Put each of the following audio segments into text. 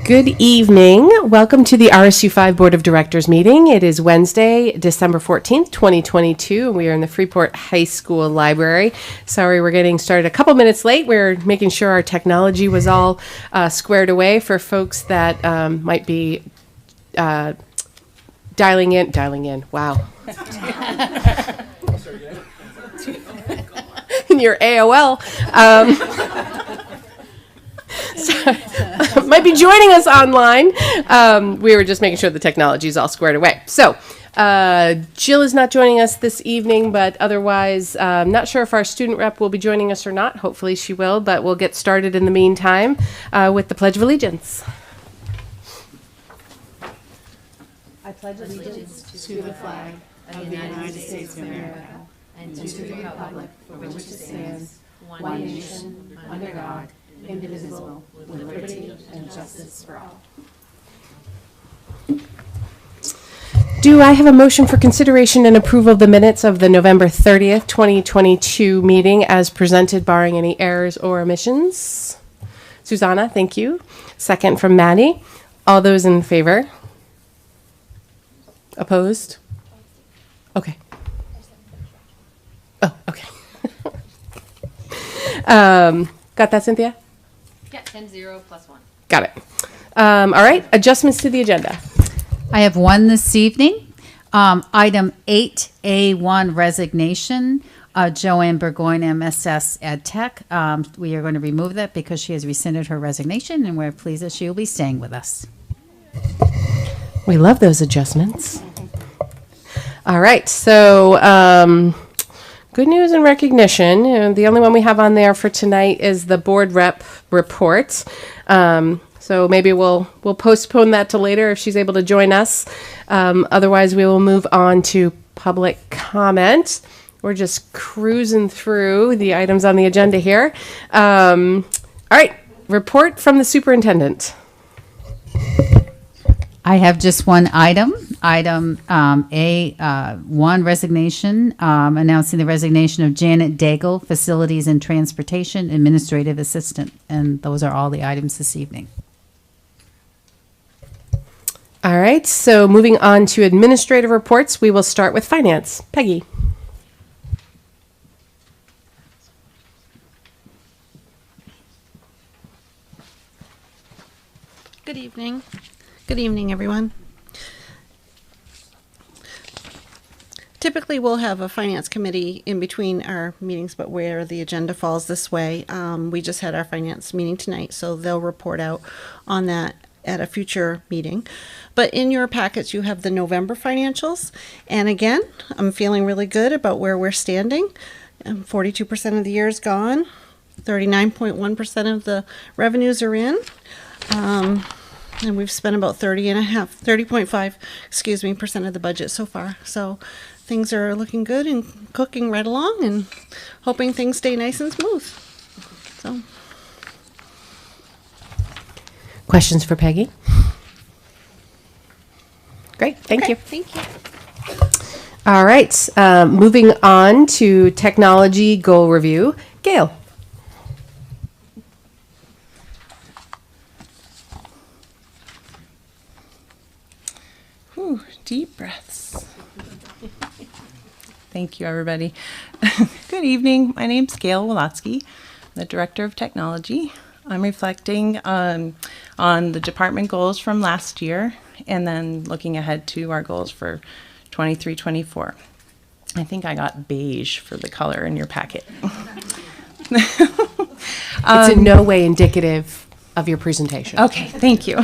Good evening. Welcome to the RSU5 Board of Directors meeting. It is Wednesday, December 14th, 2022, and we are in the Freeport High School Library. Sorry, we're getting started a couple minutes late. We're making sure our technology was all squared away for folks that might be dialing in. Wow. In your AOL. Might be joining us online. We were just making sure the technology is all squared away. So Jill is not joining us this evening, but otherwise, not sure if our student rep will be joining us or not. Hopefully she will, but we'll get started in the meantime with the Pledge of Allegiance. I pledge allegiance to the flag of the United States of America and to the republic for which it stands, one nation, under God, indivisible, with liberty and justice for all. Do I have a motion for consideration and approval of the minutes of the November 30th, 2022 meeting as presented, barring any errors or omissions? Susanna, thank you. Second from Maddie. All those in favor? Opposed? Okay. Oh, okay. Got that, Cynthia? Yeah, 10-0 plus 1. Got it. All right, adjustments to the agenda. I have one this evening. Item 8A1, resignation. Joanne Burgoyne, MSS Ed Tech. We are going to remove that because she has rescinded her resignation, and we're pleased that she will be staying with us. We love those adjustments. All right, so good news and recognition. The only one we have on there for tonight is the board rep report. So maybe we'll postpone that to later if she's able to join us. Otherwise, we will move on to public comment. We're just cruising through the items on the agenda here. All right, report from the superintendent. I have just one item. Item A1, resignation, announcing the resignation of Janet Daigle, Facilities and Transportation Administrative Assistant. And those are all the items this evening. All right, so moving on to administrative reports, we will start with finance. Peggy. Good evening. Good evening, everyone. Typically, we'll have a finance committee in between our meetings, but where the agenda falls this way, we just had our finance meeting tonight, so they'll report out on that at a future meeting. But in your packets, you have the November financials. And again, I'm feeling really good about where we're standing. 42% of the year is gone. 39.1% of the revenues are in. And we've spent about 30.5% of the budget so far. So things are looking good and cooking right along, and hoping things stay nice and smooth. So, Questions for Peggy? Great, thank you. Thank you. All right, moving on to technology goal review. Gail. Deep breaths. Thank you, everybody. Good evening. My name's Gail Wolotsky, the Director of Technology. I'm reflecting on the department goals from last year and then looking ahead to our goals for 23-24. I think I got beige for the color in your packet. It's in no way indicative of your presentation. Okay, thank you.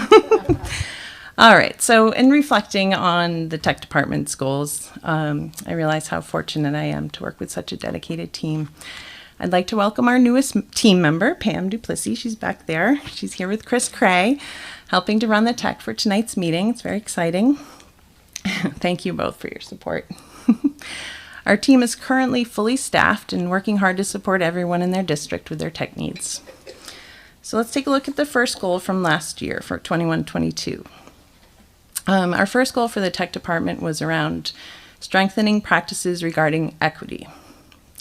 All right, so in reflecting on the tech department's goals, I realize how fortunate I am to work with such a dedicated team. I'd like to welcome our newest team member, Pam Duplessis. She's back there. She's here with Chris Cray, helping to run the tech for tonight's meeting. It's very exciting. Thank you both for your support. Our team is currently fully staffed and working hard to support everyone in their district with their tech needs. So let's take a look at the first goal from last year for 21-22. Our first goal for the tech department was around strengthening practices regarding equity.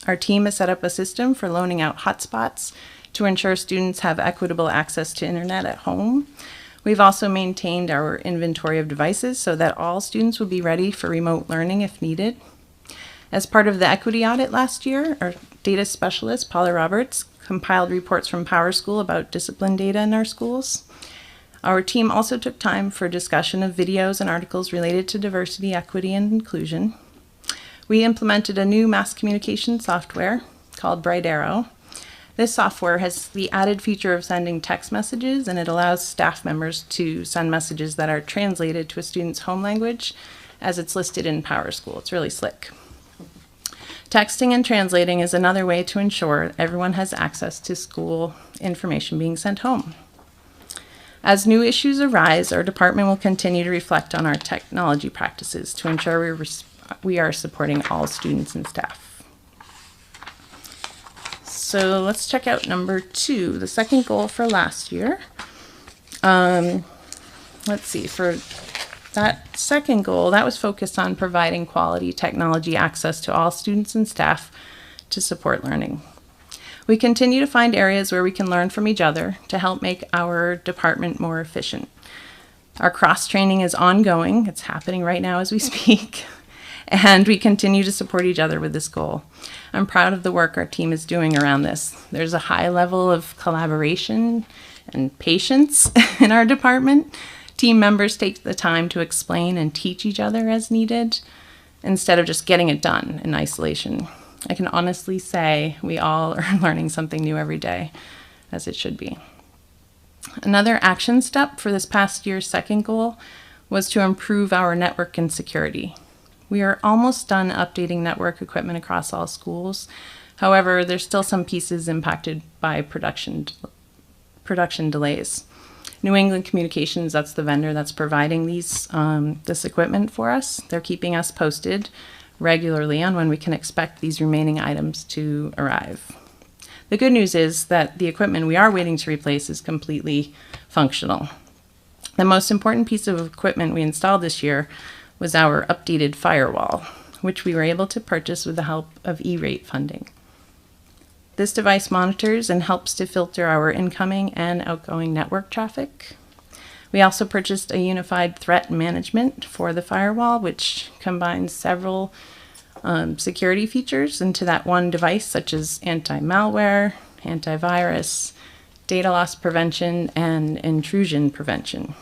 Our team has set up a system for loaning out hotspots to ensure students have equitable access to internet at home. We've also maintained our inventory of devices so that all students will be ready for remote learning if needed. As part of the equity audit last year, our data specialist, Paula Roberts, compiled reports from PowerSchool about discipline data in our schools. Our team also took time for discussion of videos and articles related to diversity, equity, and inclusion. We implemented a new mass communication software called Bright Arrow. This software has the added feature of sending text messages, and it allows staff members to send messages that are translated to a student's home language as it's listed in PowerSchool. It's really slick. Texting and translating is another way to ensure everyone has access to school information being sent home. As new issues arise, our department will continue to reflect on our technology practices to ensure we are supporting all students and staff. So let's check out number 2, the second goal for last year. Let's see, for that second goal, that was focused on providing quality technology access to all students and staff to support learning. We continue to find areas where we can learn from each other to help make our department more efficient. Our cross-training is ongoing. It's happening right now as we speak. And we continue to support each other with this goal. I'm proud of the work our team is doing around this. There's a high level of collaboration and patience in our department. Team members take the time to explain and teach each other as needed instead of just getting it done in isolation. I can honestly say we all are learning something new every day, as it should be. Another action step for this past year's second goal was to improve our network and security. We are almost done updating network equipment across all schools. However, there's still some pieces impacted by production delays. New England Communications, that's the vendor that's providing this equipment for us. They're keeping us posted regularly on when we can expect these remaining items to arrive. The good news is that the equipment we are waiting to replace is completely functional. The most important piece of equipment we installed this year was our updated firewall, which we were able to purchase with the help of E-rate funding. This device monitors and helps to filter our incoming and outgoing network traffic. We also purchased a unified threat management for the firewall, which combines several security features into that one device, such as anti-malware, antivirus, data loss prevention, and intrusion prevention.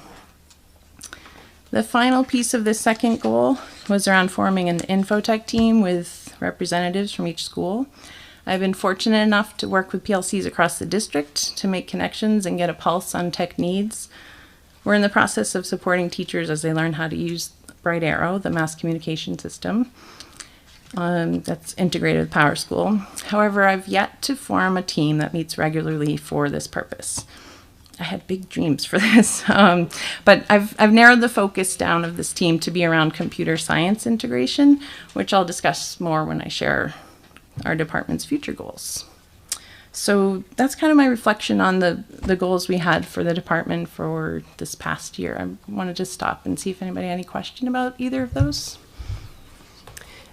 The final piece of this second goal was around forming an infotech team with representatives from each school. I've been fortunate enough to work with PLCs across the district to make connections and get a pulse on tech needs. We're in the process of supporting teachers as they learn how to use Bright Arrow, the mass communication system that's integrated with PowerSchool. However, I've yet to form a team that meets regularly for this purpose. I had big dreams for this, but I've narrowed the focus down of this team to be around computer science integration, which I'll discuss more when I share our department's future goals. So that's kind of my reflection on the goals we had for the department for this past year. I wanted to stop and see if anybody had any question about either of those.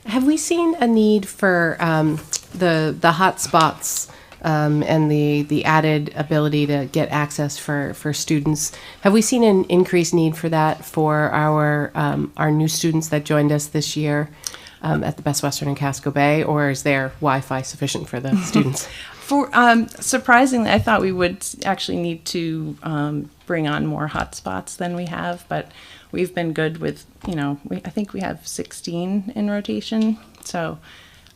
Have we seen a need for the hotspots and the added ability to get access for students? Have we seen an increased need for that for our new students that joined us this year at the Best Western in Casco Bay, or is there Wi-Fi sufficient for the students? Surprisingly, I thought we would actually need to bring on more hotspots than we have, but we've been good with, I think we have 16 in rotation, so,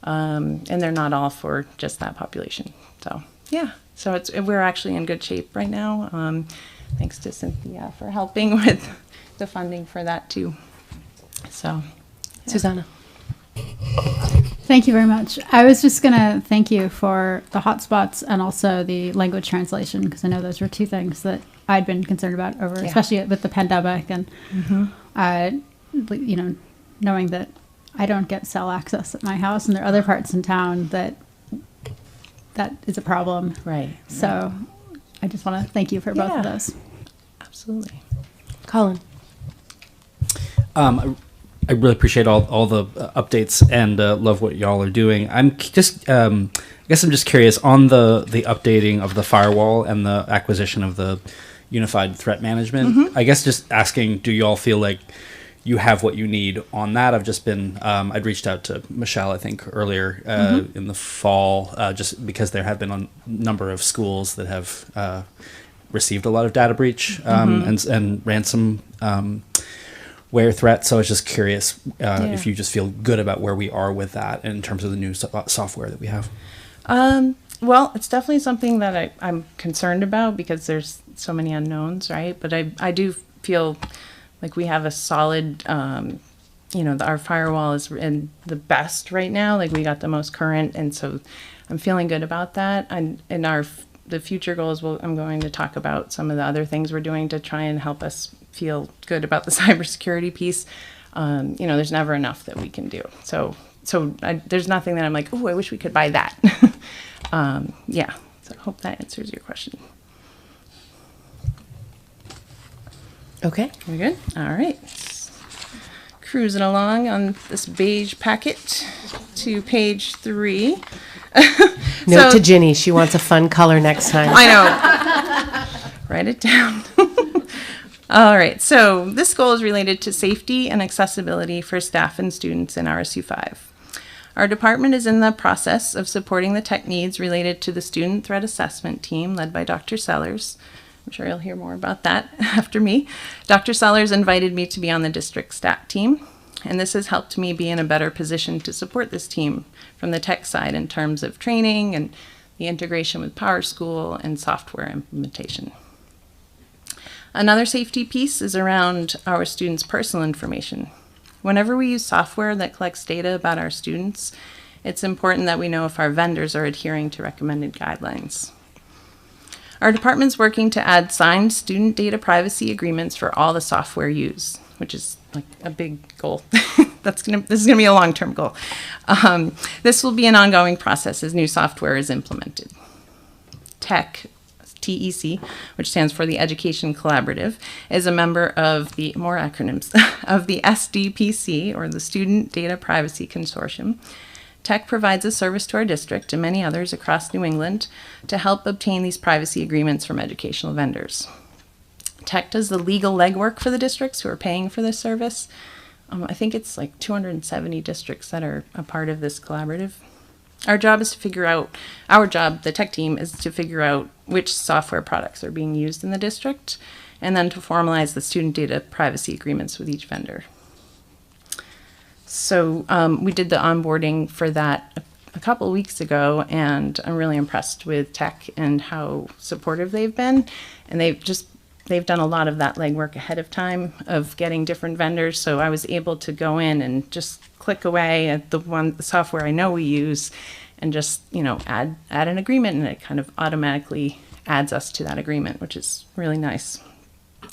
and they're not all for just that population. So, yeah, so we're actually in good shape right now. Thanks to Cynthia for helping with the funding for that too. So, yeah. Susanna. Thank you very much. I was just going to thank you for the hotspots and also the language translation, because I know those were two things that I'd been concerned about especially with the pandemic and, knowing that I don't get cell access at my house and there are other parts in town that is a problem. Right. So I just want to thank you for both of those. Absolutely. Colin. I really appreciate all the updates and love what y'all are doing. I'm just, I guess I'm just curious on the updating of the firewall and the acquisition of the unified threat management. I guess just asking, do you all feel like you have what you need on that? I've just been, I'd reached out to Michelle, I think, earlier in the fall, just because there have been a number of schools that have received a lot of data breach and ransom ware threats. So I was just curious if you just feel good about where we are with that in terms of the new software that we have. Well, it's definitely something that I'm concerned about because there's so many unknowns, right? But I do feel like we have a solid, our firewall is in the best right now. Like we got the most current, and so I'm feeling good about that. And in the future goals, I'm going to talk about some of the other things we're doing to try and help us feel good about the cybersecurity piece. There's never enough that we can do. So there's nothing that I'm like, oh, I wish we could buy that. So I hope that answers your question. Okay. We good? All right. Cruising along on this beige packet to page 3. Note to Ginny, she wants a fun color next time. I know. Write it down. All right. So this goal is related to safety and accessibility for staff and students in RSU5. Our department is in the process of supporting the tech needs related to the Student Threat Assessment Team led by Dr. Sellers. I'm sure you'll hear more about that after me. Dr. Sellers invited me to be on the district STAT team, and this has helped me be in a better position to support this team from the tech side in terms of training and the integration with PowerSchool and software implementation. Another safety piece is around our students' personal information. Whenever we use software that collects data about our students, it's important that we know if our vendors are adhering to recommended guidelines. Our department's working to add signed student data privacy agreements for all the software used, which is like a big goal. This is gonna be a long-term goal. This will be an ongoing process as new software is implemented. TEC, which stands for the Education Collaborative, is a member of the, more acronyms, of the SDPC, or the Student Data Privacy Consortium. TEC provides a service to our district and many others across New England to help obtain these privacy agreements from educational vendors. TEC does the legal legwork for the districts who are paying for this service. I think it's like 270 districts that are a part of this collaborative. Our job is to figure out, the tech team is to figure out which software products are being used in the district and then to formalize the student data privacy agreements with each vendor. So we did the onboarding for that a couple weeks ago, and I'm really impressed with tech and how supportive they've been. And they've done a lot of that legwork ahead of time of getting different vendors. So I was able to go in and just click away at the software I know we use and just, add an agreement, and it kind of automatically adds us to that agreement, which is really nice.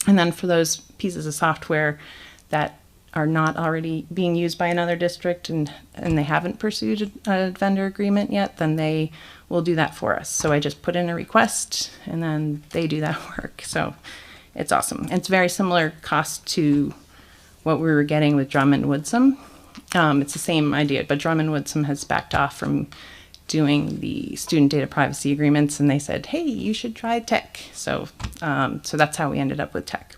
And then for those pieces of software that are not already being used by another district and they haven't pursued a vendor agreement yet, then they will do that for us. So I just put in a request and then they do that work. So it's awesome. It's very similar cost to what we were getting with Drummond Woodsum. It's the same idea, but Drummond Woodsum has backed off from doing the student data privacy agreements, and they said, hey, you should try tech. So that's how we ended up with tech.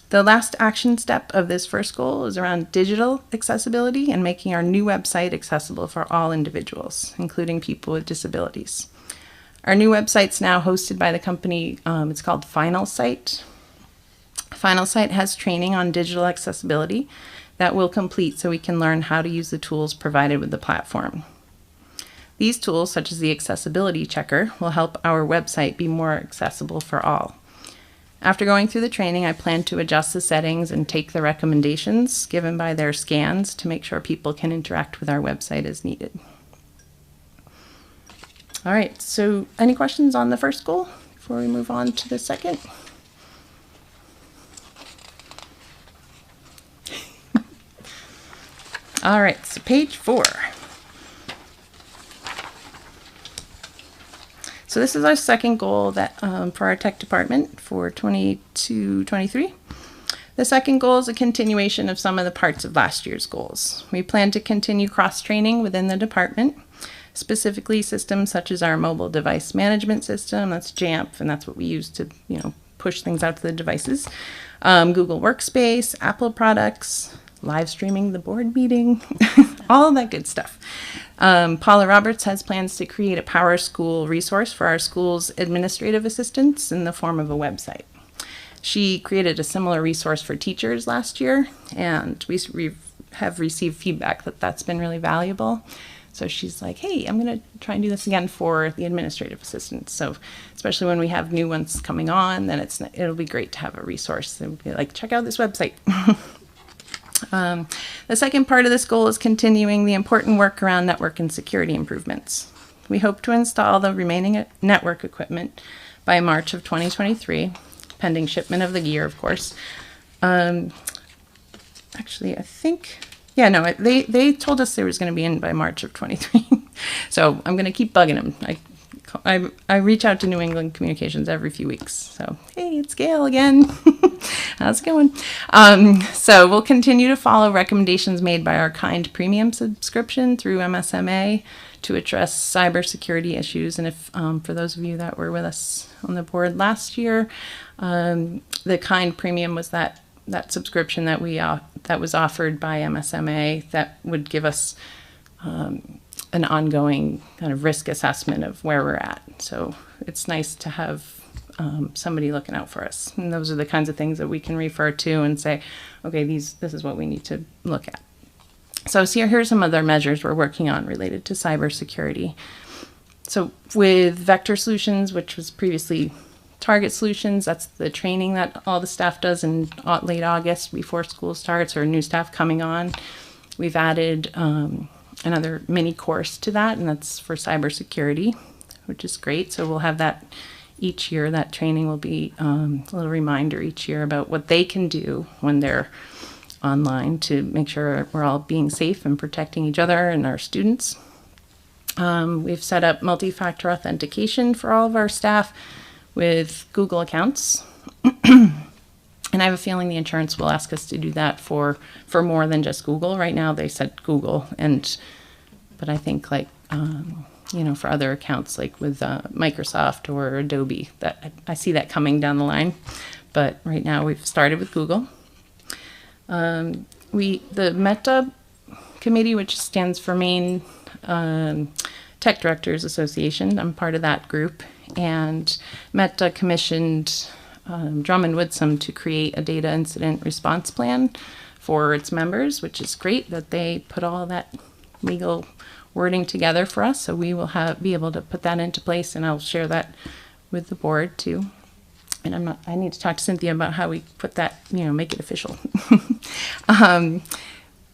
The last action step of this first goal is around digital accessibility and making our new website accessible for all individuals, including people with disabilities. Our new website's now hosted by the company, it's called FinalSite. FinalSite has training on digital accessibility that we'll complete so we can learn how to use the tools provided with the platform. These tools, such as the accessibility checker, will help our website be more accessible for all. After going through the training, I plan to adjust the settings and take the recommendations given by their scans to make sure people can interact with our website as needed. All right, so any questions on the first goal before we move on to the second? All right, so page 4. So this is our second goal that for our tech department for 22-23. The second goal is a continuation of some of the parts of last year's goals. We plan to continue cross-training within the department, specifically systems such as our mobile device management system, that's JAMP, and that's what we use to, put push things out to the devices. Google Workspace, Apple products, live streaming the board meeting, all of that good stuff. Paula Roberts has plans to create a Power School resource for our school's administrative assistants in the form of a website. She created a similar resource for teachers last year, and we have received feedback that that's been really valuable. So she's like, hey, I'm going to try and do this again for the administrative assistants. So especially when we have new ones coming on, then it'll be great to have a resource. And be like, check out this website. The second part of this goal is continuing the important work around network and security improvements. We hope to install the remaining network equipment by March of 2023, pending shipment of the gear, of course. Actually, I think... Yeah, no, they told us they was going to be in by March of 23. So I'm going to keep bugging them. I reach out to New England Communications every few weeks. So, hey, it's Gail again. How's it going? So we'll continue to follow recommendations made by our Kind Premium subscription through MSMA to address cybersecurity issues. And if for those of you that were with us on the board last year, the Kind Premium was that subscription that that was offered by MSMA that would give us an ongoing kind of risk assessment of where we're at. So it's nice to have somebody looking out for us. And those are the kinds of things that we can refer to and say, okay, this is what we need to look at. So here's some other measures we're working on related to cybersecurity. So with Vector Solutions, which was previously Target Solutions, that's the training that all the staff does in late August before school starts or new staff coming on. We've added another mini course to that, and that's for cybersecurity, which is great. So we'll have that each year. That training will be a little reminder each year about what they can do when they're online to make sure we're all being safe and protecting each other and our students. We've set up multi-factor authentication for all of our staff with Google accounts. And I have a feeling the insurance will ask us to do that for more than just Google. Right now they said Google, but I think like, for other accounts like with Microsoft or Adobe, that I see that coming down the line. But right now we've started with Google. The Meta committee, which stands for Maine Tech Directors Association, I'm part of that group. And Meta commissioned Drummond Woodsum to create a data incident response plan for its members, which is great that they put all that legal wording together for us. So we will be able to put that into place, and I'll share that with the board too. And I need to talk to Cynthia about how we put that, make it official.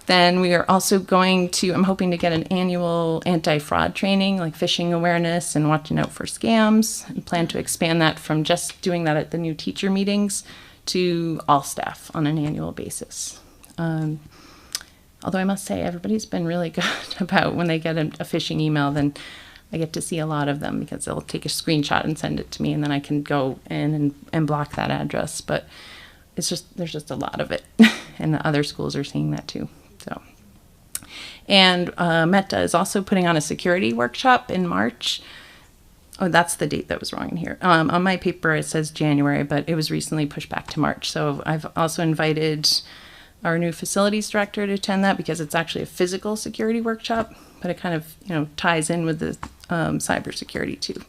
Then we are also I'm hoping to get an annual anti-fraud training, like phishing awareness and watching out for scams, and plan to expand that from just doing that at the new teacher meetings to all staff on an annual basis. Although I must say, everybody's been really good about when they get a phishing email, then I get to see a lot of them because they'll take a screenshot and send it to me, and then I can go in and block that address. But there's just a lot of it, and the other schools are seeing that too. So, and Meta is also putting on a security workshop in March. Oh, that's the date that was wrong in here. On my paper it says January, but it was recently pushed back to March. So I've also invited our new facilities director to attend that because it's actually a physical security workshop, but it kind of ties in with the cybersecurity too.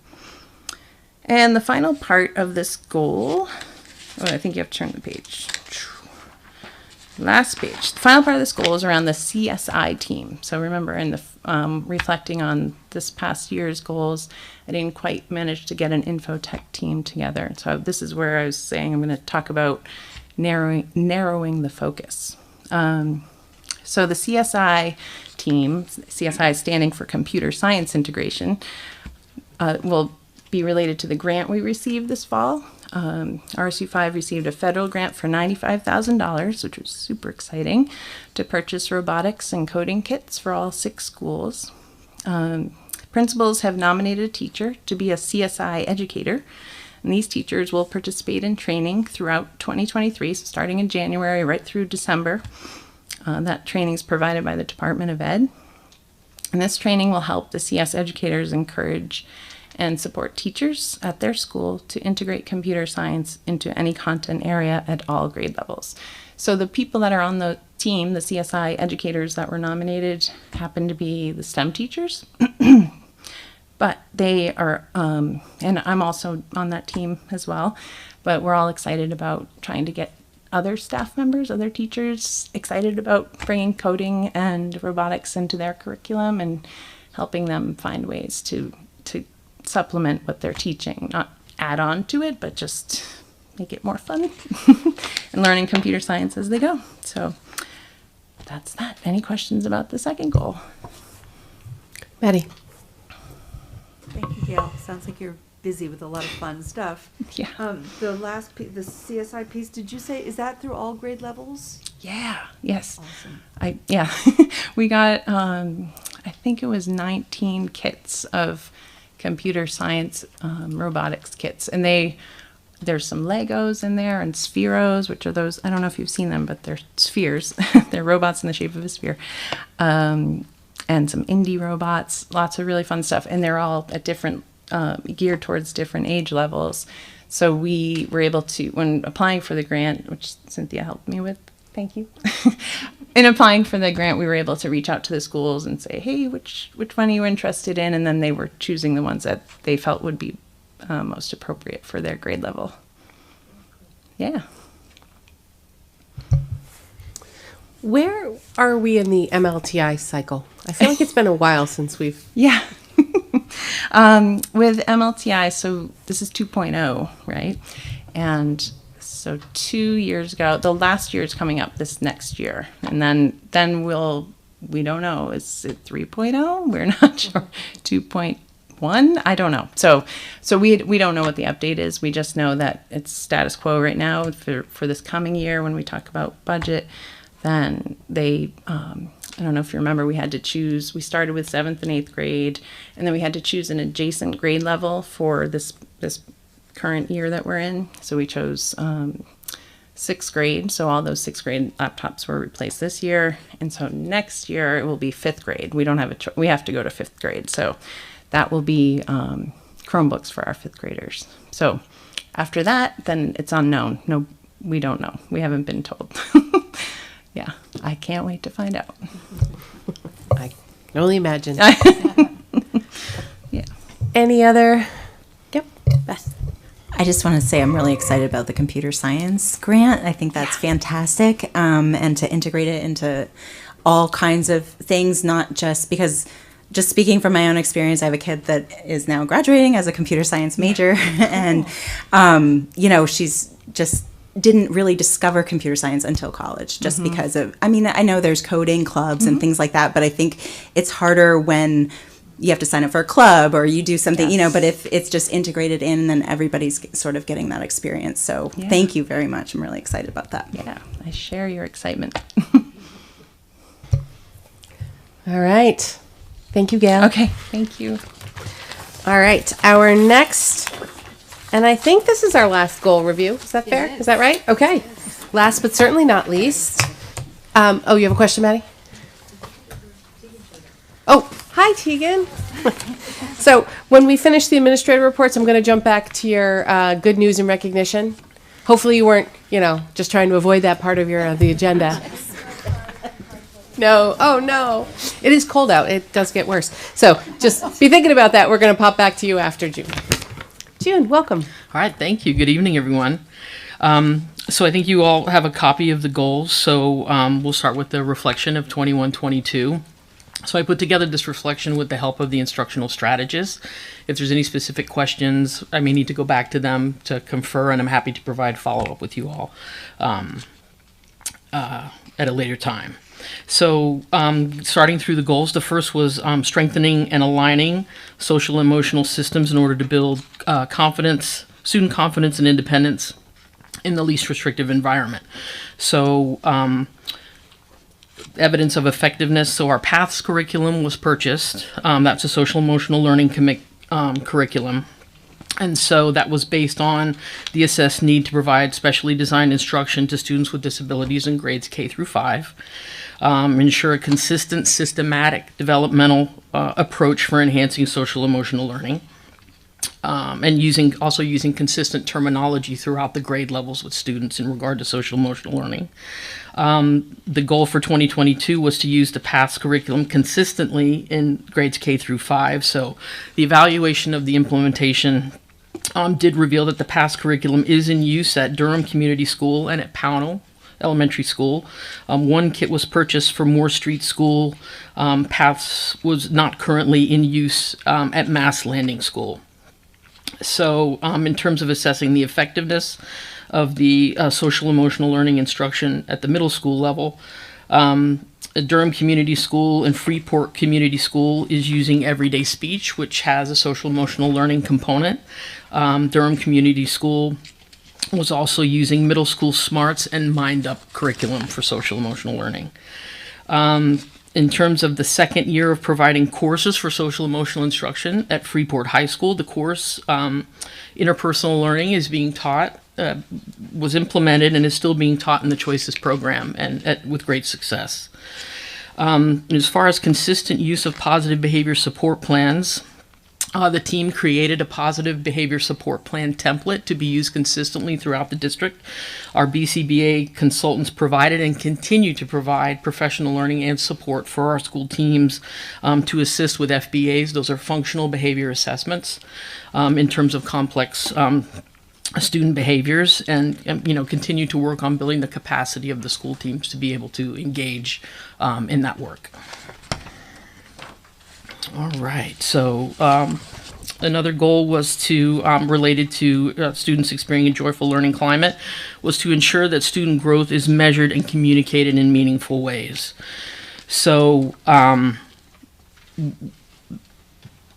And the final part of this goal, I think you have to turn the page. Last page. The final part of this goal is around the CSI team. So remember, in the reflecting on this past year's goals, I didn't quite manage to get an infotech team together. So this is where I was saying I'm going to talk about narrowing the focus. So the CSI team, CSI standing for Computer Science Integration, will be related to the grant we received this fall. RSU5 received a federal grant for $95,000, which was super exciting, to purchase robotics and coding kits for all 6 schools. Principals have nominated a teacher to be a CSI educator, and these teachers will participate in training throughout 2023, so starting in January right through December. That training is provided by the Department of Ed. And this training will help the CS educators encourage and support teachers at their school to integrate computer science into any content area at all grade levels. So the people that are on the team, the CSI educators that were nominated, happen to be the STEM teachers. But they are, and I'm also on that team as well, but we're all excited about trying to get other staff members, other teachers excited about bringing coding and robotics into their curriculum and helping them find ways to supplement what they're teaching, not add on to it, but just make it more fun and learning computer science as they go. So that's that. Any questions about the second goal? Maddie. Thank you, Gail. Sounds like you're busy with a lot of fun stuff. Yeah. The last, the CSI piece, did you say, is that through all grade levels? Yeah. Yes. Awesome. Yeah. We got, I think it was 19 kits of computer science robotics kits. And there's some Legos in there and Spheros, which are those, I don't know if you've seen them, but they're spheres. They're robots in the shape of a sphere. And some indie robots, lots of really fun stuff. And they're all at different, geared towards different age levels. So we were able to, when applying for the grant, which Cynthia helped me with, thank you. In applying for the grant, we were able to reach out to the schools and say, hey, which one are you interested in? And then they were choosing the ones that they felt would be most appropriate for their grade level. Yeah. Where are we in the MLTI cycle? I feel like it's been a while since we've... Yeah. With MLTI, so this is 2.0, right? And so 2 years ago, the last year is coming up this next year. And then we don't know, is it 3.0? We're not sure. 2.1? I don't know. So we don't know what the update is. We just know that it's status quo right now for this coming year when we talk about budget. Then they, I don't know if you remember, we had to choose, we started with 7th and 8th grade, and then we had to choose an adjacent grade level for this current year that we're in. So we chose 6th grade. So all those 6th grade laptops were replaced this year. And so next year it will be 5th grade. We don't have we have to go to 5th grade. So that will be Chromebooks for our 5th graders. So after that, then it's unknown. No, we don't know. We haven't been told. Yeah, I can't wait to find out. I can only imagine. Yeah. Any other? Yep, Beth. I just want to say I'm really excited about the computer science grant. I think that's fantastic. And to integrate it into all kinds of things, not just because, just speaking from my own experience, I have a kid that is now graduating as a computer science major. And, she's just didn't really discover computer science until college just because of, I know there's coding clubs and things like that, but I think it's harder when you have to sign up for a club or you do something, but if it's just integrated in, then everybody's sort of getting that experience. So thank you very much. I'm really excited about that. Yeah, I share your excitement. All right. Thank you, Gail. Okay, thank you. All right. Our next, and I think this is our last goal review. Is that fair? Is that right? Okay. Last but certainly not least. You have a question, Maddie? Oh, hi, Tegan. So when we finish the administrative reports, I'm going to jump back to your good news and recognition. Hopefully you weren't, just trying to avoid that part of the agenda. No. Oh, no. It is cold out. It does get worse. So just be thinking about that. We're going to pop back to you after June. June, welcome. All right, thank you. Good evening, everyone. So I think you all have a copy of the goals. So we'll start with the reflection of 21-22. So I put together this reflection with the help of the instructional strategist. If there's any specific questions, I may need to go back to them to confer, and I'm happy to provide follow-up with you all at a later time. So starting through the goals, the first was strengthening and aligning social and emotional systems in order to build student confidence and independence in the least restrictive environment. So evidence of effectiveness. So our PATHS curriculum was purchased. That's a social emotional learning curriculum. And so that was based on the assessed need to provide specially designed instruction to students with disabilities in grades K through 5. Ensure a consistent, systematic developmental approach for enhancing social emotional learning. and using consistent terminology throughout the grade levels with students in regard to social emotional learning. The goal for 2022 was to use the PATHS curriculum consistently in grades K through 5. So the evaluation of the implementation did reveal that the PATHS curriculum is in use at Durham Community School and at Pownell Elementary School. One kit was purchased for Moore Street School. PATHS was not currently in use at Mass Landing School. So in terms of assessing the effectiveness of the social emotional learning instruction at the middle school level, Durham Community School and Freeport Community School is using everyday speech, which has a social emotional learning component. Durham Community School was also using middle school smarts and mind up curriculum for social emotional learning. In terms of the second year of providing courses for social emotional instruction at Freeport High School, the course interpersonal learning is being taught, was implemented and is still being taught in the Choices program and with great success. As far as consistent use of positive behavior support plans, the team created a positive behavior support plan template to be used consistently throughout the district. Our BCBA consultants provided and continue to provide professional learning and support for our school teams to assist with FBAs. Those are functional behavior assessments in terms of complex student behaviors, and continue to work on building the capacity of the school teams to be able to engage in that work. All right, so another goal was to, related to students experiencing a joyful learning climate, was to ensure that student growth is measured and communicated in meaningful ways. So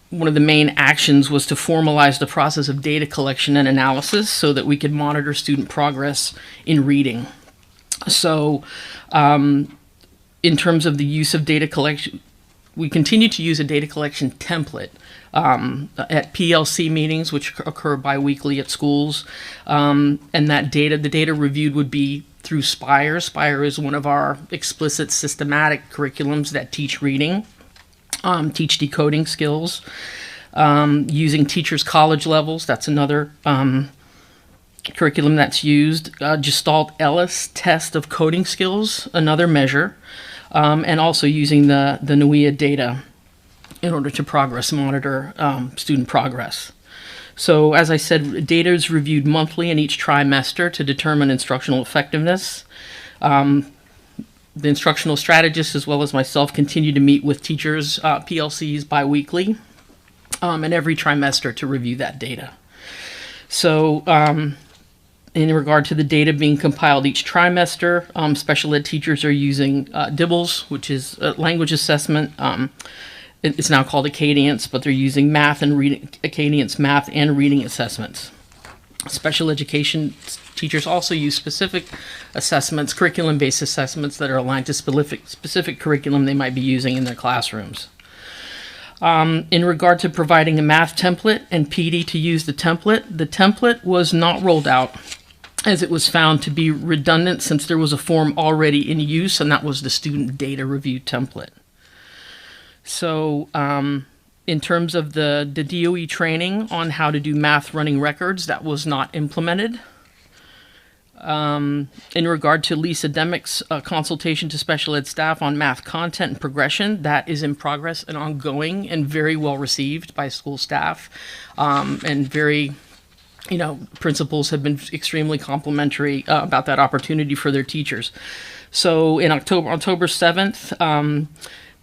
one of the main actions was to formalize the process of data collection and analysis so that we could monitor student progress in reading. So in terms of the use of data collection, we continue to use a data collection template at PLC meetings, which occur biweekly at schools. And that data, the data reviewed would be through Spire. Spire is one of our explicit systematic curriculums that teach reading, teach decoding skills, using teachers' college levels. That's another curriculum that's used. Gestalt Ellis test of coding skills, another measure. And also using the NUIA data in order to progress monitor student progress. So as I said, data is reviewed monthly in each trimester to determine instructional effectiveness. The instructional strategists, as well as myself, continue to meet with teachers, PLCs biweekly, and every trimester to review that data. So in regard to the data being compiled each trimester, special ed teachers are using DIBBLS, which is a language assessment. It's now called Acadience, but they're using math and reading, Acadience math and reading assessments. Special education teachers also use specific assessments, curriculum-based assessments that are aligned to specific curriculum they might be using in their classrooms. In regard to providing a math template and PD to use the template was not rolled out as it was found to be redundant since there was a form already in use, and that was the student data review template. So in terms of the DOE training on how to do math running records, that was not implemented. In regard to Lisa Demick's consultation to special ed staff on math content and progression, that is in progress and ongoing and very well received by school staff, and very, principals have been extremely complimentary about that opportunity for their teachers. So in October 7th,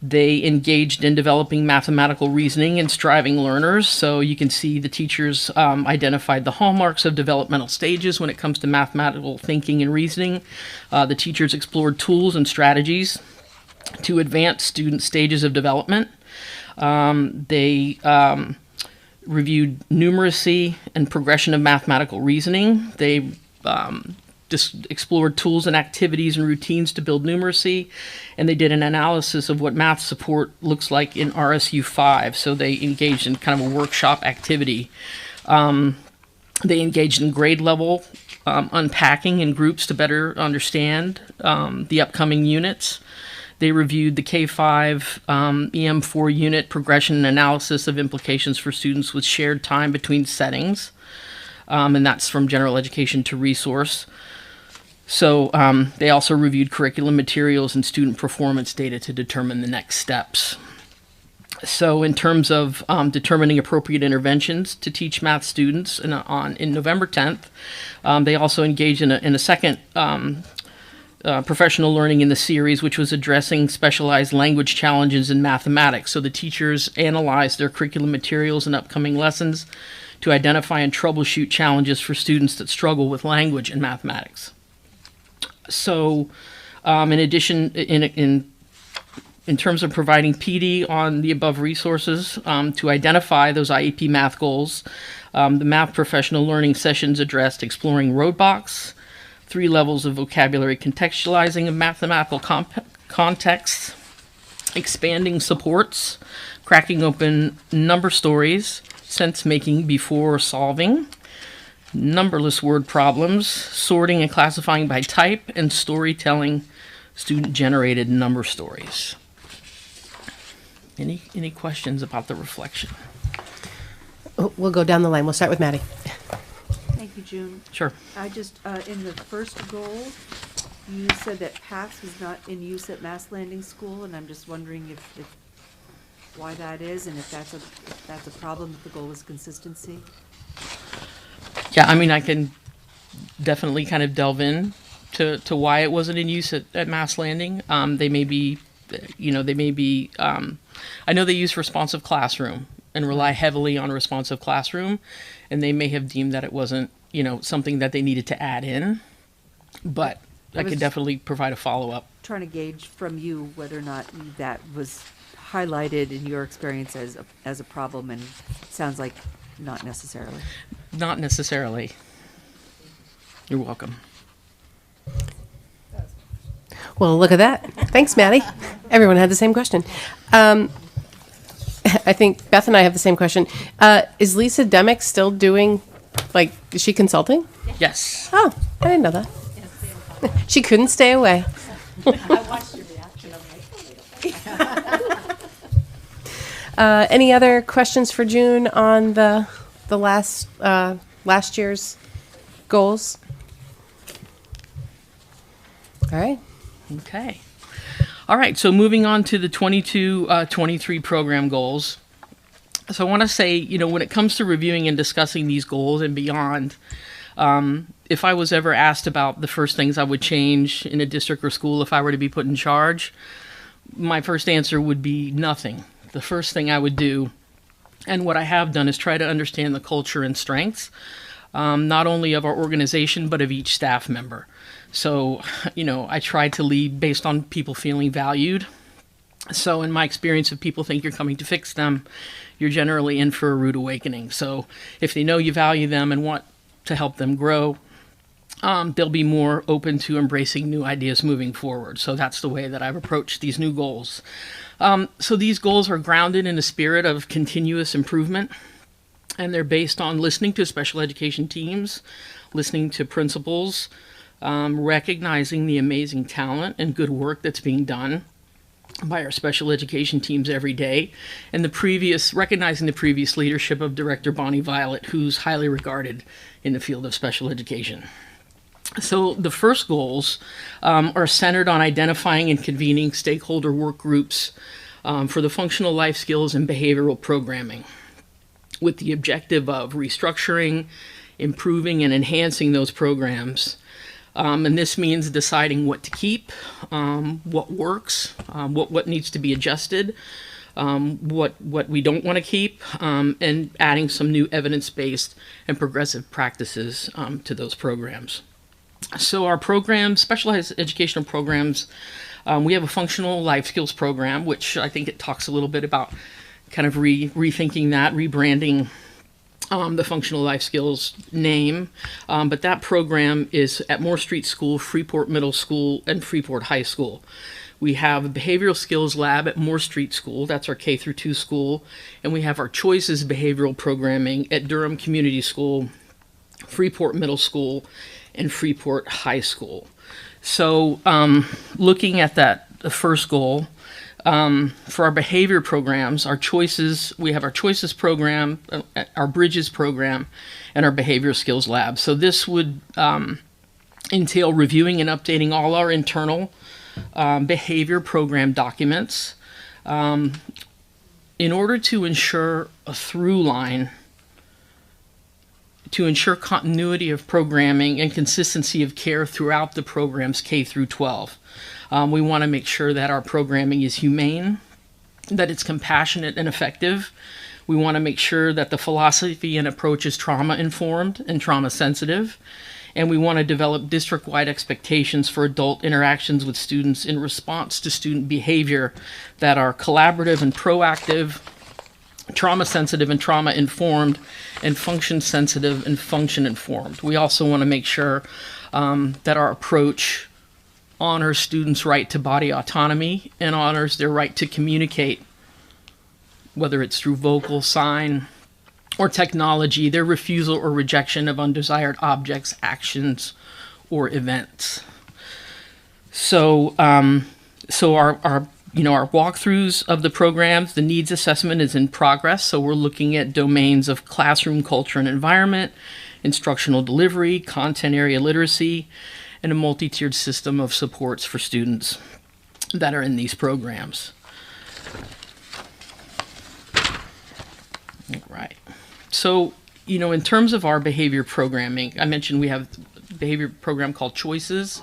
they engaged in developing mathematical reasoning and striving learners. So you can see the teachers identified the hallmarks of developmental stages when it comes to mathematical thinking and reasoning. The teachers explored tools and strategies to advance student stages of development. They reviewed numeracy and progression of mathematical reasoning. They just explored tools and activities and routines to build numeracy, and they did an analysis of what math support looks like in RSU5. So they engaged in kind of a workshop activity. They engaged in grade level unpacking in groups to better understand the upcoming units. They reviewed the K-5 EM4 unit progression and analysis of implications for students with shared time between settings. And that's from general education to resource. So they also reviewed curriculum materials and student performance data to determine the next steps. So in terms of determining appropriate interventions to teach math students in November 10th, they also engaged in a second professional learning in the series, which was addressing specialized language challenges in mathematics. So the teachers analyzed their curriculum materials and upcoming lessons to identify and troubleshoot challenges for students that struggle with language and mathematics. So in addition, in terms of providing PD on the above resources to identify those IEP math goals, the math professional learning sessions addressed exploring roadblocks, 3 levels of vocabulary contextualizing of mathematical contexts, expanding supports, cracking open number stories, sense making before solving, numberless word problems, sorting and classifying by type, and storytelling student-generated number stories. Any questions about the reflection? Oh, we'll go down the line. We'll start with Maddie. Thank you, June. Sure. I just, in the first goal, you said that PATS was not in use at Mass Landing School, and I'm just wondering if why that is, and if that's a problem, if the goal is consistency. Yeah, I mean, I can definitely kind of delve in to why it wasn't in use at Mass Landing. They may be, I know they use responsive classroom and rely heavily on a responsive classroom, and they may have deemed that it wasn't, something that they needed to add in, but I could definitely provide a follow-up. Trying to gauge from you whether or not that was highlighted in your experience as a problem, and it sounds like not necessarily. Not necessarily. You're welcome. Well, look at that. Thanks, Maddie. Everyone had the same question. I think Beth and I have the same question. Is Lisa Demick still doing, is she consulting? Yes. Oh, I didn't know that. She couldn't stay away. I watched your reaction. Any other questions for June on the last year's goals? All right. Okay. All right, so moving on to the 22-23 program goals. So I want to say, when it comes to reviewing and discussing these goals and beyond, if I was ever asked about the first things I would change in a district or school if I were to be put in charge, my first answer would be nothing. The first thing I would do, and what I have done, is try to understand the culture and strengths, not only of our organization, but of each staff member. So, I try to lead based on people feeling valued. So in my experience, if people think you're coming to fix them, you're generally in for a rude awakening. So if they know you value them and want to help them grow, they'll be more open to embracing new ideas moving forward. So that's the way that I've approached these new goals. So these goals are grounded in a spirit of continuous improvement, and they're based on listening to special education teams, listening to principals, recognizing the amazing talent and good work that's being done by our special education teams every day, and recognizing the previous leadership of Director Bonnie Violet, who's highly regarded in the field of special education. So the first goals are centered on identifying and convening stakeholder work groups for the functional life skills and behavioral programming, with the objective of restructuring, improving, and enhancing those programs. And this means deciding what to keep, what works, what needs to be adjusted, what we don't want to keep, and adding some new evidence-based and progressive practices to those programs. So our programs, specialized educational programs, we have a functional life skills program, which I think it talks a little bit about kind of rethinking that, rebranding the functional life skills name, but that program is at Moore Street School, Freeport Middle School, and Freeport High School. We have a behavioral skills lab at Moore Street School, that's our K through 2 school, and we have our choices behavioral programming at Durham Community School, Freeport Middle School, and Freeport High School. So looking at that the first goal, for our behavior programs, our choices, we have our choices program, our bridges program, and our behavior skills lab. So this would entail reviewing and updating all our internal behavior program documents in order to ensure a through line, to ensure continuity of programming and consistency of care throughout the programs K through 12. We want to make sure that our programming is humane, that it's compassionate and effective. We want to make sure that the philosophy and approach is trauma informed and trauma sensitive. And we want to develop district-wide expectations for adult interactions with students in response to student behavior that are collaborative and proactive, trauma sensitive and trauma informed, and function sensitive and function informed. We also want to make sure that our approach honors students' right to body autonomy and honors their right to communicate, whether it's through vocal, sign, or technology, their refusal or rejection of undesired objects, actions, or events. So, our walkthroughs of the programs, the needs assessment is in progress. So we're looking at domains of classroom culture and environment, instructional delivery, content area literacy, and a multi-tiered system of supports for students that are in these programs. All right. So, in terms of our behavior programming, I mentioned we have a behavior program called Choices,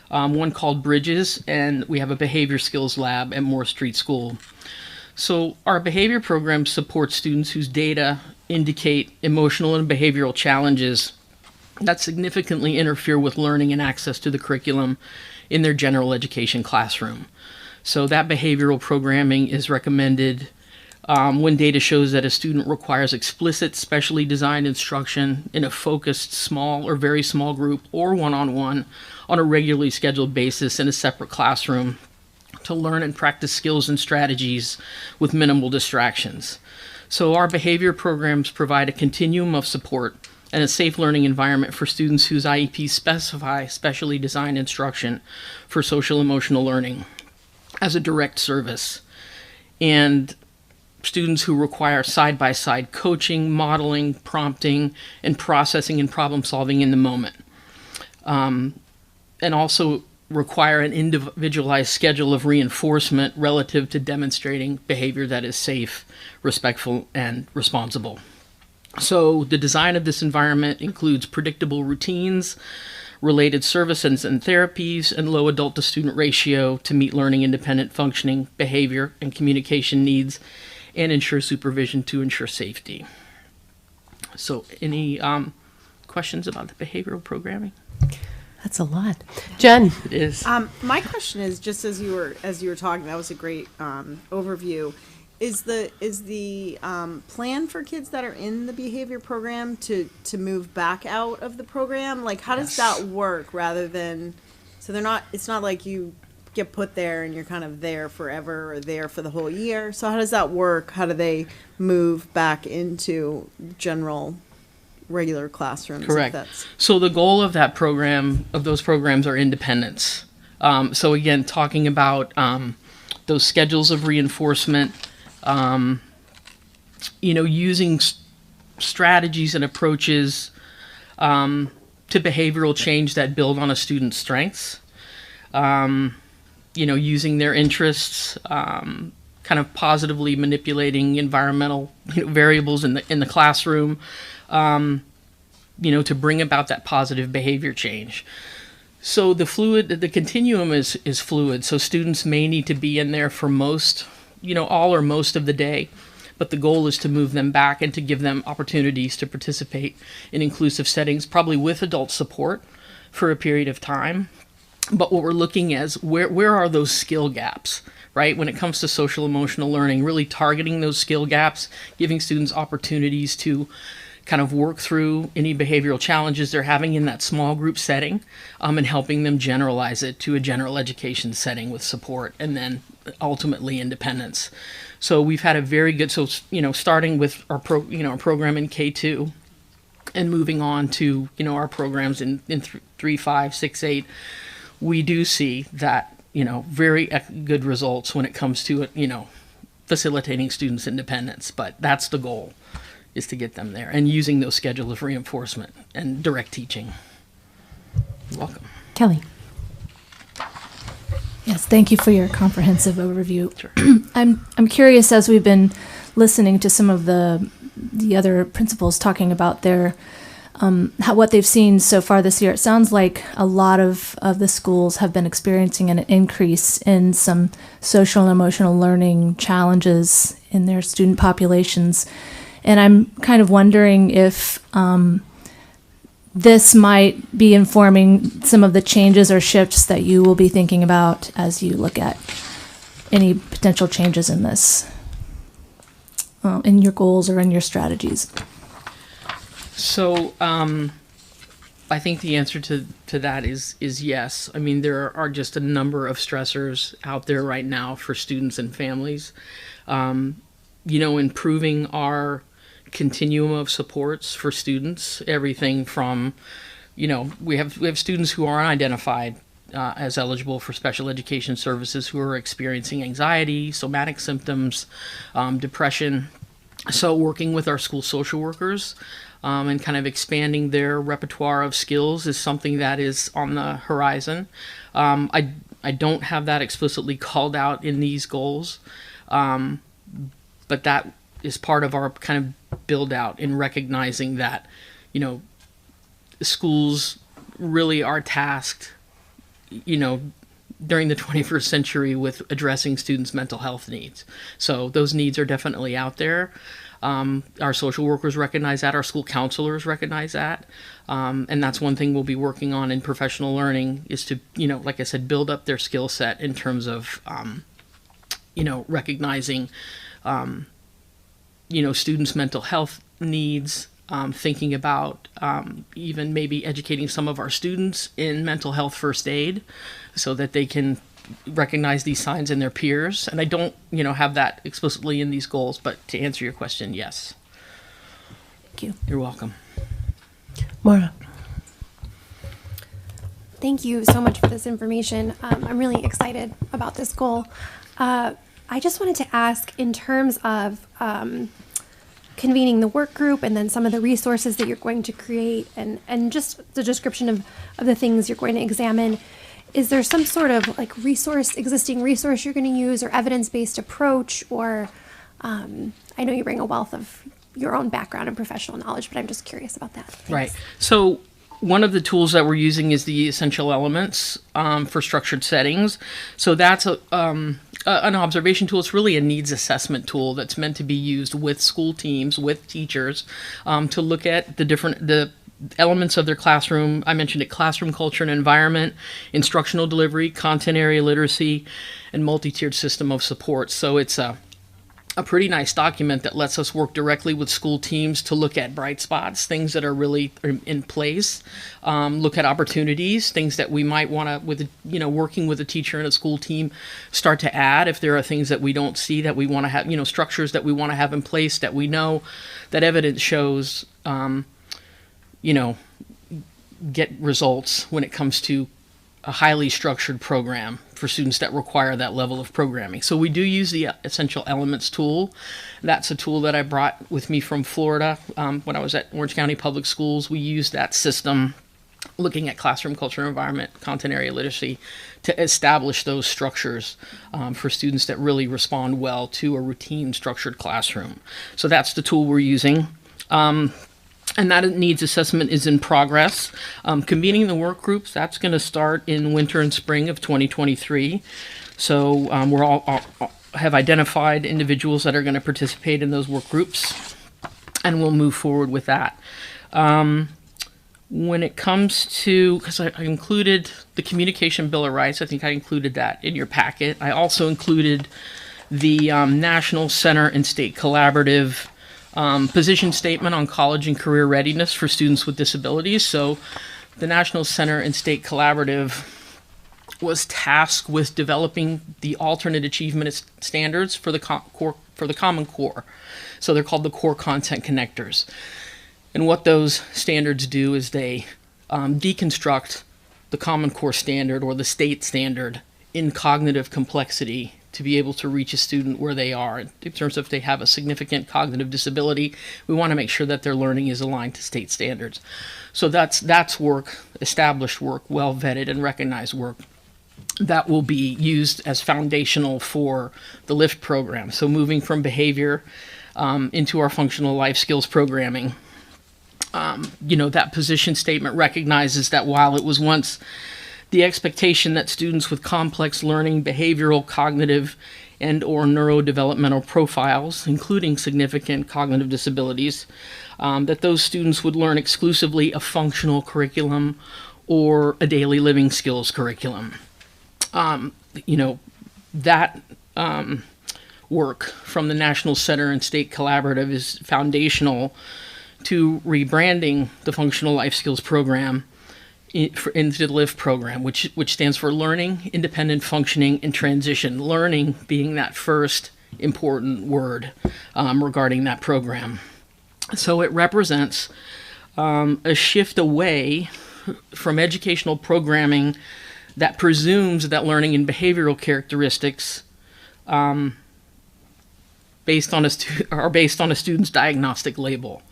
one called Bridges, and we have a behavior skills lab at Moore Street School. So our behavior program supports students whose data indicate emotional and behavioral challenges that significantly interfere with learning and access to the curriculum in their general education classroom. So that behavioral programming is recommended when data shows that a student requires explicit, specially designed instruction in a focused small or very small group or one-on-one on a regularly scheduled basis in a separate classroom to learn and practice skills and strategies with minimal distractions. So our behavior programs provide a continuum of support and a safe learning environment for students whose IEPs specify specially designed instruction for social emotional learning as a direct service, and students who require side-by-side coaching, modeling, prompting, and processing and problem solving in the moment, and also require an individualized schedule of reinforcement relative to demonstrating behavior that is safe, respectful, and responsible. So the design of this environment includes predictable routines, related services and therapies, and low adult to student ratio to meet learning independent functioning, behavior, and communication needs, and ensure supervision to ensure safety. So any questions about the behavioral programming? That's a lot. Jen? It is. My question is, just as you were talking, that was a great overview. Is the plan for kids that are in the behavior program to move back out of the program? Like, how does that work? Rather than, so they're not. It's not like you get put there and you're kind of there forever or there for the whole year. So how does that work? How do they move back into general regular classrooms? Correct. So the goal of that program, of those programs, are independence. So again, talking about those schedules of reinforcement, using strategies and approaches to behavioral change that build on a student's strengths. Using their interests, kind of positively manipulating environmental variables in the classroom, to bring about that positive behavior change. So the continuum is fluid. So students may need to be in there for most, all or most of the day, but the goal is to move them back and to give them opportunities to participate in inclusive settings, probably with adult support for a period of time. But what we're looking at is where are those skill gaps, right? When it comes to social emotional learning, really targeting those skill gaps, giving students opportunities to kind of work through any behavioral challenges they're having in that small group setting, and helping them generalize it to a general education setting with support, and then ultimately independence. So we've had a very good, starting with our program in K2 and moving on to, our programs in 3, 5, 6, 8, we do see that very good results when it comes to facilitating students' independence. But that's the goal, is to get them there, and using those schedules of reinforcement and direct teaching. You're welcome. Kelly. Yes, thank you for your comprehensive overview. Sure. I'm curious, as we've been listening to some of the other principals talking about their what they've seen so far this year. It sounds like a lot of the schools have been experiencing an increase in some social and emotional learning challenges in their student populations. And I'm kind of wondering if this might be informing some of the changes or shifts that you will be thinking about as you look at any potential changes in this, in your goals or in your strategies. So I think the answer to that is yes. I mean, there are just a number of stressors out there right now for students and families. Improving our continuum of supports for students, everything from, we have students who are identified as eligible for special education services who are experiencing anxiety, somatic symptoms, depression. So working with our school social workers and kind of expanding their repertoire of skills is something that is on the horizon. I don't have that explicitly called out in these goals, but that is part of our kind of build out in recognizing that, schools really are tasked, during the 21st century with addressing students' mental health needs. So those needs are definitely out there. Our social workers recognize that, our school counselors recognize that. And that's one thing we'll be working on in professional learning, is to, like I said, build up their skill set in terms of, recognizing, students' mental health needs, thinking about even maybe educating some of our students in mental health first aid so that they can recognize these signs in their peers. And I don't, have that explicitly in these goals, but to answer your question, yes. Thank you. You're welcome. Maura. Thank you so much for this information. I'm really excited about this goal. I just wanted to ask, in terms of convening the work group and then some of the resources that you're going to create and just the description of the things you're going to examine, is there some sort of existing resource you're going to use, or evidence-based approach, or I know you bring a wealth of your own background and professional knowledge, but I'm just curious about that. Thanks. Right. So one of the tools that we're using is the essential elements for structured settings. So that's an observation tool. It's really a needs assessment tool that's meant to be used with school teams, with teachers, to look at the elements of their classroom. I mentioned it: classroom culture and environment, instructional delivery, content area literacy, and multi-tiered system of support. So it's a pretty nice document that lets us work directly with school teams to look at bright spots, things that are really in place, look at opportunities, things that we might want to, working with a teacher and a school team, start to add if there are things that we don't see that we want to have, structures that we want to have in place that we know that evidence shows, get results when it comes to a highly structured program for students that require that level of programming. So we do use the Essential Elements tool. That's a tool that I brought with me from Florida. When I was at Orange County Public Schools, we used that system looking at classroom culture and environment, content area literacy, to establish those structures for students that really respond well to a routine structured classroom. So that's the tool we're using. And that needs assessment is in progress. Convening the work groups, that's going to start in winter and spring of 2023. So we're all have identified individuals that are going to participate in those work groups, and we'll move forward with that. When it comes to, because I included the Communication Bill of Rights, I think I included that in your packet. I also included the National Center and State Collaborative position statement on college and career readiness for students with disabilities. So the National Center and State Collaborative was tasked with developing the alternate achievement standards for the Common Core. So they're called the Core Content Connectors. And what those standards do is they deconstruct the Common Core standard or the state standard in cognitive complexity to be able to reach a student where they are. In terms of if they have a significant cognitive disability, we want to make sure that their learning is aligned to state standards. So that's work, established work, well vetted and recognized work that will be used as foundational for the LIFT program. So moving from behavior into our functional life skills programming. That position statement recognizes that while it was once the expectation that students with complex learning, behavioral, cognitive, and or neurodevelopmental profiles, including significant cognitive disabilities, that those students would learn exclusively a functional curriculum or a daily living skills curriculum. That work from the National Center and State Collaborative is foundational to rebranding the Functional Life Skills Program into the LIFT program, which stands for Learning, Independent Functioning, and Transition. Learning being that first important word regarding that program. So it represents a shift away from educational programming that presumes that learning and behavioral characteristics are based on a student's diagnostic label.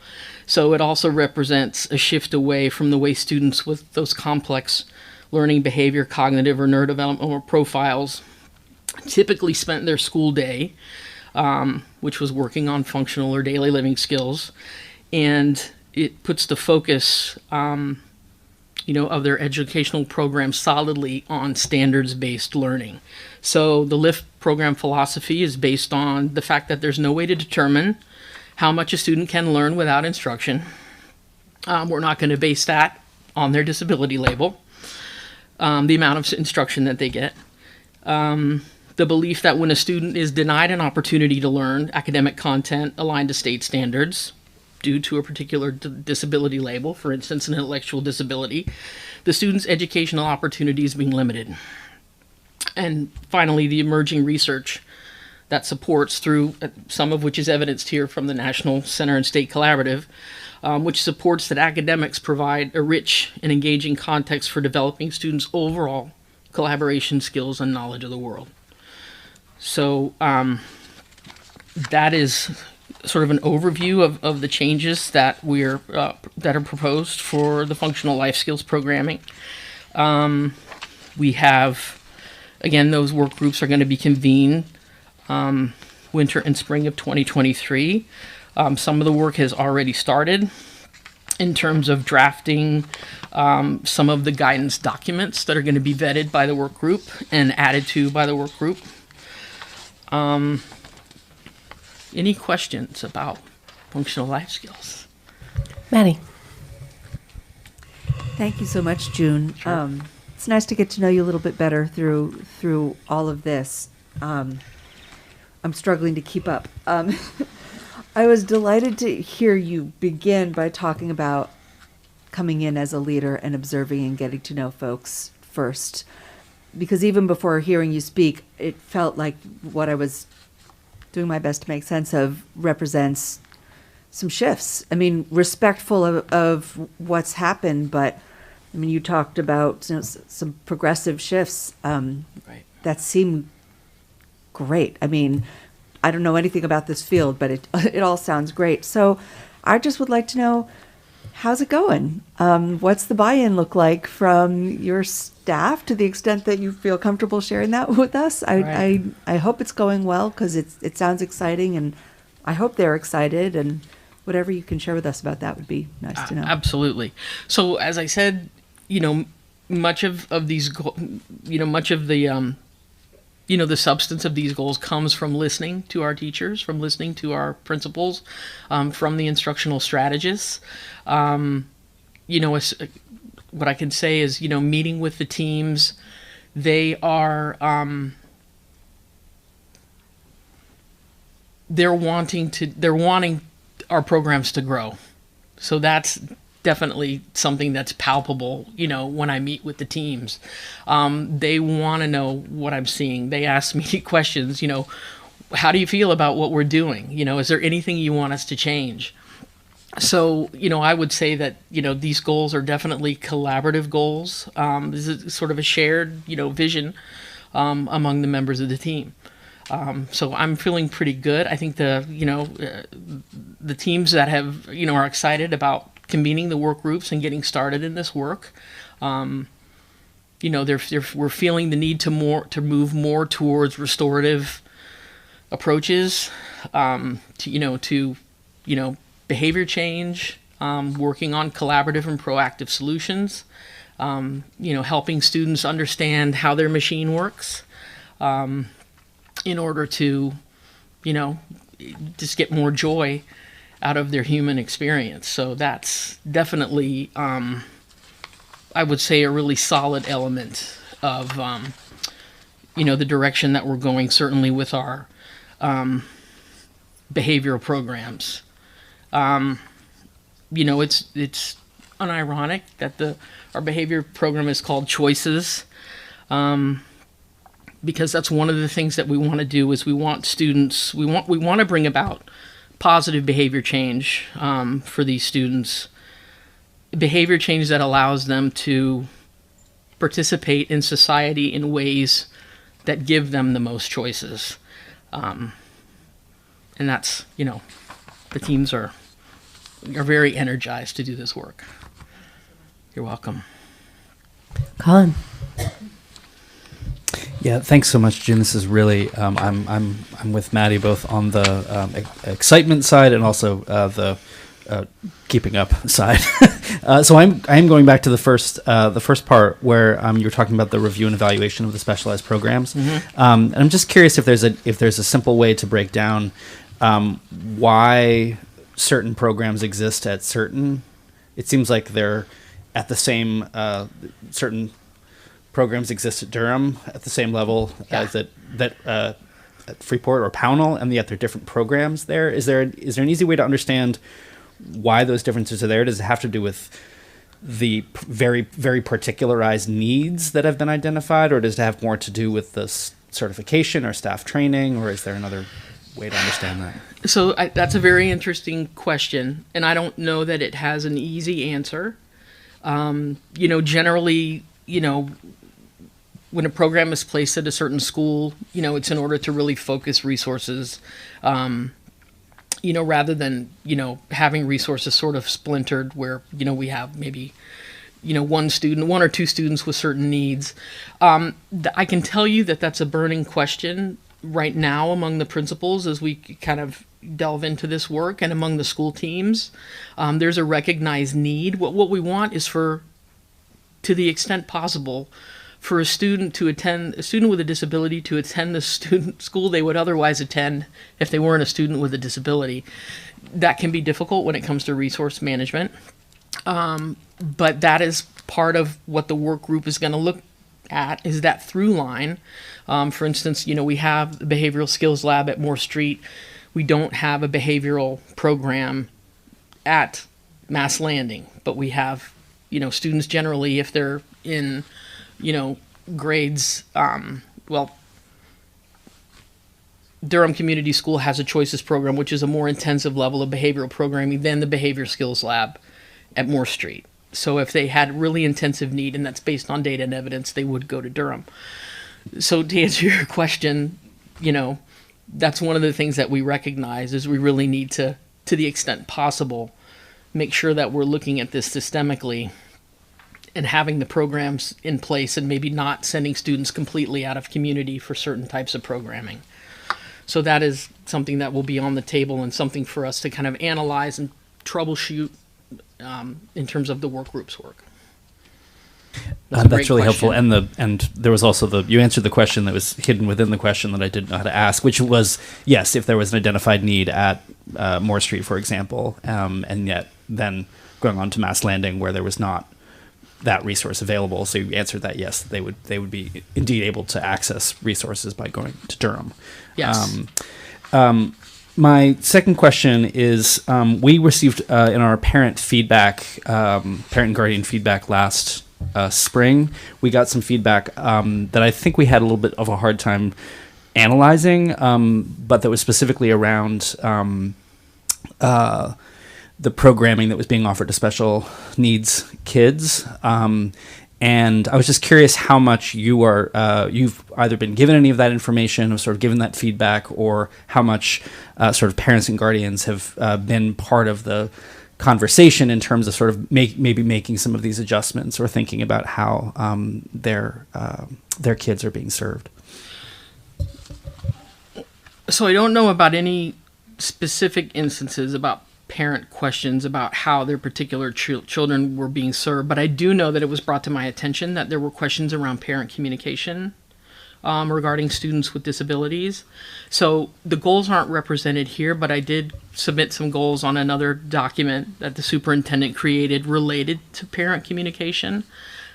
So it also represents a shift away from the way students with those complex learning, behavior, cognitive, or neurodevelopmental profiles typically spent their school day, which was working on functional or daily living skills, and it puts the focus of their educational program solidly on standards-based learning. So the LIFT program philosophy is based on the fact that there's no way to determine how much a student can learn without instruction. We're not going to base that on their disability label, the amount of instruction that they get. The belief that when a student is denied an opportunity to learn academic content aligned to state standards, due to a particular disability label, for instance, an intellectual disability, the student's educational opportunity is being limited. And finally, the emerging research that supports, through some of which is evidenced here from the National Center and State Collaborative, which supports that academics provide a rich and engaging context for developing students' overall collaboration skills and knowledge of the world. So that is sort of an overview of the changes that that are proposed for the functional life skills programming. We have, again, those work groups are going to be convened winter and spring of 2023. Some of the work has already started in terms of drafting some of the guidance documents that are going to be vetted by the work group and added to by the work group. Any questions about functional life skills? Maddie. Thank you so much, June. Sure. It's nice to get to know you a little bit better through all of this. I'm struggling to keep up. I was delighted to hear you begin by talking about coming in as a leader and observing and getting to know folks first. Because even before hearing you speak, it felt like what I was doing my best to make sense of represents some shifts. I mean, respectful of what's happened, but I mean, you talked about some progressive shifts Right. that seem great. I mean, I don't know anything about this field, but it all sounds great. So I just would like to know, how's it going? What's the buy-in look like from your staff, to the extent that you feel comfortable sharing that with us? Right. I hope it's going well, because it sounds exciting, and I hope they're excited, and whatever you can share with us about that would be nice to know. Absolutely. So as I said, much of these, much of the, the substance of these goals comes from listening to our teachers, from listening to our principals, from the instructional strategists. What I can say is, meeting with the teams, they are, they're wanting our programs to grow. So that's definitely something that's palpable, when I meet with the teams. They want to know what I'm seeing. They ask me questions, how do you feel about what we're doing? Is there anything you want us to change? So, I would say that, these goals are definitely collaborative goals. This is sort of a shared, vision among the members of the team. So I'm feeling pretty good. I think the teams that have, are excited about convening the work groups and getting started in this work. We're feeling the need to move more towards restorative approaches, to behavior change, working on collaborative and proactive solutions, helping students understand how their machine works, in order to, just get more joy out of their human experience. So that's definitely, I would say, a really solid element of, the direction that we're going, certainly with our behavioral programs. It's unironic that our behavior program is called Choices, because that's one of the things that we want to do is we want to bring about positive behavior change for these students, behavior change that allows them to participate in society in ways that give them the most choices. And that's, the teams are very energized to do this work. You're welcome. Colin. Yeah, thanks so much, Jim. This is really I'm with Maddie both on the excitement side and also the keeping up side. So I'm going back to the first part where you were talking about the review and evaluation of the specialized programs, and I'm just curious if there's a simple way to break down why certain programs exist at certain. It seems like they're at the same certain programs exist at Durham at the same level as at Freeport or Pownell, and yet they're different programs there. Is there an easy way to understand why those differences are there? Does it have to do with the very, very particularized needs that have been identified, or does it have more to do with the certification or staff training, or is there another way to understand that? So that's a very interesting question, and I don't know that it has an easy answer. Generally, when a program is placed at a certain school, it's in order to really focus resources, rather than, having resources sort of splintered where, we have maybe, one or two students with certain needs. I can tell you that that's a burning question right now among the principals as we kind of delve into this work, and among the school teams. There's a recognized need. What we want is to the extent possible, for a student with a disability to attend the school they would otherwise attend if they weren't a student with a disability. That can be difficult when it comes to resource management. But that is part of what the work group is going to look at, is that through line. For instance, we have the Behavioral Skills Lab at Moore Street. We don't have a behavioral program at Mass Landing, but we have, students generally, if they're in, grades, Durham Community School has a Choices program, which is a more intensive level of behavioral programming than the Behavior Skills Lab at Moore Street. So if they had really intensive need, and that's based on data and evidence, they would go to Durham. So to answer your question, that's one of the things that we recognize is we really need to the extent possible, make sure that we're looking at this systemically and having the programs in place and maybe not sending students completely out of community for certain types of programming. So that is something that will be on the table and something for us to kind of analyze and troubleshoot in terms of the work group's work. That's really helpful. And there was also you answered the question that was hidden within the question that I didn't know how to ask, which was, yes, if there was an identified need at Moore Street, for example, and yet then going on to Mass Landing where there was not that resource available. So you answered that, yes, they would be indeed able to access resources by going to Durham. Yes. My second question is, we received in our parent and guardian feedback last spring, we got some feedback that I think we had a little bit of a hard time analyzing, but that was specifically around the programming that was being offered to special needs kids. And I was just curious how much you've either been given any of that information or sort of given that feedback, or how much sort of parents and guardians have been part of the conversation in terms of sort of maybe making some of these adjustments or thinking about how their kids are being served. So I don't know about any specific instances about parent questions about how their particular children were being served, but I do know that it was brought to my attention that there were questions around parent communication regarding students with disabilities. So the goals aren't represented here, but I did submit some goals on another document that the superintendent created related to parent communication.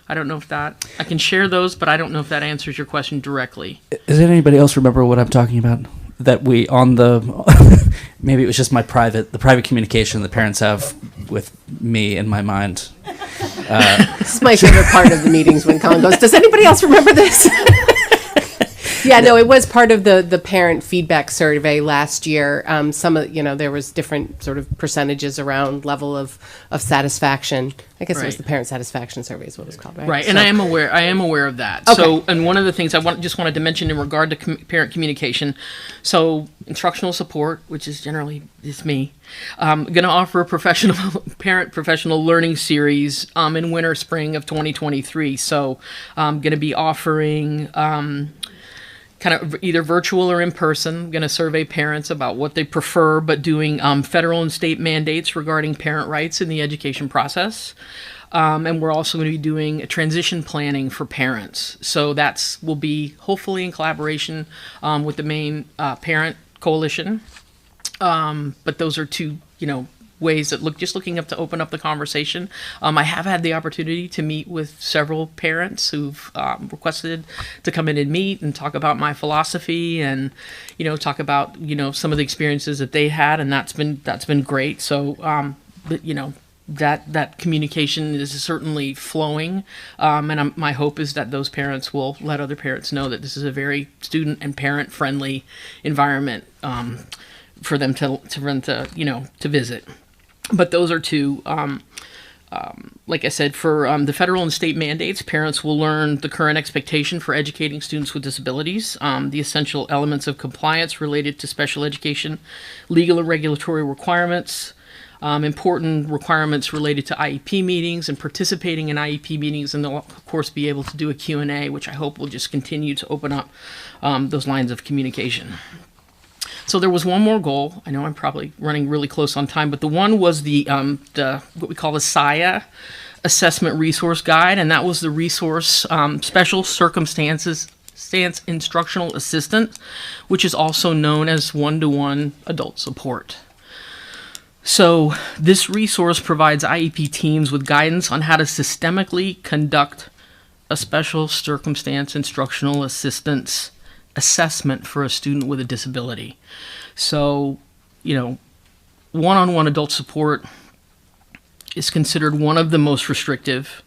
I don't know if that, I can share those, but I don't know if that answers your question directly. Does anybody else remember what I'm talking about? That we on the maybe it was just the private communication that parents have with me in my mind. This is my favorite part of the meetings when Colin goes, does anybody else remember this? Yeah, no, it was part of the parent feedback survey last year. Some of, there was different sort of percentages around level of satisfaction. I guess it was Right. the parent satisfaction survey is what it was called, right? Right, and So- I am aware of that. Okay. So, and one of the things I just wanted to mention in regard to parent communication, so instructional support, which is generally is me, going to offer a parent professional learning series in winter spring of 2023. So, going to be offering kind of either virtual or in person. Going to survey parents about what they prefer, but doing federal and state mandates regarding parent rights in the education process. And we're also going to be doing a transition planning for parents. So will be hopefully in collaboration with the main parent coalition. But those are two, ways that looking up to open up the conversation. I have had the opportunity to meet with several parents who've requested to come in and meet and talk about my philosophy and, talk about, some of the experiences that they had, and that's been great. So, but, that communication is certainly flowing, and my hope is that those parents will let other parents know that this is a very student and parent friendly environment for them to visit. But those are two, like I said, for the federal and state mandates, parents will learn the current expectation for educating students with disabilities, the essential elements of compliance related to special education, legal and regulatory requirements, important requirements related to IEP meetings and participating in IEP meetings, and they'll, of course, be able to do a Q&A, which I hope will just continue to open up those lines of communication. So there was one more goal. I know I'm probably running really close on time, but the one was the what we call the SIA Assessment Resource Guide, and that was the resource Special Circumstances Instructional Assistant, which is also known as one-to-one adult support. So this resource provides IEP teams with guidance on how to systemically conduct a special circumstance instructional assistance assessment for a student with a disability. So, one-on-one adult support is considered one of the most restrictive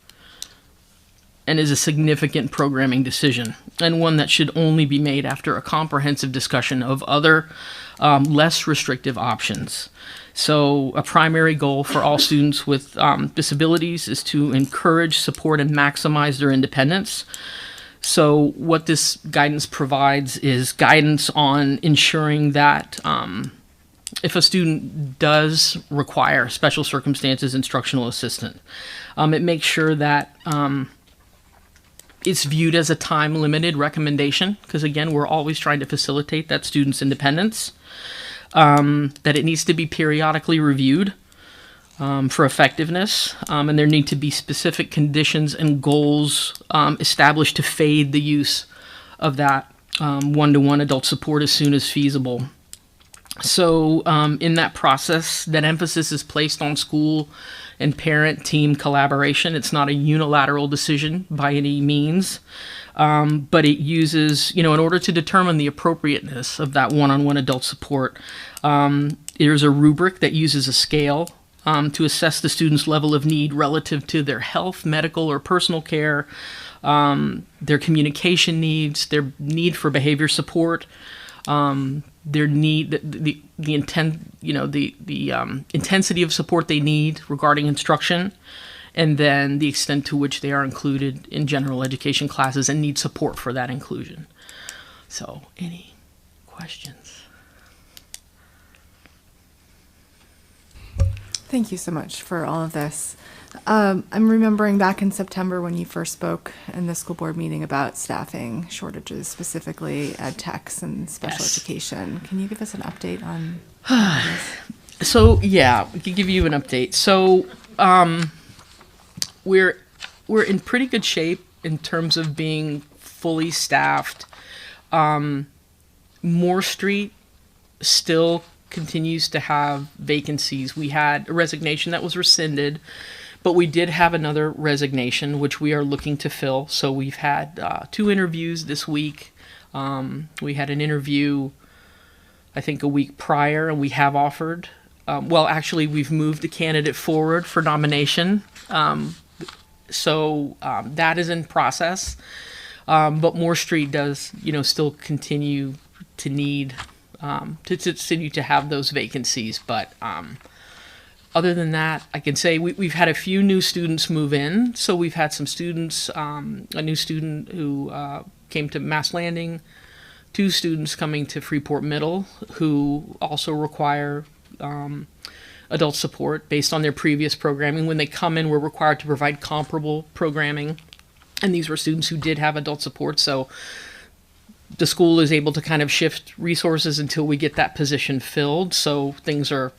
and is a significant programming decision, and one that should only be made after a comprehensive discussion of other less restrictive options. So a primary goal for all students with disabilities is to encourage, support, and maximize their independence. So what this guidance provides is guidance on ensuring that if a student does require special circumstances instructional assistant, it makes sure that it's viewed as a time-limited recommendation, because again, we're always trying to facilitate that student's independence, that it needs to be periodically reviewed for effectiveness, and there need to be specific conditions and goals established to fade the use of that one-to-one adult support as soon as feasible. So in that process, that emphasis is placed on school and parent-team collaboration. It's not a unilateral decision by any means, but it uses, in order to determine the appropriateness of that one-on-one adult support, there's a rubric that uses a scale to assess the student's level of need relative to their health, medical, or personal care, their communication needs, their need for behavior support, their need, the intensity of support they need regarding instruction, and then the extent to which they are included in general education classes and need support for that inclusion. So, any questions? Thank you so much for all of this. I'm remembering back in September when you first spoke in the school board meeting about staffing shortages, specifically ed techs and special education. Can you give us an update on this? So yeah, we can give you an update. So we're in pretty good shape in terms of being fully staffed. Moore Street still continues to have vacancies. We had a resignation that was rescinded, but we did have another resignation, which we are looking to fill. So we've had 2 interviews this week. We had an interview, I think, a week prior, and we have offered. Well, actually, we've moved the candidate forward for nomination. So that is in process. But Moore Street does, still continue to need to continue to have those vacancies. But other than that, I can say we've had a few new students move in. So we've had some students, a new student who came to Mass Landing, 2 students coming to Freeport Middle who also require adult support based on their previous programming. When they come in, we're required to provide comparable programming. And these were students who did have adult support. So the school is able to kind of shift resources until we get that position filled. So things are,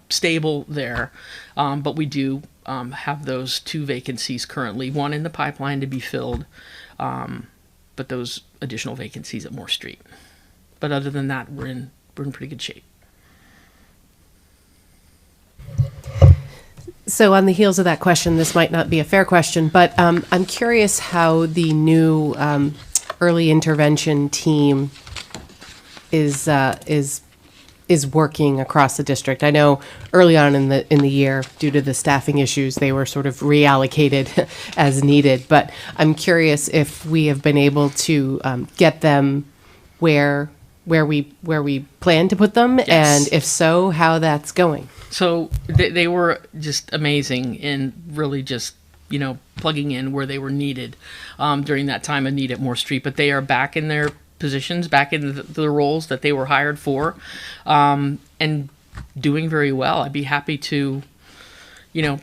stable there. But we do have those 2 vacancies currently, one in the pipeline to be filled, but those additional vacancies at Moore Street. But other than that, we're in pretty good shape. So on the heels of that question, this might not be a fair question, but I'm curious how the new early intervention team is working across the district. I know early on in the year, due to the staffing issues, they were sort of reallocated as needed. But I'm curious if we have been able to get them where we plan to put them, Yes. and if so, how that's going. So they were just amazing in really just, plugging in where they were needed during that time of need at Moore Street. But they are back in their positions, back in the roles that they were hired for, and doing very well. I'd be happy to,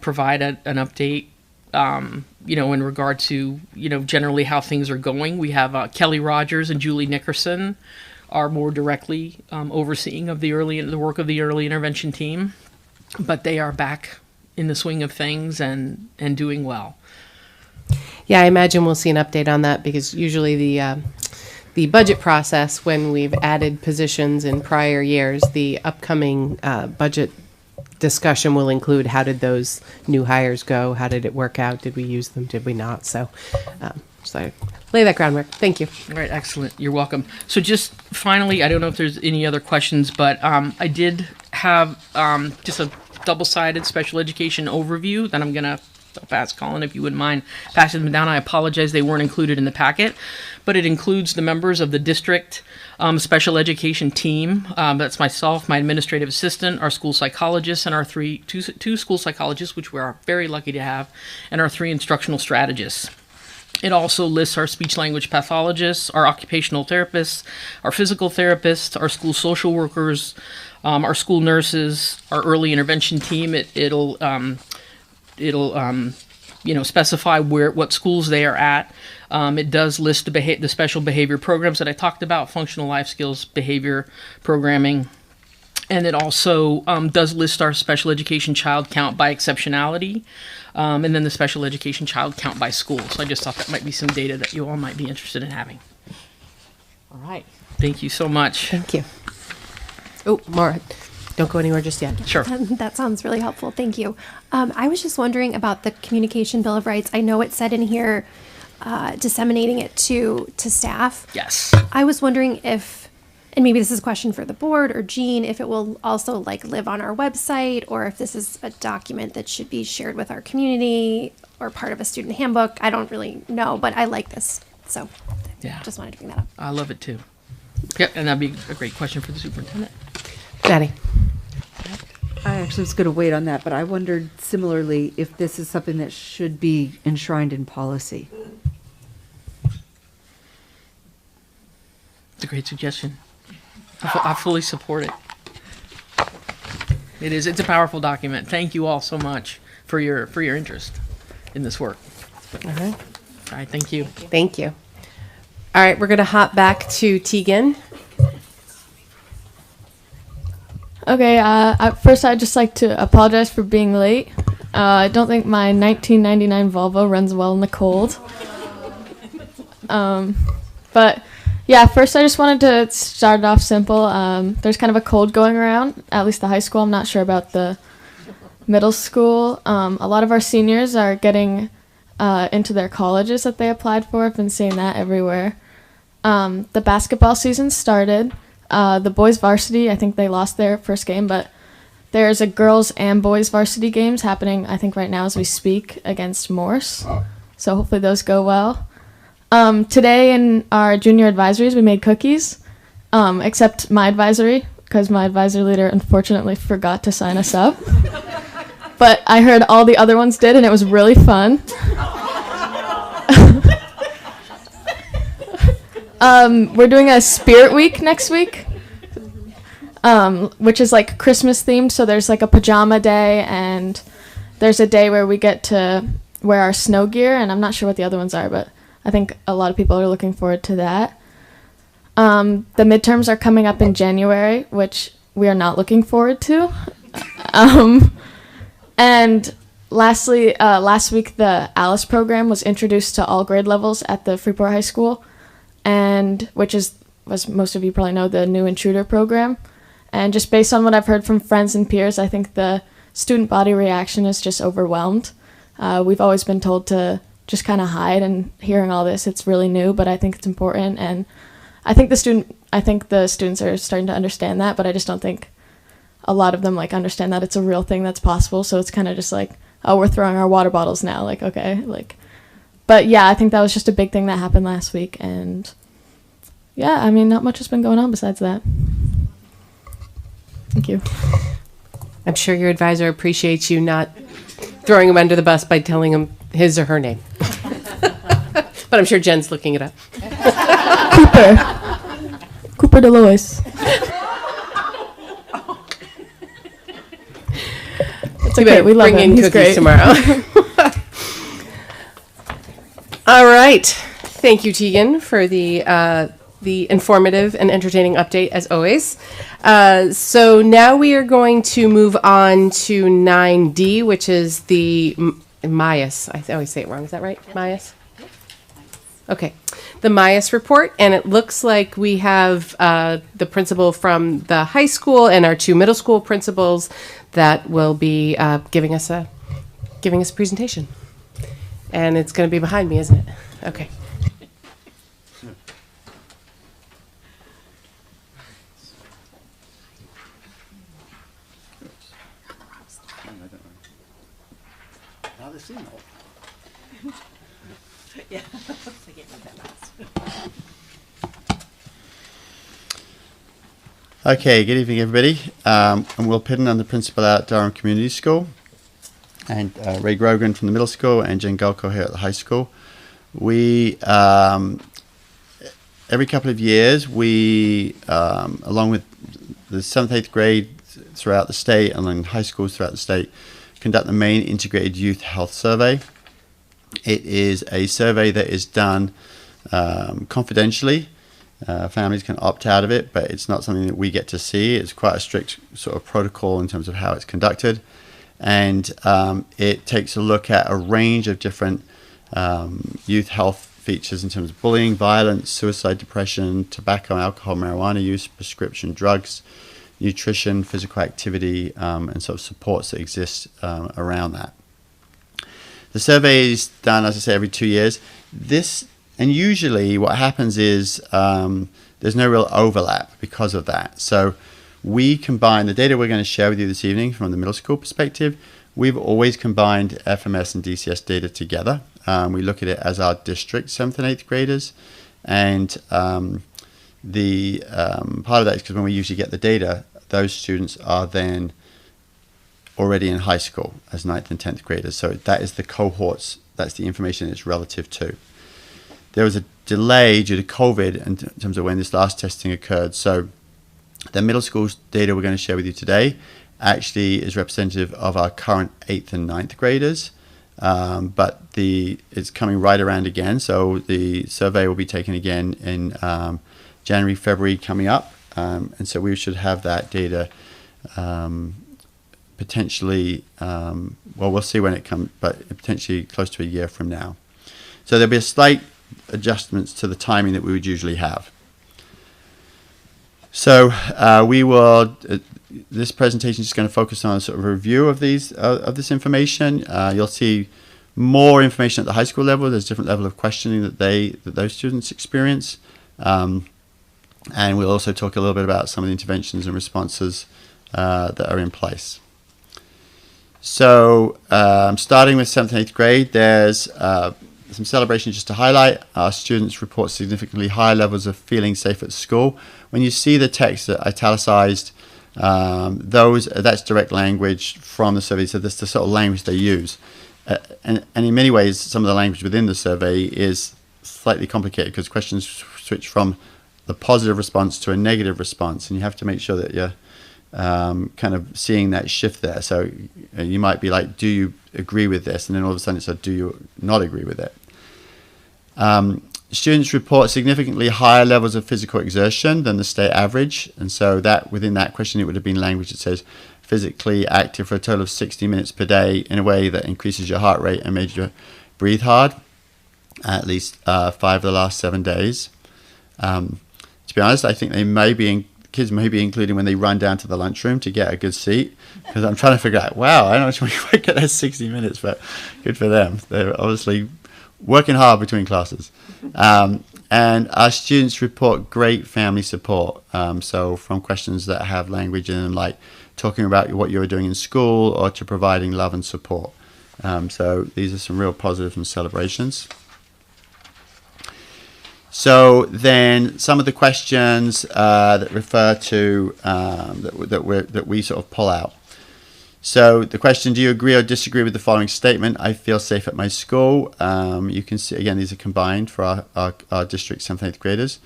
provide an update, in regard to, generally how things are going. We have Kelly Rogers and Julie Nickerson are more directly overseeing of the work of the early intervention team. But they are back in the swing of things and doing well. Yeah, I imagine we'll see an update on that, because usually the budget process, when we've added positions in prior years, the upcoming budget discussion will include how did those new hires go, how did it work out, did we use them, did we not? So I lay that groundwork. Thank you. All right, excellent. You're welcome. So just finally, I don't know if there's any other questions, but I did have just a double-sided special education overview that I'm going to pass Colin, if you wouldn't mind passing them down. I apologize they weren't included in the packet, but it includes the members of the district special education team. That's myself, my administrative assistant, our school psychologist, and our two school psychologists, which we are very lucky to have, and our 3 instructional strategists. It also lists our speech language pathologists, our occupational therapists, our physical therapists, our school social workers, our school nurses, our early intervention team. It'll specify what schools they are at. It does list the special behavior programs that I talked about, functional life skills, behavior programming. And it also does list our special education child count by exceptionality, and then the special education child count by school. So I just thought that might be some data that you all might be interested in having. All right. Thank you so much. Thank you. Oh, Maura, don't go anywhere just yet. Sure. That sounds really helpful. Thank you. I was just wondering about the Communication Bill of Rights. I know it said in here disseminating it to staff. Yes. I was wondering if, and maybe this is a question for the board or Jean, if it will also live on our website, or if this is a document that should be shared with our community or part of a student handbook. I don't really know, but I like this. So Yeah. just wanted to bring that up. I love it too. Yep, and that'd be a great question for the superintendent. Maddie. I actually was going to wait on that, but I wondered similarly if this is something that should be enshrined in policy. It's a great suggestion. I fully support it. It is. It's a powerful document. Thank you all so much for your interest in this work. All right. All right. Thank you. Thank you. All right, we're going to hop back to Tegan. Okay, first I'd just like to apologize for being late. I don't think my 1999 Volvo runs well in the cold. But yeah, first I just wanted to start it off simple. There's kind of a cold going around, at least the high school. I'm not sure about the middle school. A lot of our seniors are getting into their colleges that they applied for. I've been seeing that everywhere. The basketball season started. The boys varsity, I think they lost their first game, but there's a girls and boys varsity games happening, I think, right now as we speak against Morse. So hopefully those go well. Today in our junior advisories, we made cookies, except my advisory, because my advisory leader unfortunately forgot to sign us up. But I heard all the other ones did, and it was really fun. We're doing a Spirit Week next week, which is like Christmas themed. So there's like a pajama day, and there's a day where we get to wear our snow gear, and I'm not sure what the other ones are, but I think a lot of people are looking forward to that. The midterms are coming up in January, which we are not looking forward to. And lastly, last week the ALICE program was introduced to all grade levels at the Freeport High School, and which is, as most of you probably know, the new Intruder program. And just based on what I've heard from friends and peers, I think the student body reaction is just overwhelmed. We've always been told to just kind of hide, and hearing all this, it's really new, but I think it's important. And I think the students are starting to understand that, but I just don't think a lot of them like understand that it's a real thing that's possible. So it's kind of just like, oh, we're throwing our water bottles now, like, okay, like. But yeah, I think that was just a big thing that happened last week, and yeah, I mean, not much has been going on besides that. Thank you. I'm sure your advisor appreciates you not throwing him under the bus by telling him his or her name. But I'm sure Jen's looking it up. Cooper Delois. It's okay, we love bring him. in He's cookies great. tomorrow. All right. Thank you, Tegan, for the informative and entertaining update, as always. So now we are going to move on to 9D, which is the MIAS. I always say it wrong. Is that right? MIAS? Okay. The MIAS report, and it looks like we have the principal from the high school and our two middle school principals that will be giving us a presentation. And it's going to be behind me, isn't it? Okay. Okay, good evening, everybody. I'm Will Pidden. I'm the principal at Durham Community School, and Ray Grogan from the middle school, and Jen Gulko here at the high school. We, every couple of years, we, along with the 7th, 8th grade throughout the state, and then high schools throughout the state, conduct the main integrated youth health survey. It is a survey that is done confidentially. Families can opt out of it, but it's not something that we get to see. It's quite a strict sort of protocol in terms of how it's conducted. And it takes a look at a range of different youth health features in terms of bullying, violence, suicide, depression, tobacco, alcohol, marijuana use, prescription drugs, nutrition, physical activity, and sort of supports that exist around that. The survey is done, as I say, every 2 years. And usually what happens is there's no real overlap because of that. So we combine the data we're going to share with you this evening from the middle school perspective. We've always combined FMS and DCS data together. We look at it as our district 7th and 8th graders. And the part of that is because when we usually get the data, those students are then already in high school as 9th and 10th graders. So that is the cohorts, that's the information it's relative to. There was a delay due to COVID in terms of when this last testing occurred. So the middle school's data we're going to share with you today actually is representative of our current 8th and 9th graders. But it's coming right around again. So the survey will be taken again in January, February coming up. And so we should have that data potentially, well, we'll see when it comes, but potentially close to a year from now. So there'll be a slight adjustments to the timing that we would usually have. So we will, this presentation is just going to focus on sort of a review of this information. You'll see more information at the high school level. There's different level of questioning that those students experience. And we'll also talk a little bit about some of the interventions and responses that are in place. So starting with 7th and 8th grade, there's some celebrations just to highlight. Our students report significantly higher levels of feeling safe at school. When you see the text that italicized, that's direct language from the survey, so that's the sort of language they use. And in many ways, some of the language within the survey is slightly complicated because questions switch from the positive response to a negative response, and you have to make sure that you're kind of seeing that shift there. So you might be like, do you agree with this? And then all of a sudden it's a, do you not agree with it? Students report significantly higher levels of physical exertion than the state average. And so that within that question, it would have been language that says physically active for a total of 60 minutes per day in a way that increases your heart rate and made you breathe hard, at least 5 of the last 7 days. To be honest, I think kids may be including when they run down to the lunchroom to get a good seat, because I'm trying to figure out, wow, I don't know if I get those 60 minutes, but good for them. They're obviously working hard between classes. And our students report great family support. So from questions that have language in them, like talking about what you were doing in school or to providing love and support. So these are some real positives and celebrations. So then some of the questions that refer to that we sort of pull out. So the question, do you agree or disagree with the following statement? I feel safe at my school. You can see, again, these are combined for our district 7th and 8th graders.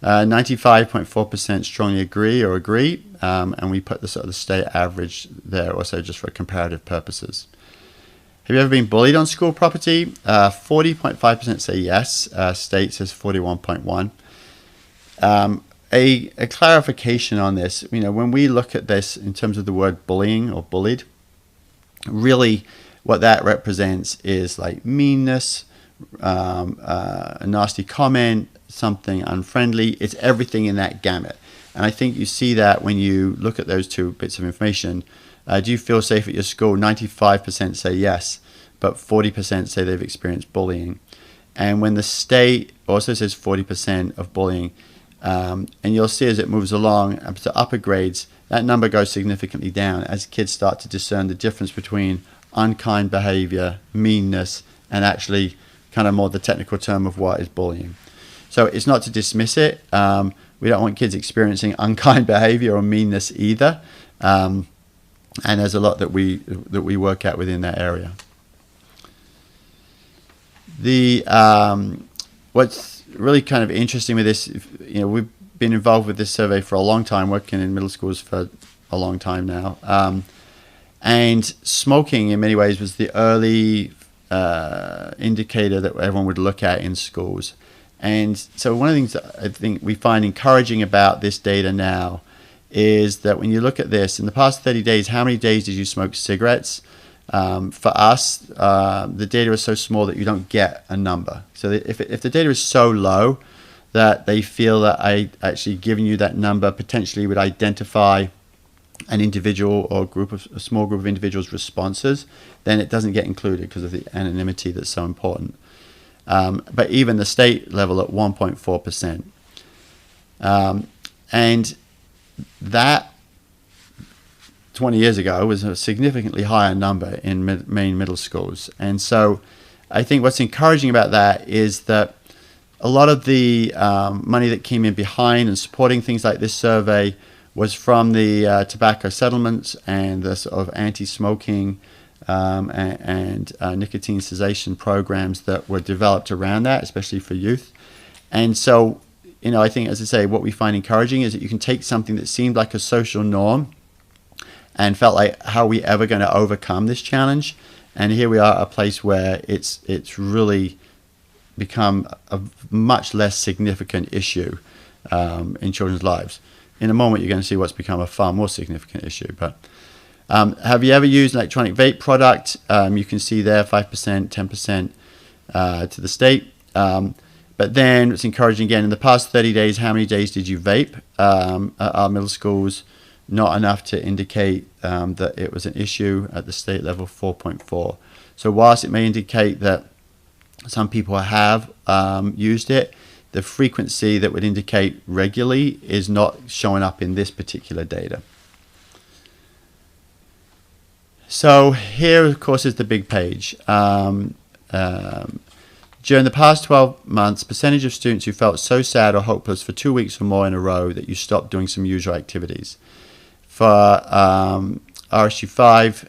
95.4% strongly agree or agree. And we put the sort of the state average there also just for comparative purposes. Have you ever been bullied on school property? 40.5% say yes. State says 41.1%. A clarification on this, when we look at this in terms of the word bullying or bullied, really what that represents is like meanness, a nasty comment, something unfriendly. It's everything in that gamut. And I think you see that when you look at those two bits of information. Do you feel safe at your school? 95% say yes, but 40% say they've experienced bullying. And when the state also says 40% of bullying, and you'll see as it moves along up to upper grades, that number goes significantly down as kids start to discern the difference between unkind behavior, meanness, and actually kind of more the technical term of what is bullying. So it's not to dismiss it. We don't want kids experiencing unkind behavior or meanness either. And there's a lot that we work at within that area. What's really kind of interesting with this, we've been involved with this survey for a long time, working in middle schools for a long time now. And smoking in many ways was the early indicator that everyone would look at in schools. And so one of the things that I think we find encouraging about this data now is that when you look at this, in the past 30 days, how many days did you smoke cigarettes? For us, the data is so small that you don't get a number. So if the data is so low that they feel that I actually giving you that number potentially would identify an individual or a small group of individuals' responses, then it doesn't get included because of the anonymity that's so important. But even the state level at 1.4%. And that 20 years ago was a significantly higher number in Maine middle schools. And so I think what's encouraging about that is that a lot of the money that came in behind and supporting things like this survey was from the tobacco settlements and the sort of anti-smoking and nicotine cessation programs that were developed around that, especially for youth. And so, I think, as I say, what we find encouraging is that you can take something that seemed like a social norm and felt like, how are we ever going to overcome this challenge? And here we are at a place where it's really become a much less significant issue in children's lives. In a moment, you're going to see what's become a far more significant issue. But have you ever used an electronic vape product? You can see there 5%, 10% to the state. But then it's encouraging again, in the past 30 days, how many days did you vape? At our middle schools, not enough to indicate that it was an issue. At the state level, 4.4. So whilst it may indicate that some people have used it, the frequency that would indicate regularly is not showing up in this particular data. So here, of course, is the big page. During the past 12 months, percentage of students who felt so sad or hopeless for 2 weeks or more in a row that you stopped doing some usual activities. For RSU5,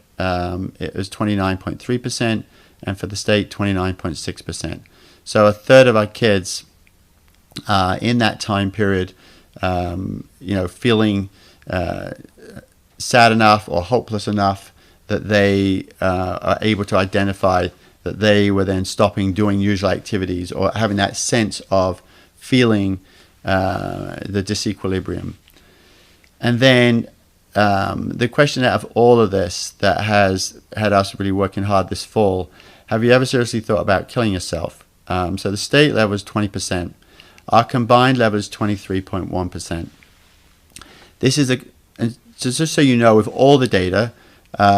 it was 29.3%, and for the state, 29.6%. So a third of our kids in that time period, feeling sad enough or hopeless enough that they are able to identify that they were then stopping doing usual activities or having that sense of feeling the disequilibrium. And then the question out of all of this that has had us really working hard this fall, have you ever seriously thought about killing yourself? So the state level is 20%. Our combined level is 23.1%. This is just so you know, with all the data,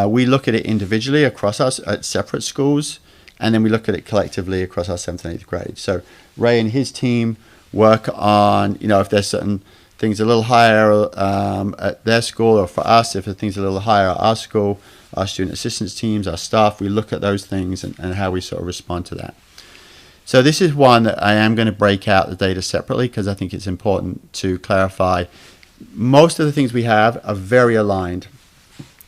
we look at it individually across us at separate schools, and then we look at it collectively across our 7th and 8th grade. So Ray and his team work on, if there's certain things a little higher at their school, or for us, if the things a little higher at our school, our student assistance teams, our staff, we look at those things and how we sort of respond to that. So this is one that I am going to break out the data separately because I think it's important to clarify. Most of the things we have are very aligned.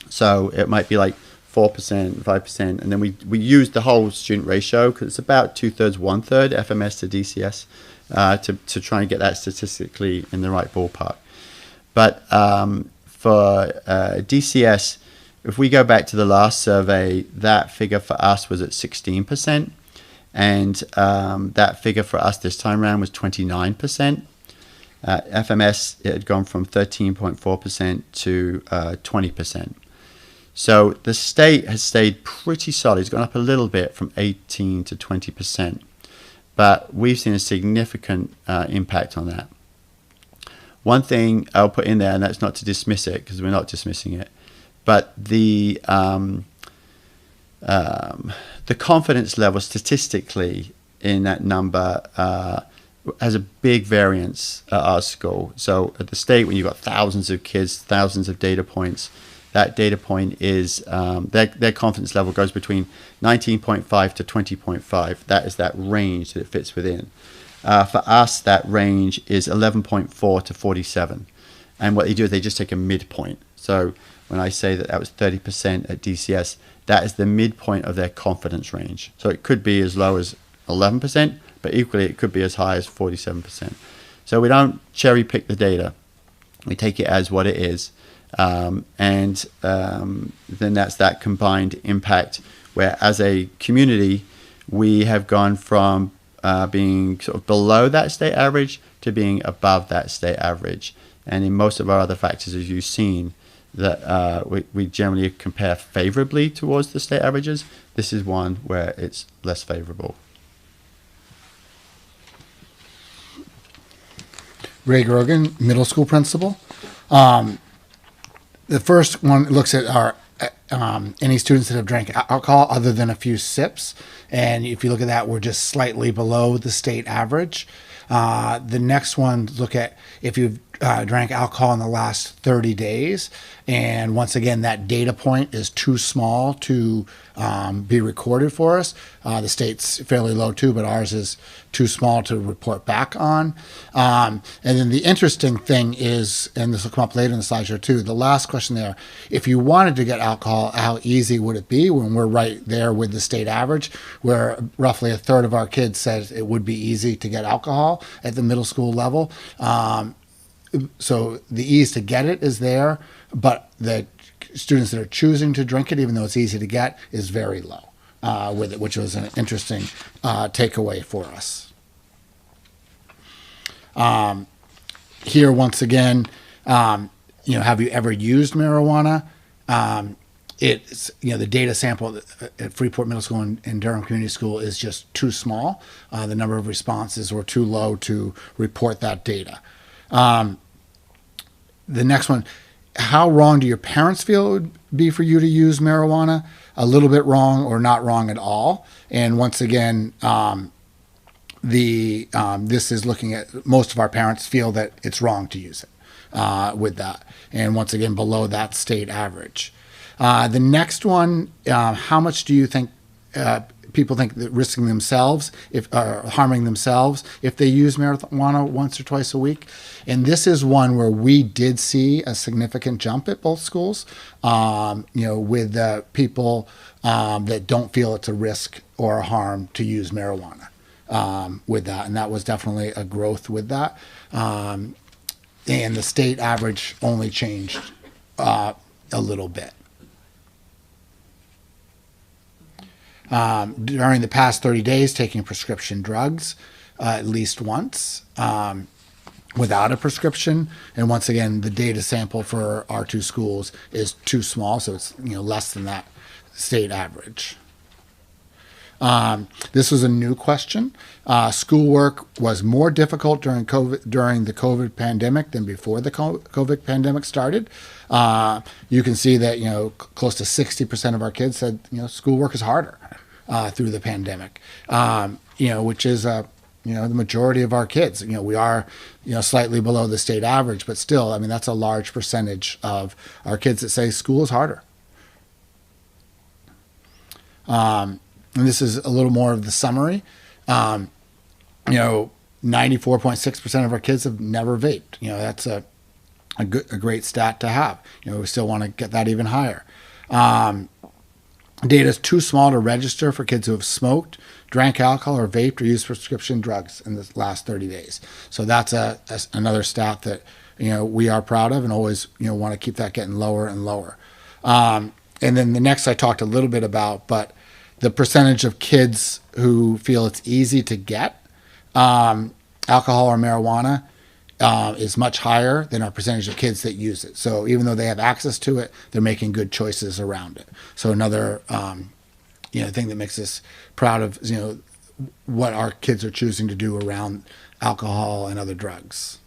So it might be like 4%, 5%, and then we use the whole student ratio because it's about 2/3, 1/3 FMS to DCS to try and get that statistically in the right ballpark. But for DCS, if we go back to the last survey, that figure for us was at 16%, and that figure for us this time around was 29%. FMS, it had gone from 13.4% to 20%. So the state has stayed pretty solid. It's gone up a little bit from 18 to 20%. But we've seen a significant impact on that. One thing I'll put in there, and that's not to dismiss it, because we're not dismissing it, but the confidence level statistically in that number has a big variance at our school. So at the state, when you've got thousands of kids, thousands of data points, that data point is, their confidence level goes between 19.5 to 20.5. That is that range that it fits within. For us, that range is 11.4 to 47. And what they do is they just take a midpoint. So when I say that was 30% at DCS, that is the midpoint of their confidence range. So it could be as low as 11%, but equally it could be as high as 47%. So we don't cherry pick the data. We take it as what it is. Then that's that combined impact where as a community we have gone from being sort of below that state average to being above that state average. And in most of our other factors, as you've seen, that we generally compare favorably towards the state averages. This is one where it's less favorable. Ray Grogan, middle school principal. The first one looks at our any students that have drank alcohol other than a few sips, and if you look at that, we're just slightly below the state average. The next one, look at if you've drank alcohol in the last 30 days, and once again, that data point is too small to be recorded for us. The state's fairly low too, but ours is too small to report back on. And then the interesting thing is, and this will come up later in the slideshow too, the last question there, if you wanted to get alcohol, how easy would it be when we're right there with the state average, where roughly a third of our kids said it would be easy to get alcohol at the middle school level. So the ease to get it is there, but the students that are choosing to drink it, even though it's easy to get, is very low with it, which was an interesting takeaway for us. Here, once again, have you ever used marijuana? It's, the data sample at Freeport Middle School and Durham Community School is just too small. The number of responses were too low to report that data. The next one, how wrong do your parents feel it would be for you to use marijuana? A little bit wrong or not wrong at all. And once again, this is looking at most of our parents feel that it's wrong to use it with that. And once again, below that state average. The next one, how much do you think people think that risking themselves or harming themselves if they use marijuana once or twice a week? And this is one where we did see a significant jump at both schools, with the people that don't feel it's a risk or a harm to use marijuana with that. And that was definitely a growth with that. And the state average only changed a little bit. During the past 30 days, taking prescription drugs at least once without a prescription. And once again, the data sample for our two schools is too small, so it's less than that state average. This was a new question. Schoolwork was more difficult during the COVID pandemic than before the COVID pandemic started. You can see that close to 60% of our kids said schoolwork is harder through the pandemic. Which is the majority of our kids. We are slightly below the state average, but still, that's a large percentage of our kids that say school is harder. And this is a little more of the summary. 94.6% of our kids have never vaped. That's a great stat to have. We still want to get that even higher. Data is too small to register for kids who have smoked, drank alcohol, or vaped or used prescription drugs in the last 30 days. So that's another stat that we are proud of and always want to keep that getting lower and lower. And then the next I talked a little bit about, but the percentage of kids who feel it's easy to get alcohol or marijuana is much higher than our percentage of kids that use it. So even though they have access to it, they're making good choices around it. So another thing that makes us proud of what our kids are choosing to do around alcohol and other drugs.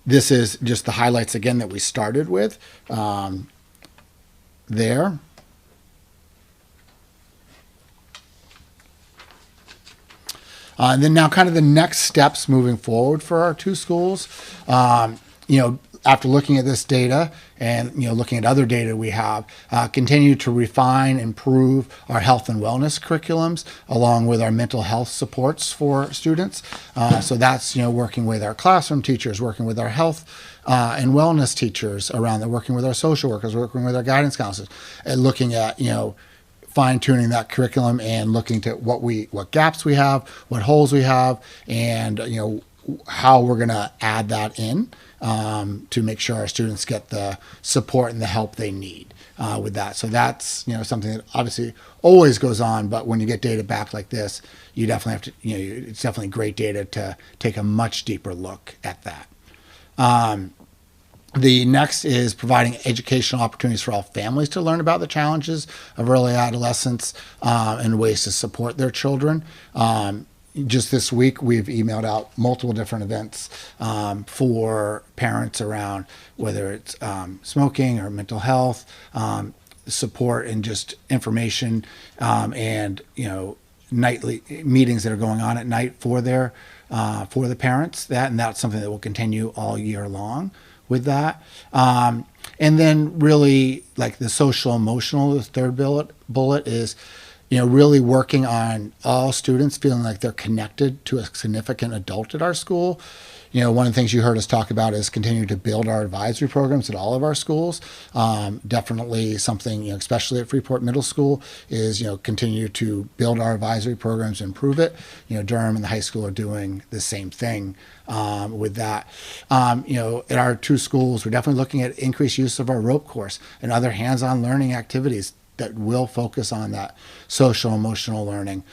This is just the highlights again that we started with there. And then now kind of the next steps moving forward for our two schools. After looking at this data and looking at other data we have, continue to refine, improve our health and wellness curriculums along with our mental health supports for students. So that's working with our classroom teachers, working with our health and wellness teachers around there, working with our social workers, working with our guidance counselors, and looking at fine-tuning that curriculum and looking to what gaps we have, what holes we have, and how we're going to add that in to make sure our students get the support and the help they need with that. So that's something that obviously always goes on, but when you get data back like this, you definitely have to it's definitely great data to take a much deeper look at that. The next is providing educational opportunities for all families to learn about the challenges of early adolescence and ways to support their children. Just this week, we've emailed out multiple different events for parents around whether it's smoking or mental health, support and just information and nightly meetings that are going on at night for the parents. And that's something that will continue all year long with that. And then really like the social emotional, the third bullet is, really working on all students feeling like they're connected to a significant adult at our school. One of the things you heard us talk about is continuing to build our advisory programs at all of our schools. Definitely something, especially at Freeport Middle School, is, continue to build our advisory programs, improve it. Durham and the high school are doing the same thing with that. At our two schools, we're definitely looking at increased use of our rope course and other hands-on learning activities that will focus on that social emotional learning.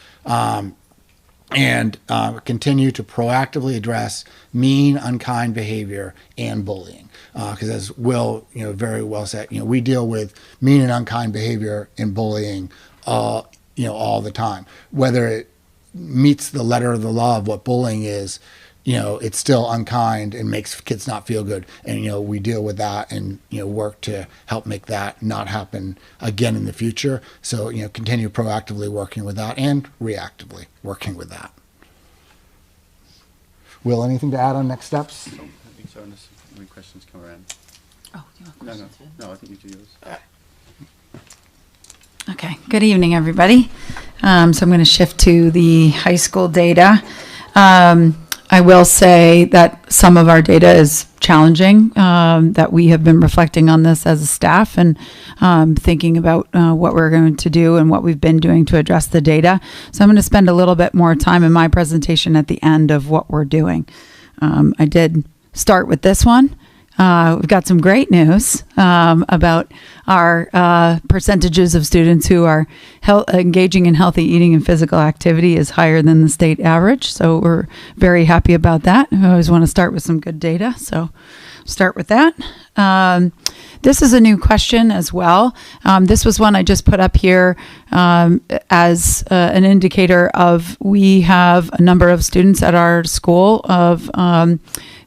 And continue to proactively address mean, unkind behavior and bullying. Because as Will, very well said, we deal with mean and unkind behavior and bullying, all the time. Whether it meets the letter of the law of what bullying is, it's still unkind and makes kids not feel good. And, we deal with that and, work to help make that not happen again in the future. So, continue proactively working with that and reactively working with that. Will, anything to add on next steps? No, I think so, unless any questions come around. Oh, you want questions? No, I think you do yours. Okay, good evening, everybody. So I'm going to shift to the high school data. I will say that some of our data is challenging, that we have been reflecting on this as a staff and thinking about what we're going to do and what we've been doing to address the data. So I'm going to spend a little bit more time in my presentation at the end of what we're doing. I did start with this one. We've got some great news about our percentages of students who are engaging in healthy eating and physical activity is higher than the state average. So we're very happy about that. I always want to start with some good data. So start with that. This is a new question as well. This was one I just put up here as an indicator of we have a number of students at our school of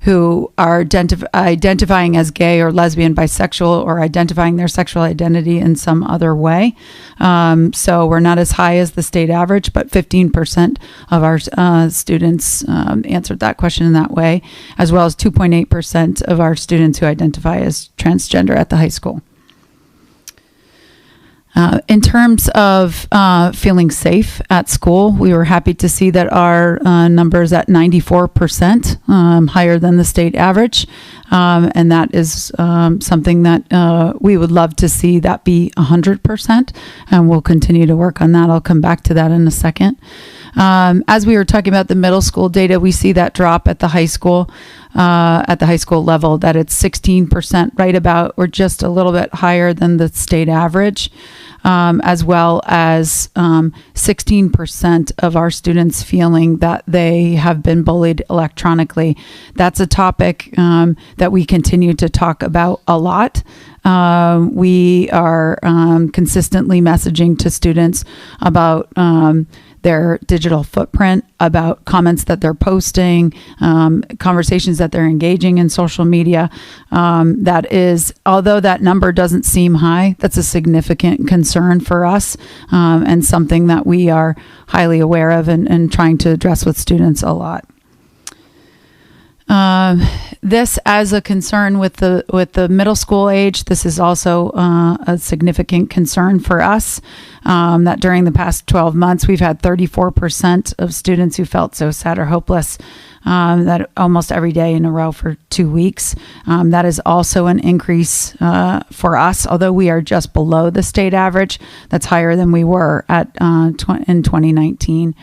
who are identifying as gay or lesbian, bisexual, or identifying their sexual identity in some other way. So we're not as high as the state average, but 15% of our students answered that question in that way, as well as 2.8% of our students who identify as transgender at the high school. In terms of feeling safe at school, we were happy to see that our numbers at 94%, higher than the state average. And that is something that we would love to see that be 100%. And we'll continue to work on that. I'll come back to that in a second. As we were talking about the middle school data, we see that drop at the high school level, that it's 16%, right about or just a little bit higher than the state average, as well as 16% of our students feeling that they have been bullied electronically. That's a topic that we continue to talk about a lot. We are consistently messaging to students about their digital footprint, about comments that they're posting, conversations that they're engaging in social media. That is, although that number doesn't seem high, that's a significant concern for us, and something that we are highly aware of and trying to address with students a lot. This as a concern with the middle school age, this is also a significant concern for us, that during the past 12 months, we've had 34% of students who felt so sad or hopeless, that almost every day in a row for 2 weeks. That is also an increase for us, although we are just below the state average. That's higher than we were at in 2019.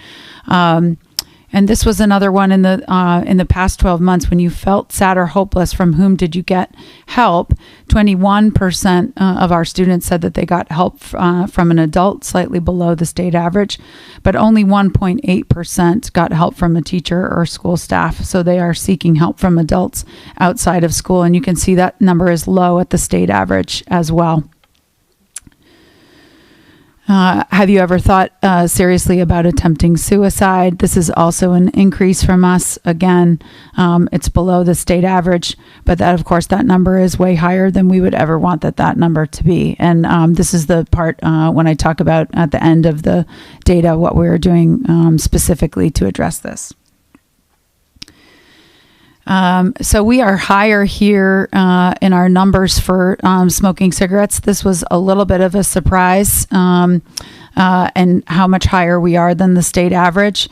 And this was another one in the past 12 months when you felt sad or hopeless. From whom did you get help? 21% of our students said that they got help from an adult, slightly below the state average, but only 1.8% got help from a teacher or school staff. So they are seeking help from adults outside of school, and you can see that number is low at the state average as well. Have you ever thought seriously about attempting suicide? This is also an increase from us. Again, it's below the state average, but that, of course, that number is way higher than we would ever want that number to be. And this is the part when I talk about at the end of the data, what we're doing specifically to address this. So we are higher here in our numbers for smoking cigarettes. This was a little bit of a surprise. and how much higher we are than the state average.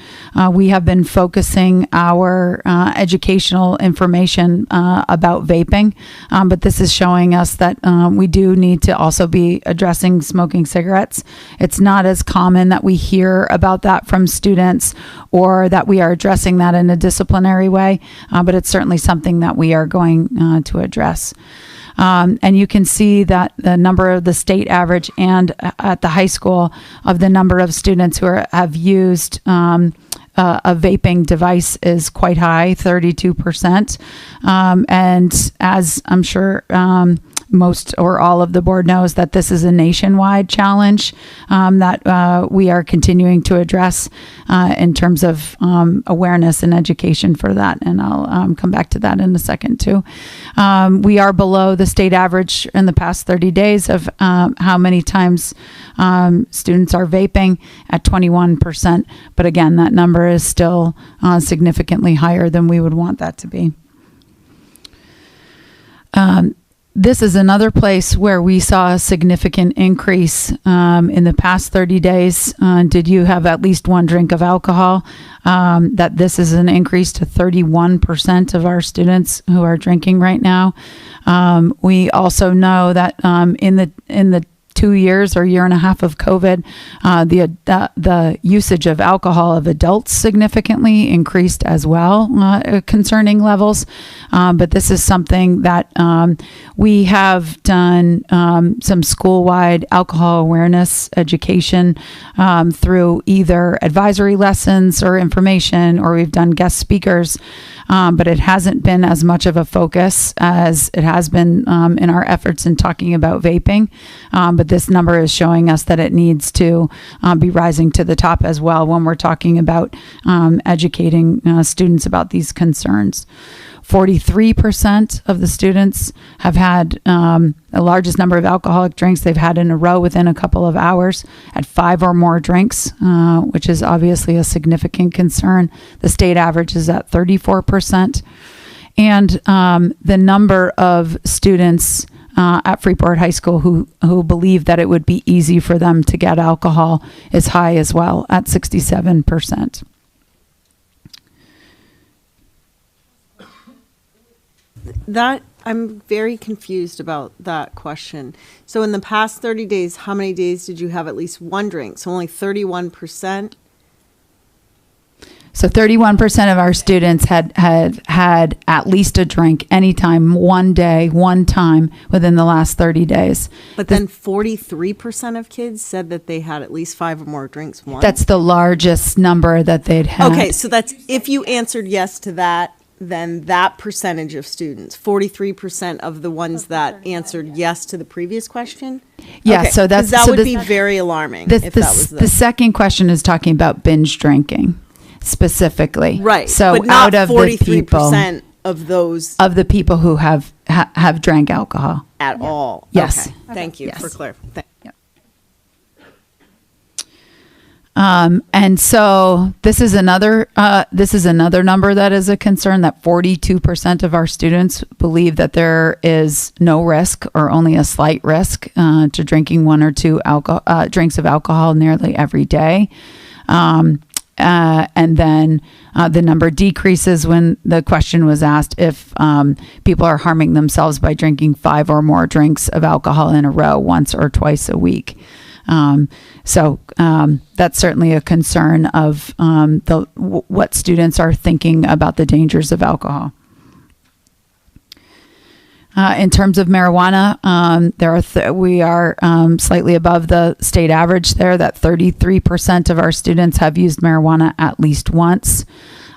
We have been focusing our educational information about vaping, but this is showing us that we do need to also be addressing smoking cigarettes. It's not as common that we hear about that from students or that we are addressing that in a disciplinary way, but it's certainly something that we are going to address. And you can see that the number of the state average and at the high school of the number of students who have used a vaping device is quite high, 32%. And as I'm sure most or all of the board knows, that this is a nationwide challenge that we are continuing to address in terms of awareness and education for that. And I'll come back to that in a second too. We are below the state average in the past 30 days of how many times students are vaping at 21%. But again, that number is still significantly higher than we would want that to be. This is another place where we saw a significant increase in the past 30 days. Did you have at least one drink of alcohol? That this is an increase to 31% of our students who are drinking right now. We also know that in the 2 years or year and a half of COVID, the usage of alcohol of adults significantly increased as well, concerning levels. But this is something that we have done some school-wide alcohol awareness education through either advisory lessons or information, or we've done guest speakers. But it hasn't been as much of a focus as it has been in our efforts in talking about vaping. But this number is showing us that it needs to be rising to the top as well when we're talking about educating students about these concerns. 43% of the students have had the largest number of alcoholic drinks they've had in a row within a couple of hours at 5 or more drinks, which is obviously a significant concern. The state average is at 34%. And the number of students at Freeport High School who believe that it would be easy for them to get alcohol is high as well at 67%. That I'm very confused about that question. So in the past 30 days, how many days did you have at least one drink? So only 31%? So 31% of our students had at least a drink anytime, one day, one time within the last 30 days. But then 43% of kids said that they had at least 5 or more drinks once? That's the largest number that they'd had. Okay, so that's, if you answered yes to that, then that percentage of students, 43% of the ones that answered yes to the previous question? Yeah, Okay, so that's 'cause that so would this- be very alarming This, if this, that was the second question is talking about binge drinking specifically. Right, So but not out of the 43% people of those who have drank alcohol. at all. Yes. Okay, thank you Yes. for clarifying. And so this is another number that is a concern, that 42% of our students believe that there is no risk or only a slight risk to drinking 1 or 2 drinks of alcohol nearly every day. And then the number decreases when the question was asked if people are harming themselves by drinking 5 or more drinks of alcohol in a row once or twice a week. So that's certainly a concern of what students are thinking about the dangers of alcohol. In terms of marijuana, we are slightly above the state average there, that 33% of our students have used marijuana at least once.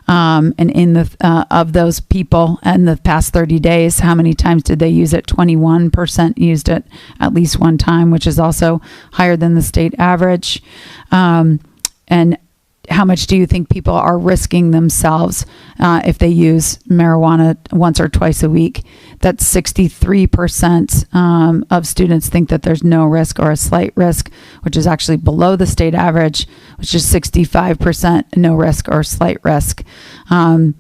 And in of those people in the past 30 days, how many times did they use it? 21% used it at least one time, which is also higher than the state average. And how much do you think people are risking themselves if they use marijuana once or twice a week? That's 63% of students think that there's no risk or a slight risk, which is actually below the state average, which is 65% no risk or slight risk.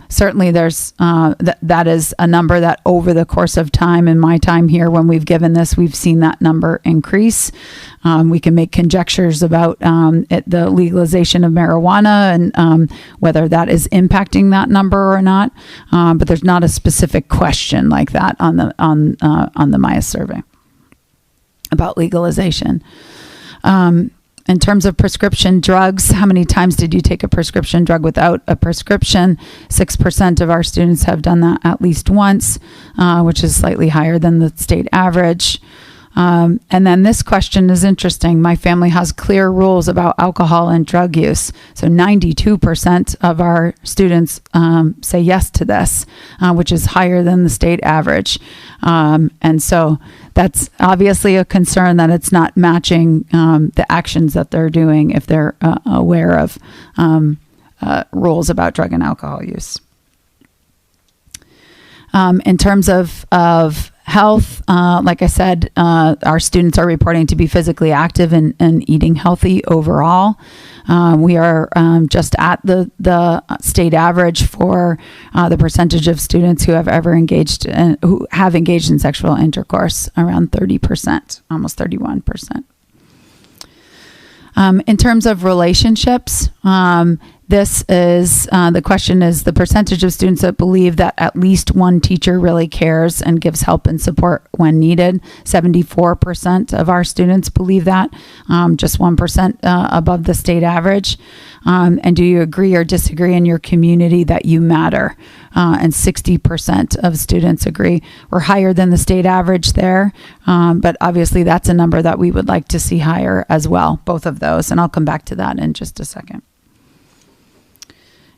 Certainly there's that is a number that over the course of time, in my time here when we've given this, we've seen that number increase. We can make conjectures about the legalization of marijuana and whether that is impacting that number or not, but there's not a specific question like that on the Maya survey about legalization. In terms of prescription drugs, how many times did you take a prescription drug without a prescription? 6% of our students have done that at least once, which is slightly higher than the state average. And then this question is interesting. My family has clear rules about alcohol and drug use. So 92% of our students say yes to this, which is higher than the state average. And so that's obviously a concern that it's not matching the actions that they're doing if they're aware of rules about drug and alcohol use. In terms of health, like I said, our students are reporting to be physically active and eating healthy overall. We are just at the state average for the percentage of students who have ever engaged in sexual intercourse, around 30%, almost 31%. In terms of relationships, this is the question is the percentage of students that believe that at least one teacher really cares and gives help and support when needed. 74% of our students believe that, just 1% above the state average. And do you agree or disagree in your community that you matter? And 60% of students agree. We're higher than the state average there, but obviously that's a number that we would like to see higher as well, both of those. And I'll come back to that in just a second.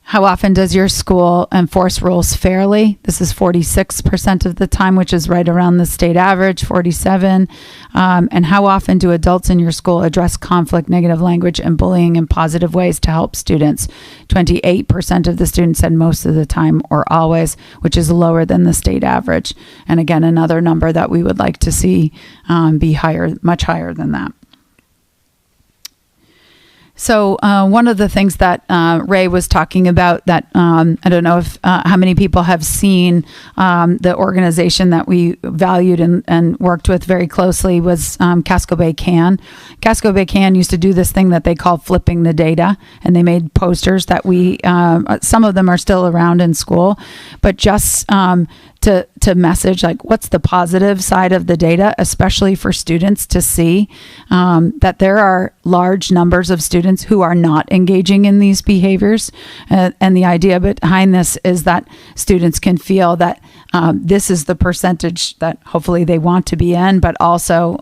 How often does your school enforce rules fairly? This is 46% of the time, which is right around the state average, 47. And how often do adults in your school address conflict, negative language, and bullying in positive ways to help students? 28% of the students said most of the time or always, which is lower than the state average. And again, another number that we would like to see be higher, much higher than that. So one of the things that Ray was talking about that I don't know if how many people have seen the organization that we valued and worked with very closely was Casco Bay Can. Casco Bay Can used to do this thing that they call flipping the data, and they made posters that we some of them are still around in school, but just to message like what's the positive side of the data, especially for students to see that there are large numbers of students who are not engaging in these behaviors. And the idea behind this is that students can feel that this is the percentage that hopefully they want to be in, but also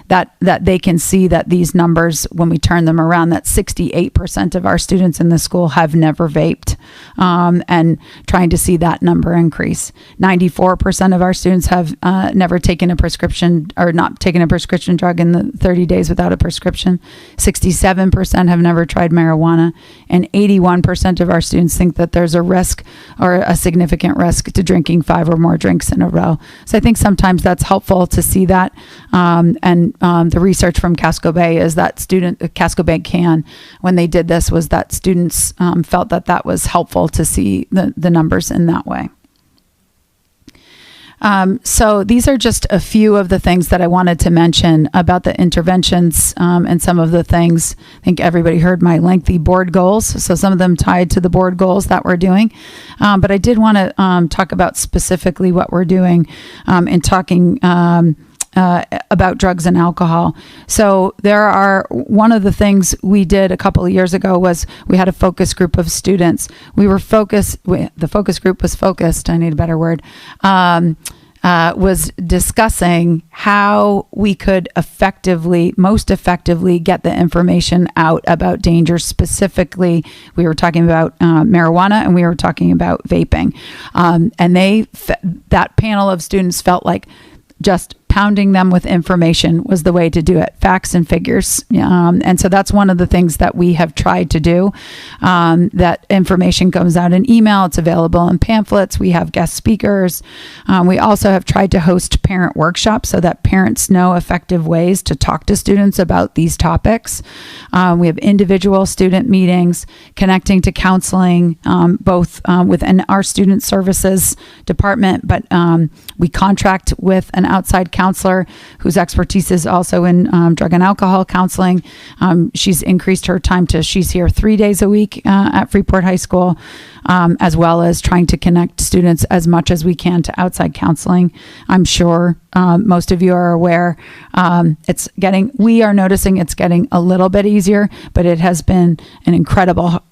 that they can see that these numbers, when we turn them around, that 68% of our students in the school have never vaped, and trying to see that number increase. 94% of our students have never taken a prescription or not taken a prescription drug in the 30 days without a prescription. 67% have never tried marijuana, and 81% of our students think that there's a risk or a significant risk to drinking 5 or more drinks in a row. So I think sometimes that's helpful to see that. And the research from Casco Bay is that Casco Bay Can, when they did this, was that students felt that that was helpful to see the numbers in that way. So these are just a few of the things that I wanted to mention about the interventions and some of the things. I think everybody heard my lengthy board goals. So some of them tied to the board goals that we're doing. But I did want to talk about specifically what we're doing in talking about drugs and alcohol. So one of the things we did a couple of years ago was we had a focus group of students. The focus group was focused, I need a better word, was discussing how we could most effectively get the information out about dangers. Specifically, we were talking about marijuana and we were talking about vaping. And that panel of students felt like just pounding them with information was the way to do it, facts and figures. And so that's one of the things that we have tried to do. That information comes out in email. It's available in pamphlets. We have guest speakers. We also have tried to host parent workshops so that parents know effective ways to talk to students about these topics. We have individual student meetings, connecting to counseling, both within our student services department, but we contract with an outside counselor whose expertise is also in drug and alcohol counseling. She's increased her time to, she's here 3 days a week at Freeport High School, as well as trying to connect students as much as we can to outside counseling. I'm sure most of you are aware we are noticing it's getting a little bit easier, but it has been an incredible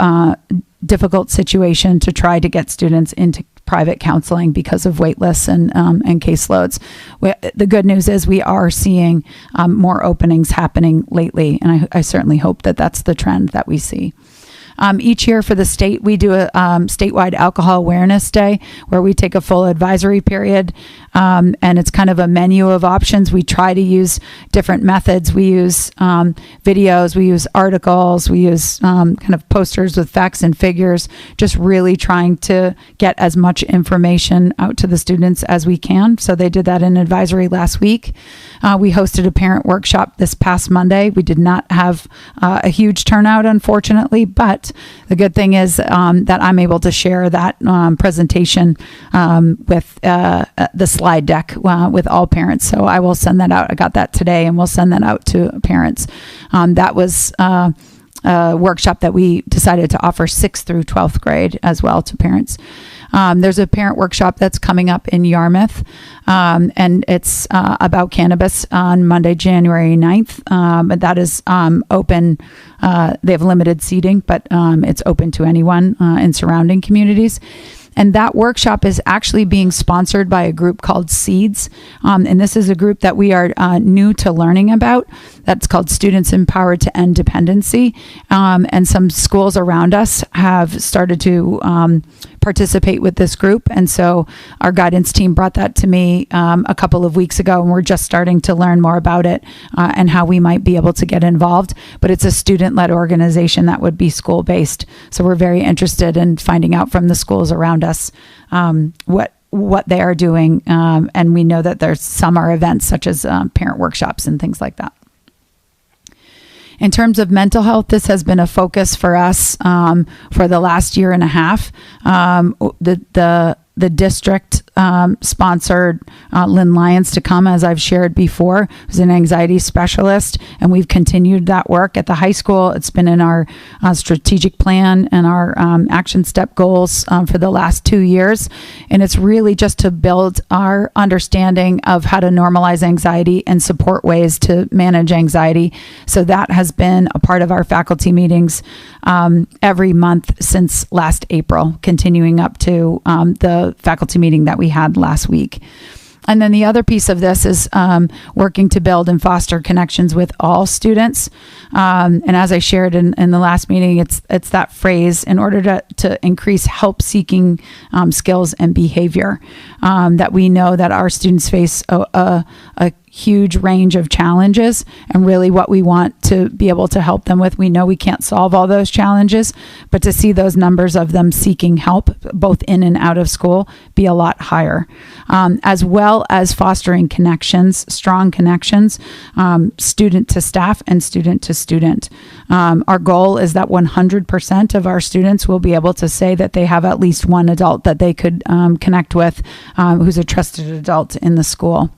difficult situation to try to get students into private counseling because of wait lists and caseloads. The good news is we are seeing more openings happening lately, and I certainly hope that that's the trend that we see. Each year for the state, we do a statewide alcohol awareness day where we take a full advisory period, and it's kind of a menu of options. We try to use different methods. We use videos, we use articles, we use kind of posters with facts and figures, just really trying to get as much information out to the students as we can. So they did that in advisory last week. We hosted a parent workshop this past Monday. We did not have a huge turnout, unfortunately, but the good thing is that I'm able to share that presentation with the slide deck with all parents. So I will send that out. I got that today, and we'll send that out to parents. That was a workshop that we decided to offer 6th through 12th grade as well to parents. There's a parent workshop that's coming up in Yarmouth, and it's about cannabis on Monday, January 9th. But that is open. They have limited seating, but it's open to anyone in surrounding communities. And that workshop is actually being sponsored by a group called Seeds. And this is a group that we are new to learning about. That's called Students Empowered to End Dependency. And some schools around us have started to participate with this group. And so our guidance team brought that to me a couple of weeks ago, and we're just starting to learn more about it and how we might be able to get involved. But it's a student-led organization that would be school-based. So we're very interested in finding out from the schools around us what they are doing. And we know that there's summer events such as parent workshops and things like that. In terms of mental health, this has been a focus for us for the last year and a half. The district sponsored Lynn Lyons to come, as I've shared before, who's an anxiety specialist, and we've continued that work at the high school. It's been in our strategic plan and our action step goals for the last 2 years, and it's really just to build our understanding of how to normalize anxiety and support ways to manage anxiety. So that has been a part of our faculty meetings every month since last April, continuing up to the faculty meeting that we had last week. And then the other piece of this is working to build and foster connections with all students. And as I shared in the last meeting, it's that phrase, in order to increase help-seeking skills and behavior, that we know that our students face a huge range of challenges, and really what we want to be able to help them with. We know we can't solve all those challenges, but to see those numbers of them seeking help, both in and out of school, be a lot higher. As well as fostering connections, strong connections, student to staff and student to student. Our goal is that 100% of our students will be able to say that they have at least one adult that they could connect with who's a trusted adult in the school.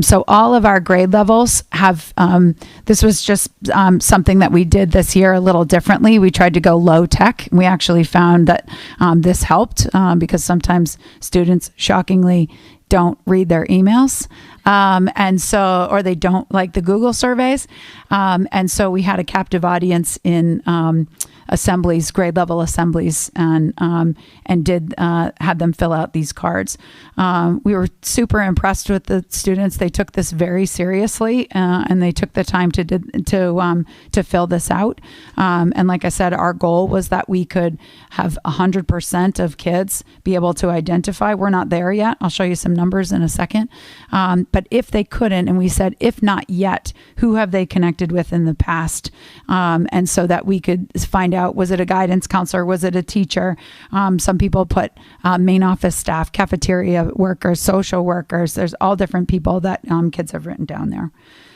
So all of our grade levels have, this was just something that we did this year a little differently. We tried to go low tech. We actually found that this helped because sometimes students shockingly don't read their emails. Or they don't like the Google surveys. And so we had a captive audience in assemblies, grade level assemblies, and did had them fill out these cards. We were super impressed with the students. They took this very seriously, and they took the time to fill this out. And like I said, our goal was that we could have 100% of kids be able to identify. We're not there yet. I'll show you some numbers in a second. But if they couldn't, and we said, if not yet, who have they connected with in the past? And so that we could find out, was it a guidance counselor? Was it a teacher? Some people put main office staff, cafeteria workers, social workers. There's all different people that kids have written down there.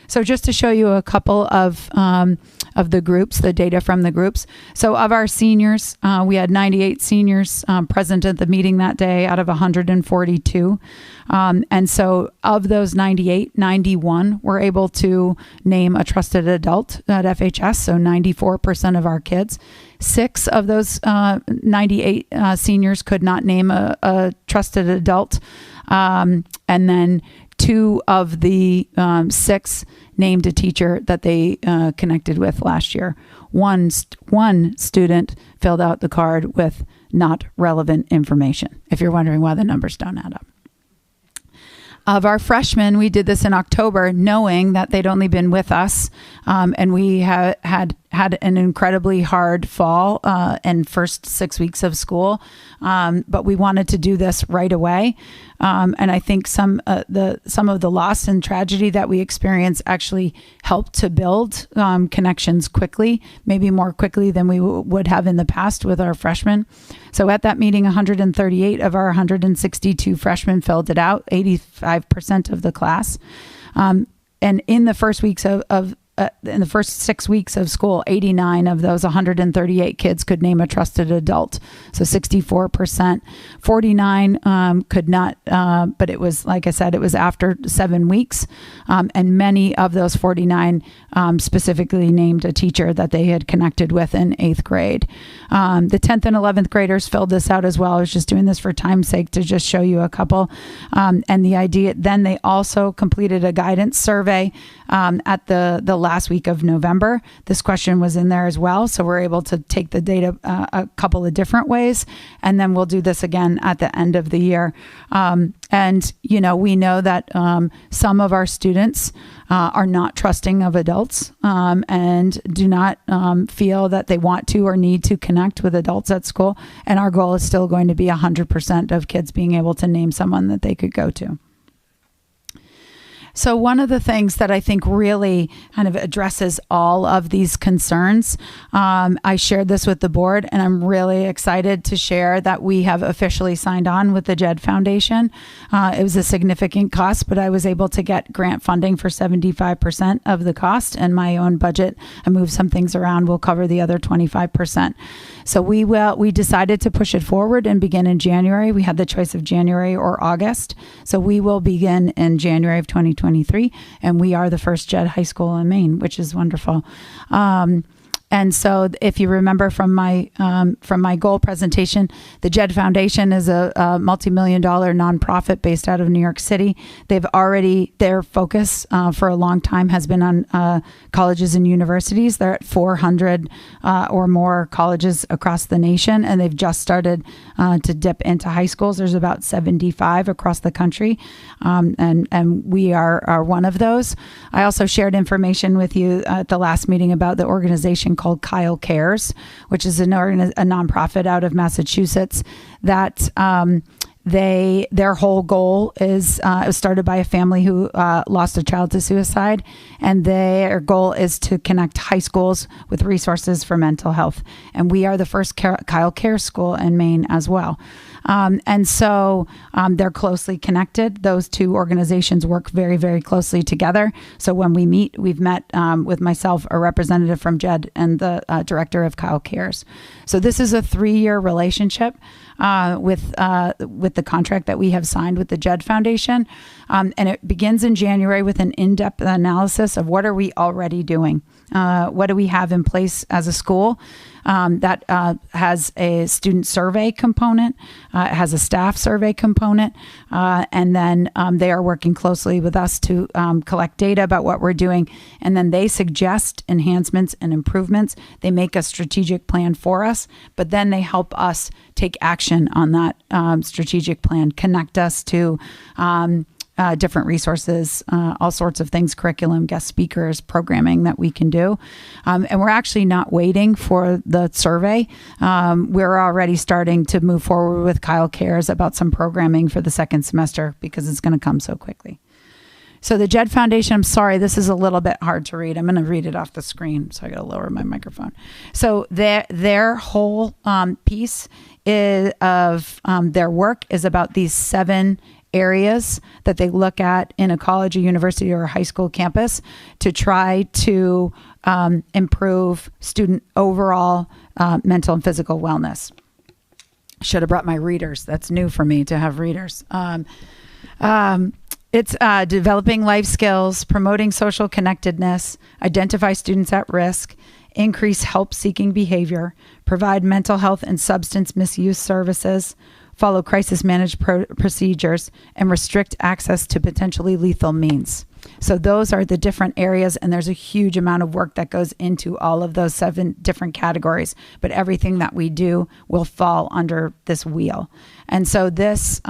So just to show you a couple of the groups, the data from the groups. So of our seniors, we had 98 seniors present at the meeting that day out of 142. And so of those 98, 91 were able to name a trusted adult at FHS, so 94% of our kids. 6 of those 98 seniors could not name a trusted adult. And then 2 of the 6 named a teacher that they connected with last year. One student filled out the card with not relevant information, if you're wondering why the numbers don't add up. Of our freshmen, we did this in October, knowing that they'd only been with us, and we had an incredibly hard fall and first 6 weeks of school, but we wanted to do this right away. And I think some of the loss and tragedy that we experienced actually helped to build connections quickly, maybe more quickly than we would have in the past with our freshmen. So at that meeting, 138 of our 162 freshmen filled it out, 85% of the class. And in the first weeks in the first 6 weeks of school, 89 of those 138 kids could name a trusted adult. So 64%. 49 could not, but it was, like I said, it was after 7 weeks. And many of those 49 specifically named a teacher that they had connected with in 8th grade. The 10th and 11th graders filled this out as well. I was just doing this for time's sake to just show you a couple. And the idea, then they also completed a guidance survey at the last week of November. This question was in there as well. So we're able to take the data a couple of different ways. And then we'll do this again at the end of the year. And, you know, we know that some of our students are not trusting of adults and do not feel that they want to or need to connect with adults at school. And our goal is still going to be 100% of kids being able to name someone that they could go to. So one of the things that I think really kind of addresses all of these concerns, I shared this with the board, and I'm really excited to share that we have officially signed on with the JED Foundation. It was a significant cost, but I was able to get grant funding for 75% of the cost, and my own budget, I moved some things around, will cover the other 25%. So we decided to push it forward and begin in January. We had the choice of January or August. So we will begin in January of 2023, and we are the first JED high school in Maine, which is wonderful. And so if you remember from my goal presentation, the JED Foundation is a multi-million-dollar nonprofit based out of New York City. Their focus for a long time has been on colleges and universities. They're at 400 or more colleges across the nation, and they've just started to dip into high schools. There's about 75 across the country, and we are one of those. I also shared information with you at the last meeting about the organization called Kyle Cares, which is a nonprofit out of Massachusetts that their whole goal is it was started by a family who lost a child to suicide, and their goal is to connect high schools with resources for mental health. And we are the first Kyle Cares school in Maine as well. And so they're closely connected. Those two organizations work very, very closely together. So when we meet, we've met with myself, a representative from JED, and the director of Kyle Cares. So this is a 3-year relationship with the contract that we have signed with the JED Foundation. And it begins in January with an in-depth analysis of what are we already doing. What do we have in place as a school? That has a student survey component, it has a staff survey component, and then they are working closely with us to collect data about what we're doing, and then they suggest enhancements and improvements. They make a strategic plan for us, but then they help us take action on that strategic plan, connect us to different resources, all sorts of things, curriculum, guest speakers, programming that we can do. And we're actually not waiting for the survey. We're already starting to move forward with Kyle Cares about some programming for the second semester because it's going to come so quickly. So the JED Foundation, I'm sorry, this is a little bit hard to read. I'm going to read it off the screen, so I got to lower my microphone. So their whole piece of their work is about these 7 areas that they look at in a college, a university, or a high school campus to try to improve student overall mental and physical wellness. Should have brought my readers. That's new for me to have readers. It's developing life skills, promoting social connectedness, identify students at risk, increase help-seeking behavior, provide mental health and substance misuse services, follow crisis managed procedures, and restrict access to potentially lethal means. So those are the different areas, and there's a huge amount of work that goes into all of those 7 different categories, but everything that we do will fall under this wheel. And so this,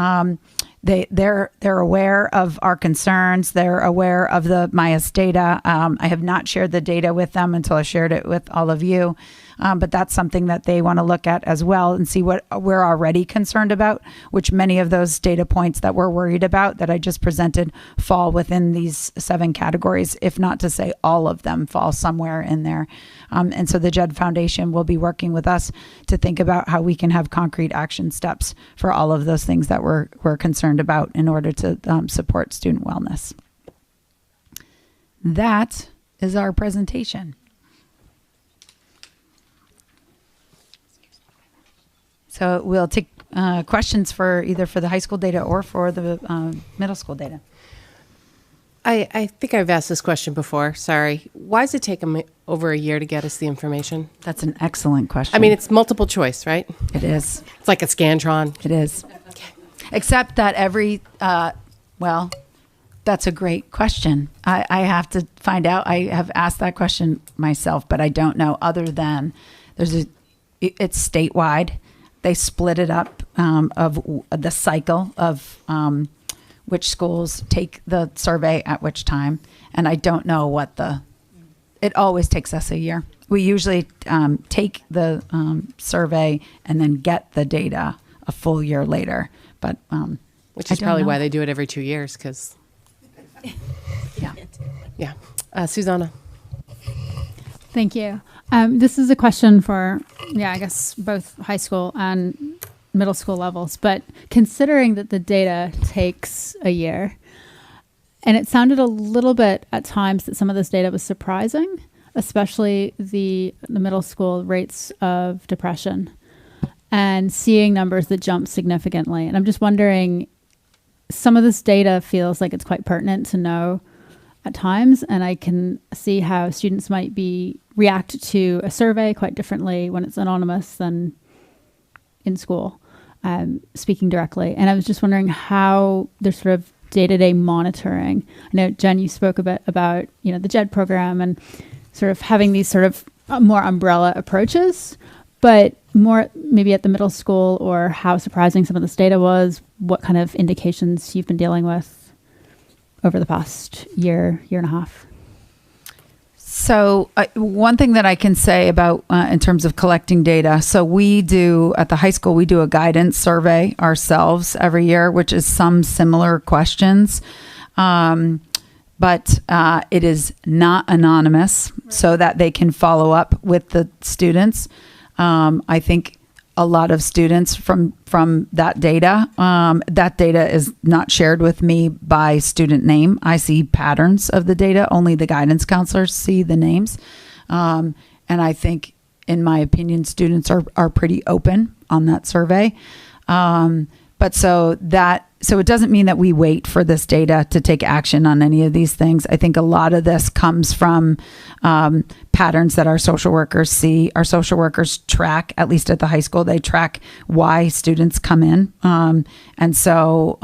they're aware of our concerns. They're aware of the MIAS data. I have not shared the data with them until I shared it with all of you. But that's something that they want to look at as well and see what we're already concerned about, which many of those data points that we're worried about that I just presented fall within these 7 categories, if not to say all of them fall somewhere in there. And so the JED Foundation will be working with us to think about how we can have concrete action steps for all of those things that we're concerned about in order to support student wellness. That is our presentation. So we'll take questions for either for the high school data or for the middle school data. I think I've asked this question before. Sorry. Why does it take them over a year to get us the information? That's an excellent question. I mean, it's multiple choice, right? It is. It's like a Scantron. It is. Except that well, that's a great question. I have to find out. I have asked that question myself, but I don't know other than it's statewide. They split it up of the cycle of which schools take the survey at which time. And I don't know it always takes us a year. We usually take the survey and then get the data a full year later. But which is probably why they do it every 2 years, because yeah. Susanna. Thank you. This is a question for, I guess both high school and middle school levels, but considering that the data takes a year, and it sounded a little bit at times that some of this data was surprising, especially the middle school rates of depression and seeing numbers that jump significantly. And I'm just wondering, some of this data feels like it's quite pertinent to know at times, and I can see how students might react to a survey quite differently when it's anonymous than in school, speaking directly. And I was just wondering how there's sort of day-to-day monitoring. I know, Jen, you spoke a bit about, the JED program and sort of having these sort of more umbrella approaches, but more maybe at the middle school, or how surprising some of this data was, what kind of indications you've been dealing with over the past year and a half. So one thing that I can say about in terms of collecting data, so we do at the high school, we do a guidance survey ourselves every year, which is some similar questions. But it is not anonymous, so that they can follow up with the students. I think a lot of students from that data is not shared with me by student name. I see patterns of the data. Only the guidance counselors see the names. And I think, in my opinion, students are pretty open on that survey. But so that so it doesn't mean that we wait for this data to take action on any of these things. I think a lot of this comes from patterns that our social workers see. Our social workers track, at least at the high school, they track why students come in. And so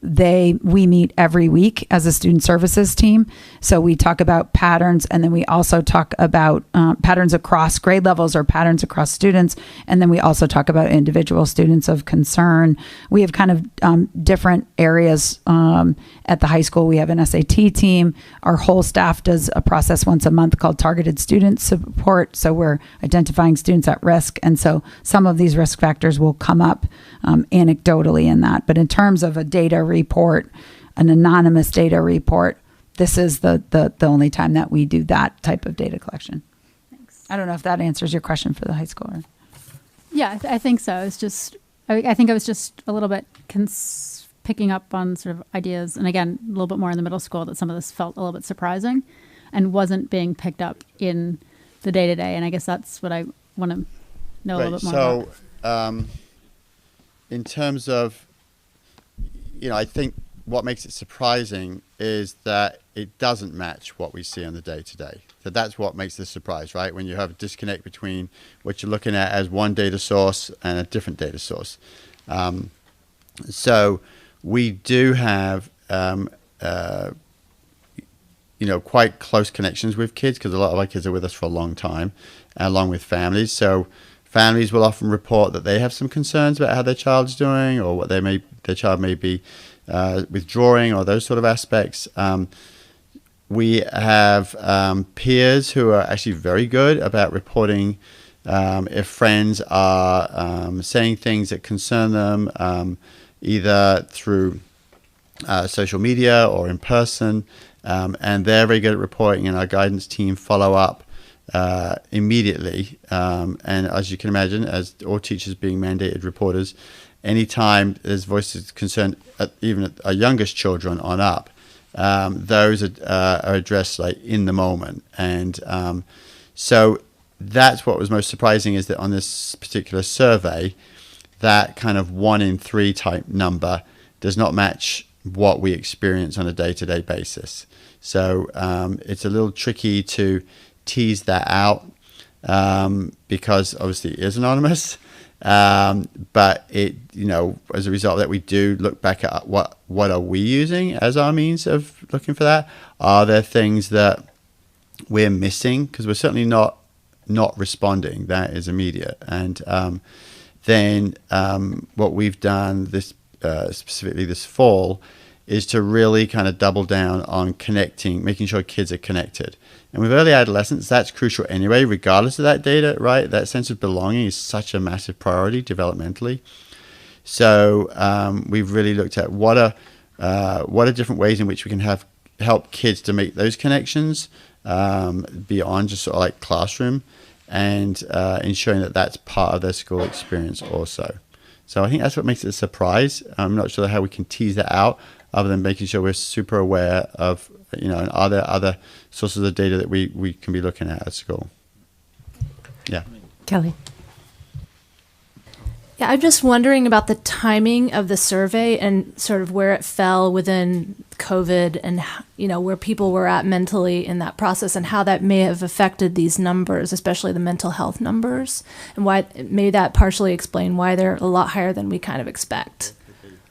we meet every week as a student services team. So we talk about patterns, and then we also talk about patterns across grade levels or patterns across students. And then we also talk about individual students of concern. We have kind of different areas at the high school. We have an SAT team. Our whole staff does a process once a month called targeted student support. So we're identifying students at risk. And so some of these risk factors will come up anecdotally in that. But in terms of a data report, an anonymous data report, this is the only time that we do that type of data collection. Thanks. I don't know if that answers your question for the high school. Yeah, I think so. It's just, I think I was just a little bit picking up on sort of ideas, and again, a little bit more in the middle school, that some of this felt a little bit surprising and wasn't being picked up in the day-to-day. And I guess that's what I want to know a little bit more about. In terms of, I think what makes it surprising is that it doesn't match what we see on the day-to-day. So that's what makes this surprise, right? When you have a disconnect between what you're looking at as one data source and a different data source. So we do have, quite close connections with kids, because a lot of our kids are with us for a long time, along with families. So families will often report that they have some concerns about how their child's doing, or what their child may be withdrawing, or those sort of aspects. We have peers who are actually very good about reporting if friends are saying things that concern them, either through social media or in person, and they're very good at reporting, and our guidance team follow up immediately. And as you can imagine, as all teachers being mandated reporters, anytime there's voices of concern, even at our youngest children on up, those are addressed like in the moment. And so that's what was most surprising, is that on this particular survey, that kind of 1 in 3 type number does not match what we experience on a day-to-day basis. So it's a little tricky to tease that out, because obviously it is anonymous. But it, as a result of that, we do look back at what are we using as our means of looking for that. Are there things that we're missing? Because we're certainly not responding. That is immediate. And then what we've done specifically this fall is to really kind of double down on connecting, making sure kids are connected. And with early adolescence, that's crucial anyway, regardless of that data, right? That sense of belonging is such a massive priority developmentally. So we've really looked at what are different ways in which we can help kids to make those connections beyond just sort of like classroom, and ensuring that that's part of their school experience also. So I think that's what makes it a surprise. I'm not sure how we can tease that out, other than making sure we're super aware of, and are there other sources of data that we can be looking at school? Yeah. Kelly. Yeah, I'm just wondering about the timing of the survey and sort of where it fell within COVID, and where people were at mentally in that process, and how that may have affected these numbers, especially the mental health numbers, and why maybe that partially explain why they're a lot higher than we kind of expect.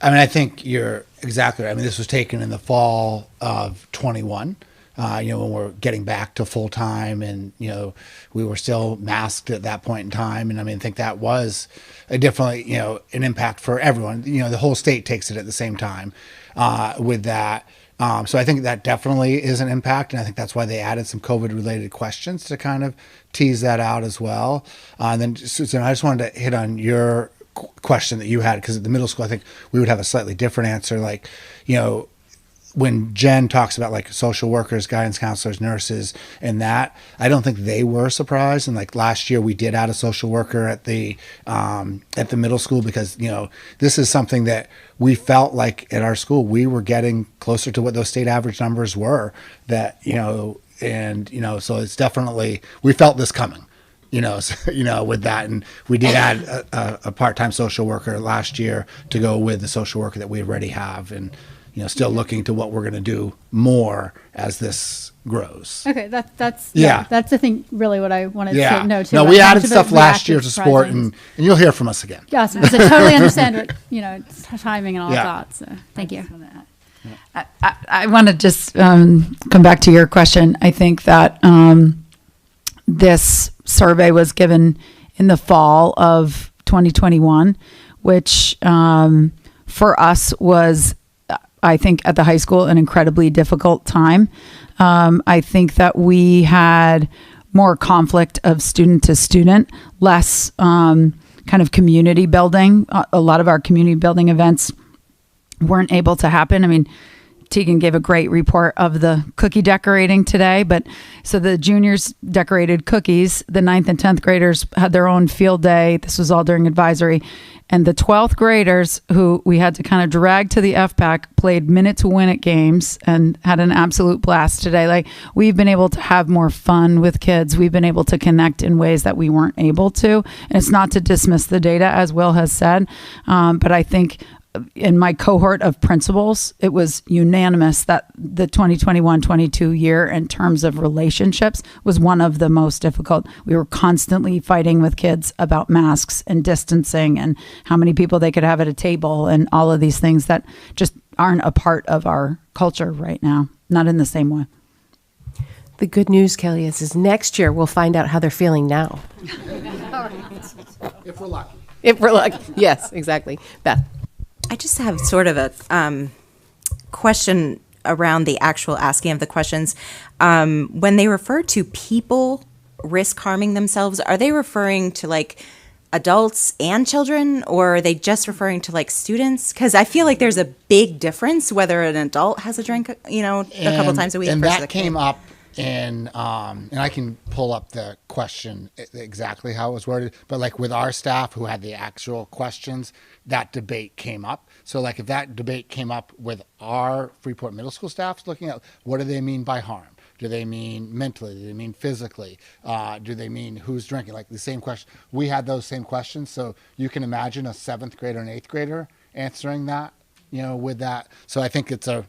I mean, I think you're exactly right. I mean, this was taken in the fall of 21, when we're getting back to full time, and, we were still masked at that point in time. And I mean, I think that was definitely, an impact for everyone. The whole state takes it at the same time with that. So I think that definitely is an impact. And I think that's why they added some COVID related questions to kind of tease that out as well. And then, Susan, I just wanted to hit on your question that you had, because at the middle school, I think we would have a slightly different answer. Like, when Jen talks about like social workers, guidance counselors, nurses, and that, I don't think they were surprised. And like last year, we did add a social worker at the middle school, because this is something that we felt like at our school we were getting closer to what those state average numbers were. That so it's definitely, we felt this coming. with that. And we did add a part-time social worker last year to go with the social worker that we already have, and still looking to what we're going to do more as this grows. Okay, that's Yeah. that's I think really what I wanted Yeah. to know too. No, about we how added much of a stuff last year to reactive support, presence. and you'll hear from us again. Awesome. So totally understand what timing and all Yeah. that. So thank you. I want to just come back to your question. I think that this survey was given in the fall of 2021, which for us was, I think, at the high school, an incredibly difficult time. I think that we had more conflict of student to student, less kind of community building. A lot of our community building events weren't able to happen. I mean, Tegan gave a great report of the cookie decorating today, but so the juniors decorated cookies, the 9th and 10th graders had their own field day. This was all during advisory. And the 12th graders, who we had to kind of drag to the FPAC, played minute to win it games and had an absolute blast today. Like, we've been able to have more fun with kids. We've been able to connect in ways that we weren't able to. And it's not to dismiss the data, as Will has said, but I think in my cohort of principals, it was unanimous that the 2021-22 year in terms of relationships was one of the most difficult. We were constantly fighting with kids about masks and distancing and how many people they could have at a table and all of these things that just aren't a part of our culture right now, not in the same way. The good news, Kelly, is next year we'll find out how they're feeling now. If we're lucky. If we're lucky. Yes, exactly. Beth. I just have sort of a question around the actual asking of the questions. When they refer to people risk harming themselves, are they referring to like adults and children, or are they just referring to like students? Because I feel like there's a big difference whether an adult has a drink, a couple times a week. And versus that a came kid. up and I can pull up the question exactly how it was worded, but like with our staff who had the actual questions, that debate came up. So like if that debate came up with our Freeport Middle School staff looking at what do they mean by harm? Do they mean mentally? Do they mean physically? Do they mean who's drinking? Like the same question. We had those same questions. So you can imagine a 7th grader and 8th grader answering that, with that. So I think it's a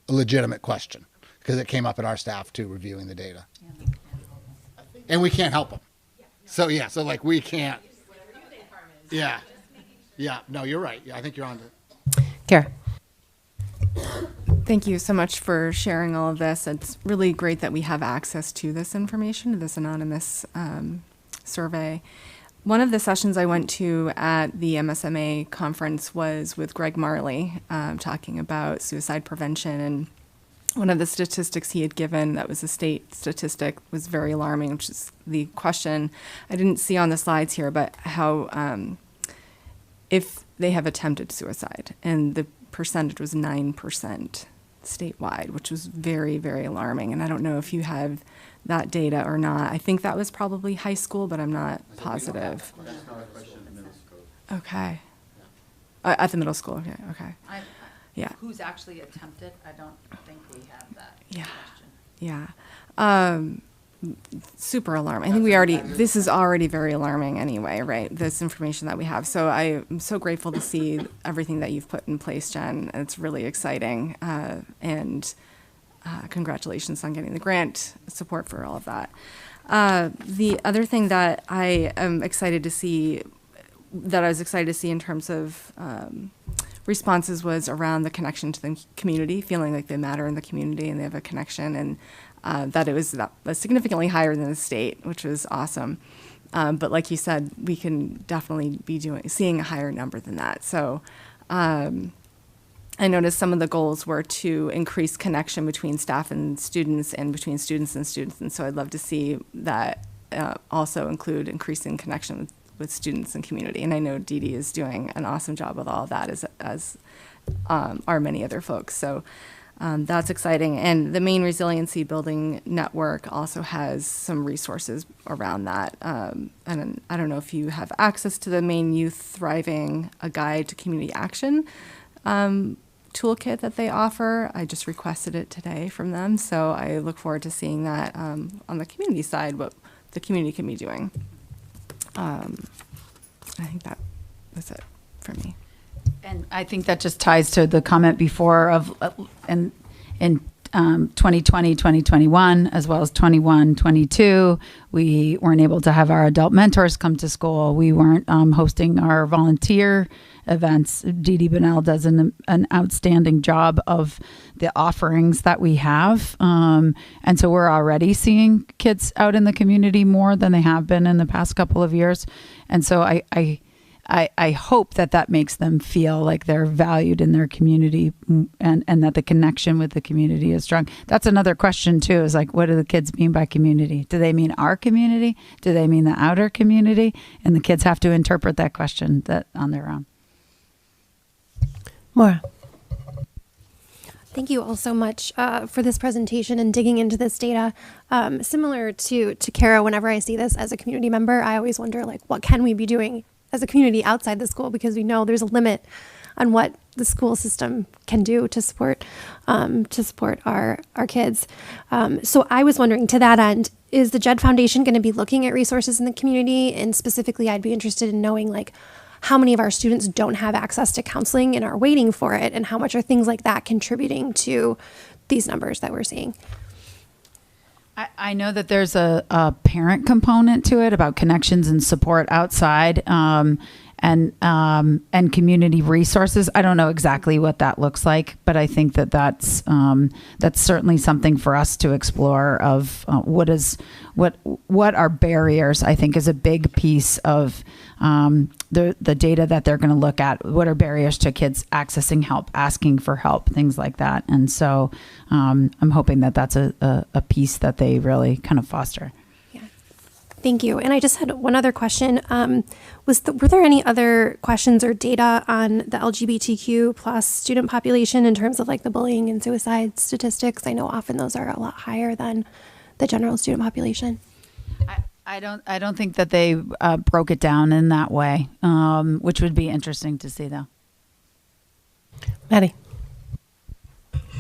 legitimate question because it came up at our staff too, reviewing the data. And we can't help them. So yeah, so like we can't. Yeah. Yeah, no, you're right. Yeah, I think you're on to Kara. Thank you so much for sharing all of this. It's really great that we have access to this information, this anonymous survey. One of the sessions I went to at the MSMA conference was with Greg Marley, talking about suicide prevention. And one of the statistics he had given, that was a state statistic, was very alarming, which is the question I didn't see on the slides here, but how if they have attempted suicide, and the percentage was 9% statewide, which was very, very alarming. And I don't know if you have that data or not. I think that was probably high school, but I'm not positive. Okay. At the middle school, okay. Yeah. Who's actually attempted? I don't think we have that question. Yeah. Super alarming. I think this is already very alarming anyway, right? This information that we have. So I'm so grateful to see everything that you've put in place, Jen. It's really exciting. And congratulations on getting the grant support for all of that. The other thing that I am excited to see, that I was excited to see in terms of responses, was around the connection to the community, feeling like they matter in the community and they have a connection, and that it was significantly higher than the state, which was awesome. But like you said, we can definitely be seeing a higher number than that. So I noticed some of the goals were to increase connection between staff and students, and between students and students. And so I'd love to see that also include increasing connection with students and community. And I know Dee Dee is doing an awesome job with all of that, as are many other folks. So that's exciting. And the Maine Resiliency Building Network also has some resources around that. And I don't know if you have access to the Maine Youth Thriving, a guide to community action toolkit that they offer. I just requested it today from them. So I look forward to seeing that on the community side, what the community can be doing. I think that's it for me. And I think that just ties to the comment before of, in 2020, 2021, as well as 21, 22, we weren't able to have our adult mentors come to school. We weren't hosting our volunteer events. Dee Dee Bunnell does an outstanding job of the offerings that we have. And so we're already seeing kids out in the community more than they have been in the past couple of years. And so I hope that makes them feel like they're valued in their community, and that the connection with the community is strong. That's another question too, is like, what do the kids mean by community? Do they mean our community? Do they mean the outer community? And the kids have to interpret that question on their own. Maura. Thank you all so much for this presentation and digging into this data. Similar to Kara, whenever I see this as a community member, I always wonder, like, what can we be doing as a community outside the school? Because we know there's a limit on what the school system can do to support our kids. So I was wondering, to that end, is the JED Foundation going to be looking at resources in the community? And specifically, I'd be interested in knowing, like, how many of our students don't have access to counseling and are waiting for it, and how much are things like that contributing to these numbers that we're seeing? I know that there's a parent component to it about connections and support outside, and community resources. I don't know exactly what that looks like, but I think that's certainly something for us to explore. Of what are barriers? I think is a big piece of the data that they're going to look at. What are barriers to kids accessing help, asking for help, things like that. And so I'm hoping that's a piece that they really kind of foster. Thank you. And I just had one other question. Were there any other questions or data on the LGBTQ plus student population in terms of, like, the bullying and suicide statistics? I know often those are a lot higher than the general student population. I don't think that they broke it down in that way, which would be interesting to see, though. Maddie.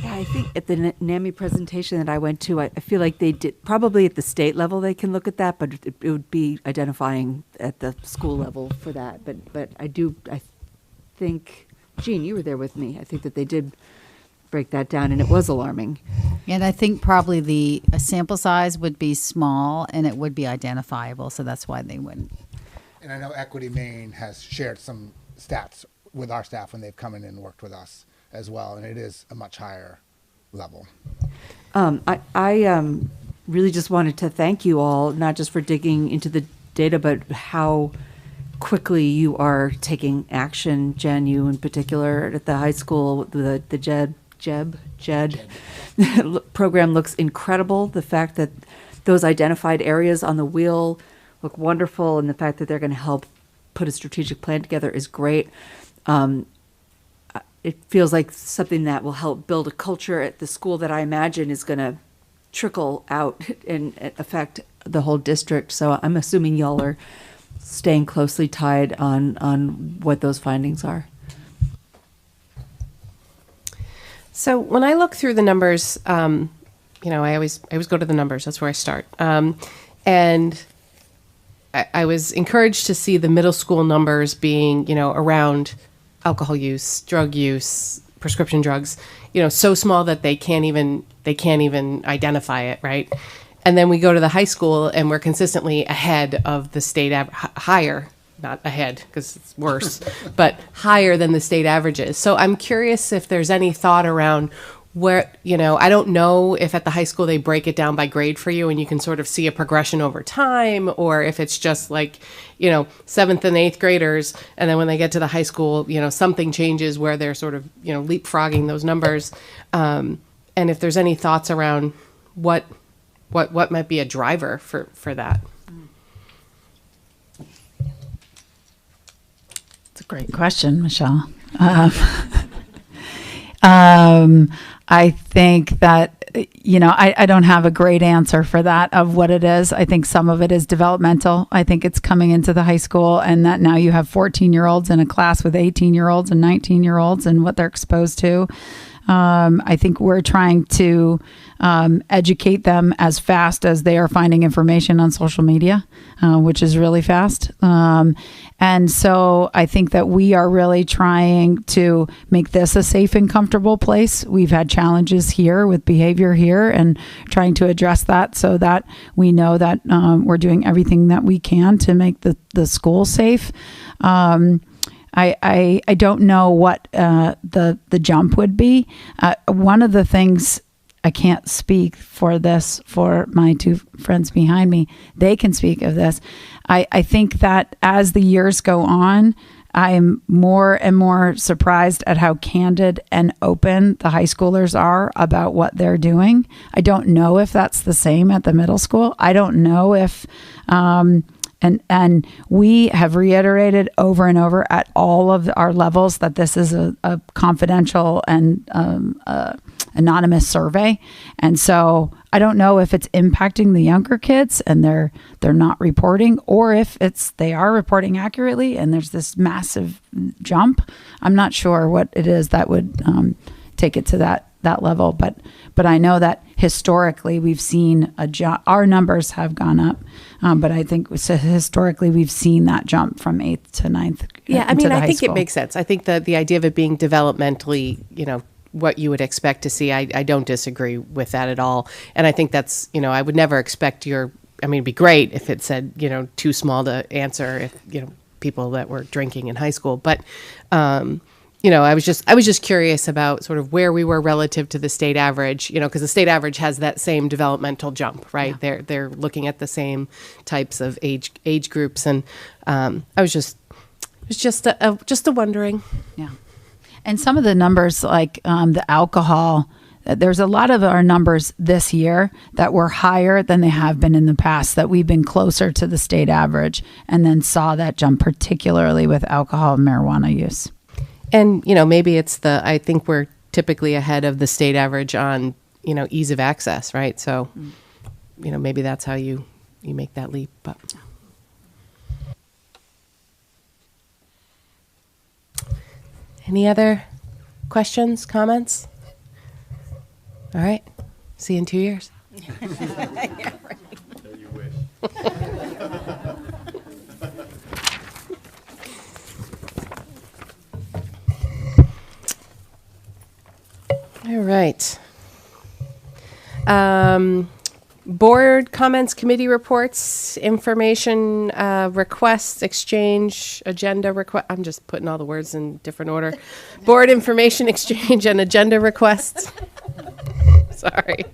Yeah, I think at the NAMI presentation that I went to, I feel like they did, probably at the state level they can look at that, but it would be identifying at the school level for that. But I think, Jean, you were there with me. I think that they did break that down, and it was alarming. And I think probably the sample size would be small and it would be identifiable, so that's why they wouldn't. And I know Equity Maine has shared some stats with our staff when they've come in and worked with us as well, and it is a much higher level. I really just wanted to thank you all, not just for digging into the data, but how quickly you are taking action. Jen, you in particular at the high school, the JED program looks incredible. The fact that those identified areas on the wheel look wonderful, and the fact that they're going to help put a strategic plan together is great. It feels like something that will help build a culture at the school that I imagine is going to trickle out and affect the whole district. So I'm assuming y'all are staying closely tied on what those findings are. So when I look through the numbers, I always go to the numbers. That's where I start. And I was encouraged to see the middle school numbers being, around alcohol use, drug use, prescription drugs, so small that they can't even identify it, right? And then we go to the high school and we're consistently ahead of the state higher, not ahead because it's worse, but higher than the state averages. So I'm curious if there's any thought around where, I don't know if at the high school they break it down by grade for you and you can sort of see a progression over time, or if it's just like, 7th and 8th graders, and then when they get to the high school, something changes where they're sort of, leapfrogging those numbers. And if there's any thoughts around what might be a driver for that. It's a great question, Michelle. I think that, I don't have a great answer for that of what it is. I think some of it is developmental. I think it's coming into the high school, and that now you have 14-year-olds in a class with 18-year-olds and 19-year-olds and what they're exposed to. I think we're trying to educate them as fast as they are finding information on social media, which is really fast. And so I think that we are really trying to make this a safe and comfortable place. We've had challenges here with behavior here and trying to address that so that we know that we're doing everything that we can to make the school safe. I don't know what the jump would be. One of the things, I can't speak for this for my two friends behind me. They can speak of this. I think that as the years go on, I'm more and more surprised at how candid and open the high schoolers are about what they're doing. I don't know if that's the same at the middle school. I don't know if, and we have reiterated over and over at all of our levels that this is a confidential and anonymous survey. And so I don't know if it's impacting the younger kids and they're not reporting, or if they are reporting accurately and there's this massive jump. I'm not sure what it is that would take it to that level, but I know that historically we've seen our numbers have gone up, but I think historically we've seen that jump from 8th to 9th. Yeah, I mean, I think it makes sense. I think the idea of it being developmentally, what you would expect to see, I don't disagree with that at all. And I think that's, I would never expect it'd be great if it said, too small to answer if, people that were drinking in high school. But, I was just curious about sort of where we were relative to the state average, because the state average has that same developmental jump, right? Yeah. They're looking at the same types of age groups. And I was just a wondering. Yeah. And some of the numbers, like the alcohol, there's a lot of our numbers this year that were higher than they have been in the past, that we've been closer to the state average, and then saw that jump, particularly with alcohol and marijuana use. And, maybe it's I think we're typically ahead of the state average on, ease of access, right? So, maybe that's how you make that leap. But any other questions, comments? All right. See you in 2 years. Yeah, right. You wish. All right. Board comments, committee reports, information requests, exchange, agenda request. I'm just putting all the words in different order. Board information exchange and agenda requests. Sorry.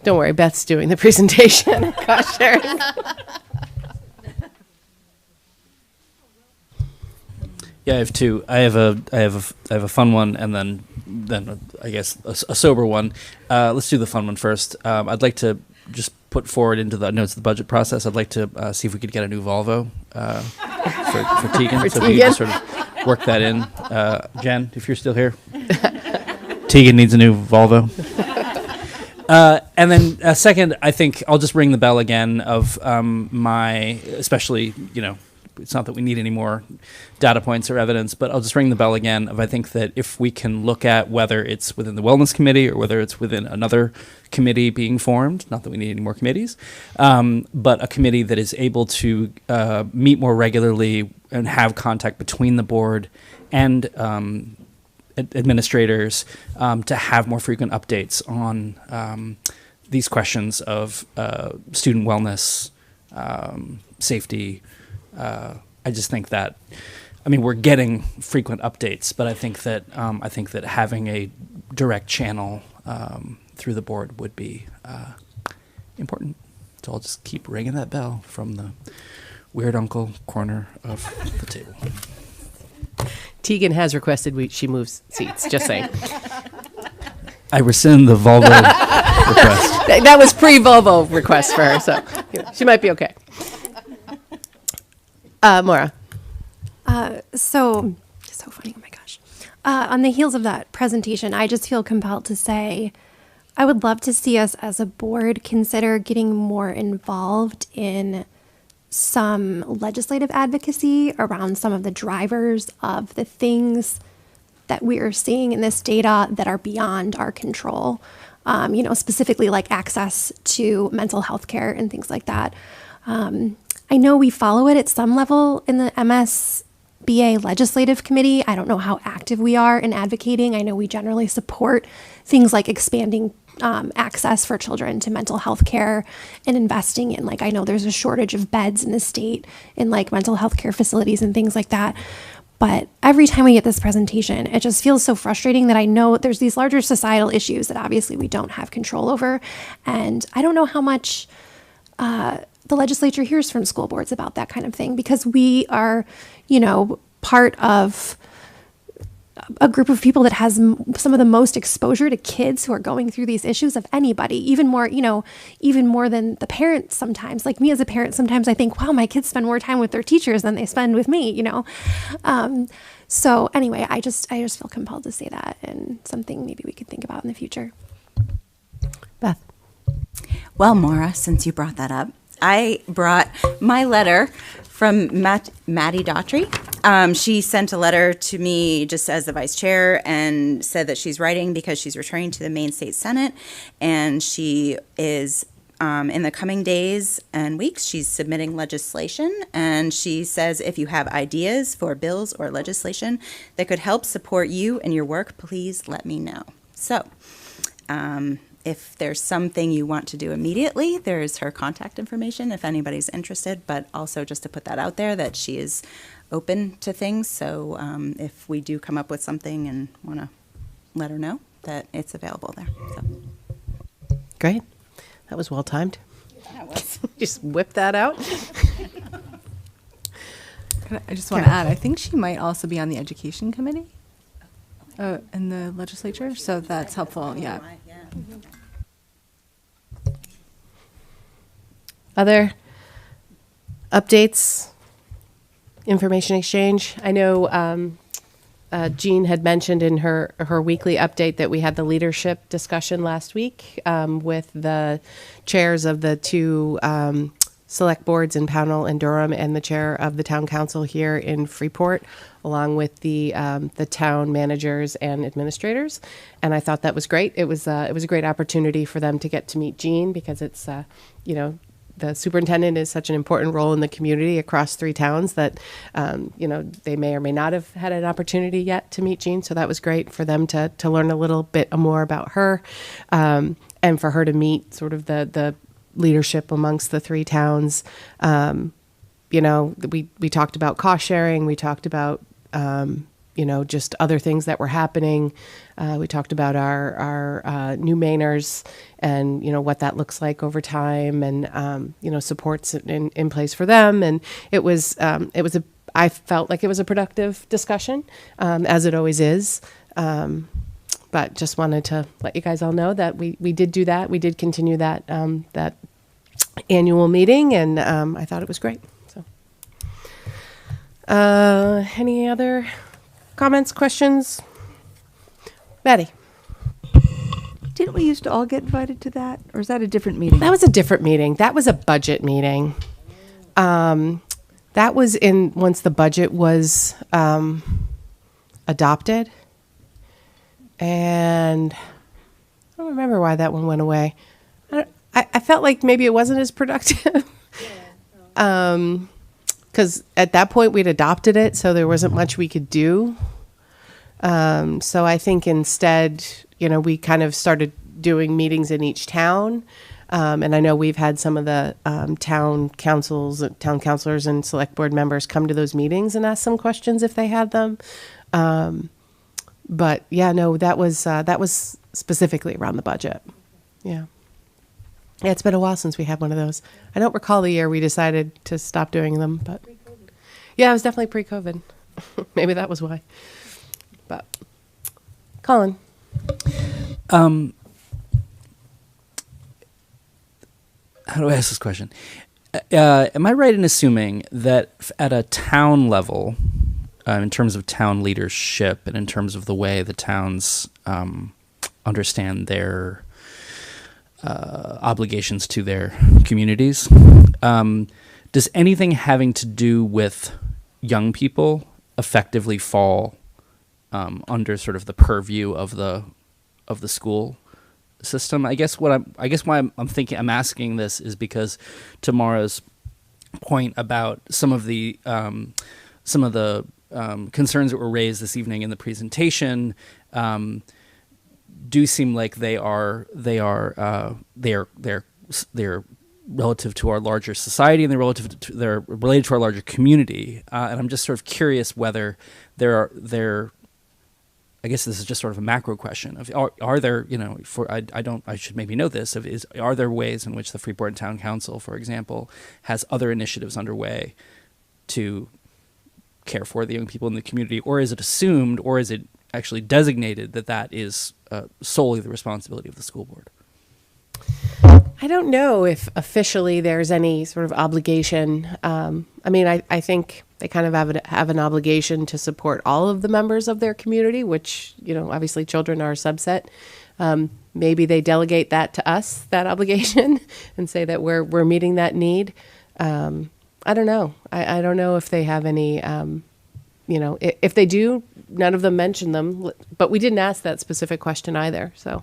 Don't worry, Beth's doing the presentation. Gosh, Sharon. Yeah, I have two. I have a fun one, and then I guess a sober one. Let's do the fun one first. I'd like to just put forward into the notes of the budget process. I'd like to see if we could get a new Volvo for Tegan. For so Tegan. if you could sort of work that in, Jen, if you're still here. Tegan needs a new Volvo. And then second, I think I'll just ring the bell again of especially, it's not that we need any more data points or evidence, but I'll just ring the bell again of I think that if we can look at whether it's within the wellness committee or whether it's within another committee being formed, not that we need any more committees, but a committee that is able to meet more regularly and have contact between the board and administrators to have more frequent updates on these questions of student wellness, safety. I just think that, we're getting frequent updates, but I think that having a direct channel through the board would be important. So I'll just keep ringing that bell from the weird uncle corner of the table. Tegan has requested she moves seats, just saying. I rescind the Volvo request. That was pre-Volvo request for her, so she might be okay. Maura. So funny. Oh my gosh. On the heels of that presentation, I just feel compelled to say, I would love to see us as a board consider getting more involved in some legislative advocacy around some of the drivers of the things that we are seeing in this data that are beyond our control. Specifically like access to mental health care and things like that. I know we follow it at some level in the MSBA Legislative Committee. I don't know how active we are in advocating. I know we generally support things like expanding access for children to mental health care and investing in, I know there's a shortage of beds in the state in mental health care facilities and things like that. But every time we get this presentation, it just feels so frustrating that I know there's these larger societal issues that obviously we don't have control over. And I don't know how much the legislature hears from school boards about that kind of thing, because we are, part of a group of people that has some of the most exposure to kids who are going through these issues of anybody, even more than the parents sometimes. Like me as a parent, sometimes I think, wow, my kids spend more time with their teachers than they spend with me, So anyway, I just feel compelled to say that, and something maybe we could think about in the future. Beth. Well, Maura, since you brought that up, I brought my letter from Maddie Daughtry. She sent a letter to me just as the vice chair and said that she's writing because she's returning to the Maine State Senate, and she is in the coming days and weeks, she's submitting legislation, and she says if you have ideas for bills or legislation that could help support you in your work, please let me know. So if there's something you want to do immediately, there's her contact information if anybody's interested, but also just to put that out there that she is open to things. So if we do come up with something and want to let her know, that it's available there. So. Great. That was well timed. That was. Just whip that out. I just want to add, I think she might also be on the education committee in the legislature, so that's helpful. Yeah. Other updates, information exchange. I know Jean had mentioned in her weekly update that we had the leadership discussion last week with the chairs of the two select boards in Pownell and Durham, and the chair of the town council here in Freeport, along with the town managers and administrators. And I thought that was great. It was a great opportunity for them to get to meet Jean, because it's the superintendent is such an important role in the community across three towns that, they may or may not have had an opportunity yet to meet Jean. So that was great for them to learn a little bit more about her, and for her to meet sort of the leadership amongst the three towns. We talked about cost sharing. We talked about, just other things that were happening. We talked about our new Mainers and, what that looks like over time, and, supports in place for them. And I felt like it was a productive discussion, as it always is. But just wanted to let you guys all know that we did do that. We did continue that annual meeting, and I thought it was great. So, any other comments, questions? Maddie? Didn't we used to all get invited to that? Or is that a different meeting? That was a different meeting. That was a budget meeting. That was once the budget was adopted. And I don't remember why that one went away. I felt like maybe it wasn't as productive. Because at that point we'd adopted it, so there wasn't much we could do. So I think instead, we kind of started doing meetings in each town. And I know we've had some of the town councilors and select board members come to those meetings and ask some questions if they had them. But yeah, no, that was specifically around the budget. Yeah. Yeah, it's been a while since we had one of those. I don't recall the year we decided to stop doing them, but yeah, it was definitely pre-COVID. Maybe that was why. But Colin. How do I ask this question? Am I right in assuming that at a town level, in terms of town leadership and in terms of the way the towns understand their obligations to their communities, does anything having to do with young people effectively fall under sort of the purview of the school system. I guess why I'm asking this is because Tamara's point about some of the concerns that were raised this evening in the presentation do seem like they're relative to our larger society, and they're related to our larger community. And I'm just sort of curious whether I guess this is just sort of a macro question of are there, I should maybe know this, are there ways in which the Freeport Town Council, for example, has other initiatives underway to care for the young people in the community, or is it assumed, or is it actually designated that is solely the responsibility of the school board? I don't know if officially there's any sort of obligation. I think they kind of have an obligation to support all of the members of their community, which, obviously children are a subset. Maybe they delegate that to us, that obligation, and say that we're meeting that need. I don't know. I don't know if they have any, if they do, none of them mention them, but we didn't ask that specific question either. So,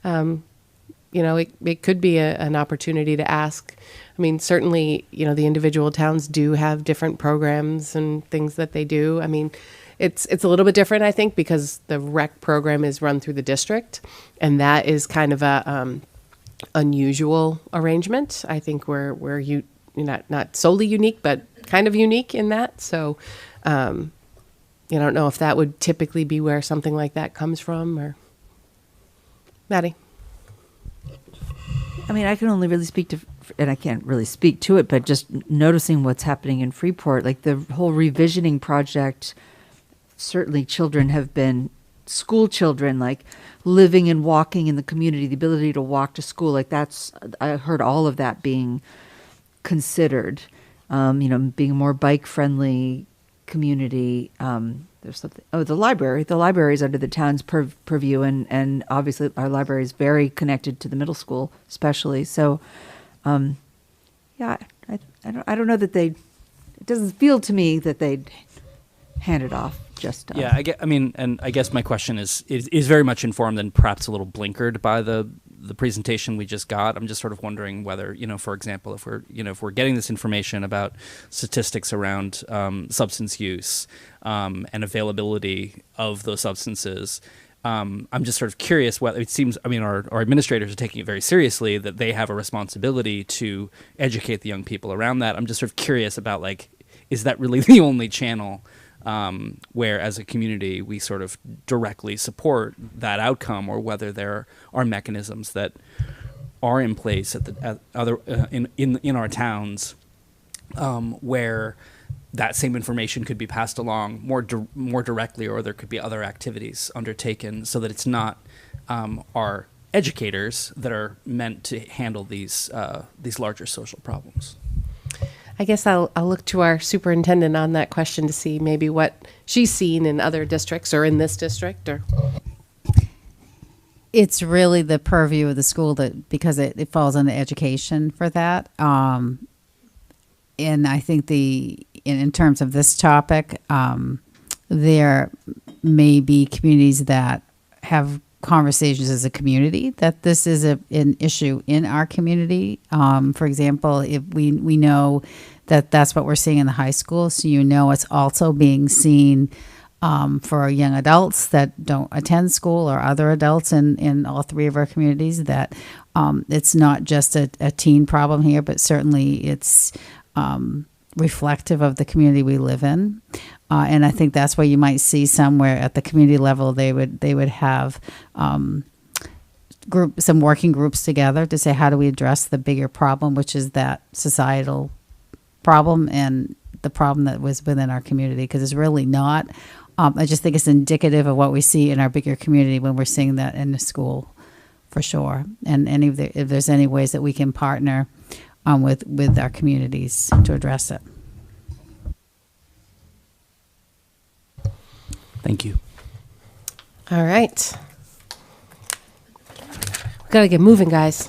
it could be an opportunity to ask. I mean, certainly, the individual towns do have different programs and things that they do. I mean, it's a little bit different, I think, because the rec program is run through the district, and that is kind of a unusual arrangement. I think we're not solely unique, but kind of unique in that. So, I don't know if that would typically be where something like that comes from, or Maddie. I mean, I can only really speak to, and I can't really speak to it, but just noticing what's happening in Freeport, like the whole revisioning project, certainly children have been, school children, like living and walking in the community, the ability to walk to school, like I heard all of that being considered, being a more bike-friendly community. There's something. Oh, the library. The library is under the town's purview, and obviously our library is very connected to the middle school, especially. So, I don't know that it doesn't feel to me that they'd hand it off just. Yeah, I guess my question is very much informed and perhaps a little blinkered by the presentation we just got. I'm just sort of wondering whether, for example, if we're getting this information about statistics around substance use and availability of those substances, I'm just sort of curious whether it seems, our administrators are taking it very seriously, that they have a responsibility to educate the young people around that. I'm just sort of curious about, is that really the only channel where as a community we sort of directly support that outcome, or whether there are mechanisms that are in place at other in our towns where that same information could be passed along more directly, or there could be other activities undertaken so that it's not our educators that are meant to handle these larger social problems. I guess I'll look to our superintendent on that question to see maybe what she's seen in other districts or in this district. Or it's really the purview of the school because it falls under education for that. And I think in terms of this topic, there may be communities that have conversations as a community that this is an issue in our community. For example, if we know that's what we're seeing in the high school, so it's also being seen for young adults that don't attend school, or other adults in all three of our communities, that it's not just a teen problem here, but certainly it's reflective of the community we live in. And I think that's where you might see somewhere at the community level, they would have some working groups together to say, how do we address the bigger problem, which is that societal problem and the problem that was within our community, because it's really not. I just think it's indicative of what we see in our bigger community when we're seeing that in the school, for sure. And if there's any ways that we can partner with our communities to address it. Thank you. All right. We got to get moving, guys.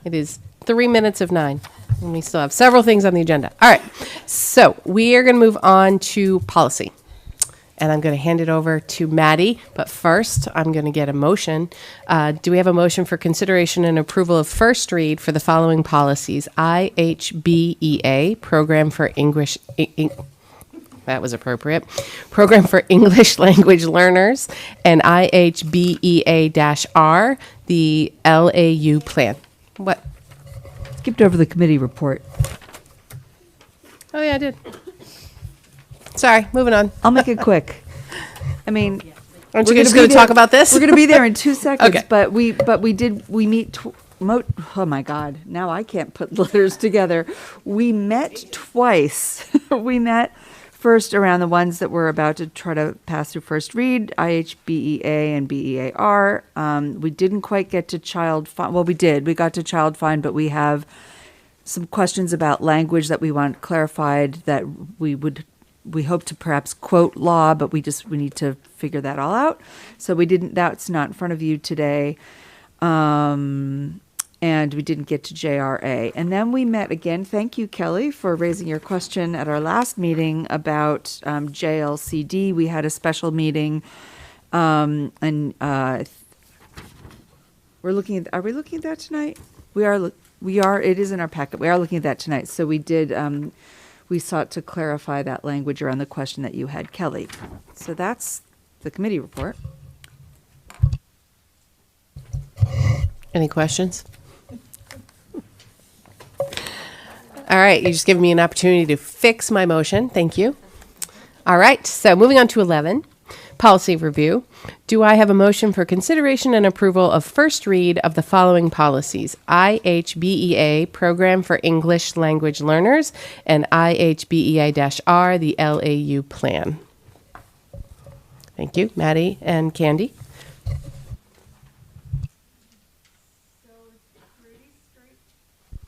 It is 3 minutes of 9, and we still have several things on the agenda. All right. So we are going to move on to policy. And I'm going to hand it over to Maddie. But first, I'm going to get a motion. Do we have a motion for consideration and approval of first read for the following policies? IHBEA, Program for English. That was appropriate. Program for English Language Learners, and IHBEA-R, the LAU plan. What? Skipped over the committee report. Oh, yeah, I did. Sorry, moving on. I'll make it quick. I mean, Aren't we're you just gonna going be to talk there- about this? We're going to be there in 2 seconds. Okay. But we meet. Oh my God! Now I can't put letters together. We met twice. We met first around the ones that we're about to try to pass through first read, IHBEA and BEAR. We didn't quite get to child find. Well, we did. We got to child find, but we have some questions about language that we want clarified that we hope to perhaps quote law, but we need to figure that all out. So we didn't, that's not in front of you today. And we didn't get to JRA. And then we met again. Thank you, Kelly, for raising your question at our last meeting about JLCD. We had a special meeting, and are we looking at that tonight? We are, it is in our packet. We are looking at that tonight. So we did, we sought to clarify that language around the question that you had, Kelly. So that's the committee report. Any questions? All right, you just gave me an opportunity to fix my motion. Thank you. All right, so moving on to 11, policy review. Do I have a motion for consideration and approval of first read of the following policies? IHBEA, Program for English Language Learners, and IHBEA-R, the LAU plan. Thank you, Maddie and Candy.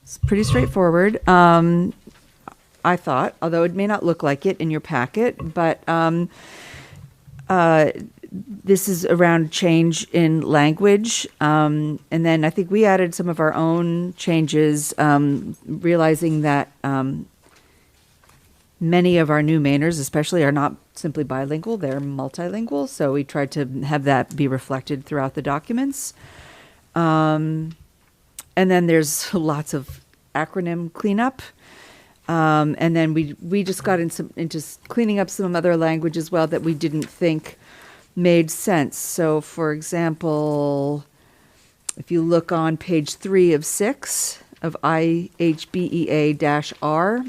It's pretty straightforward. I thought, although it may not look like it in your packet, but this is around change in language. And then I think we added some of our own changes, realizing that many of our new Mainers especially are not simply bilingual, they're multilingual. So we tried to have that be reflected throughout the documents. And then there's lots of acronym cleanup. And then we just got into cleaning up some other language as well that we didn't think made sense. So, for example, if you look on page 3 of 6 of IHBEA-R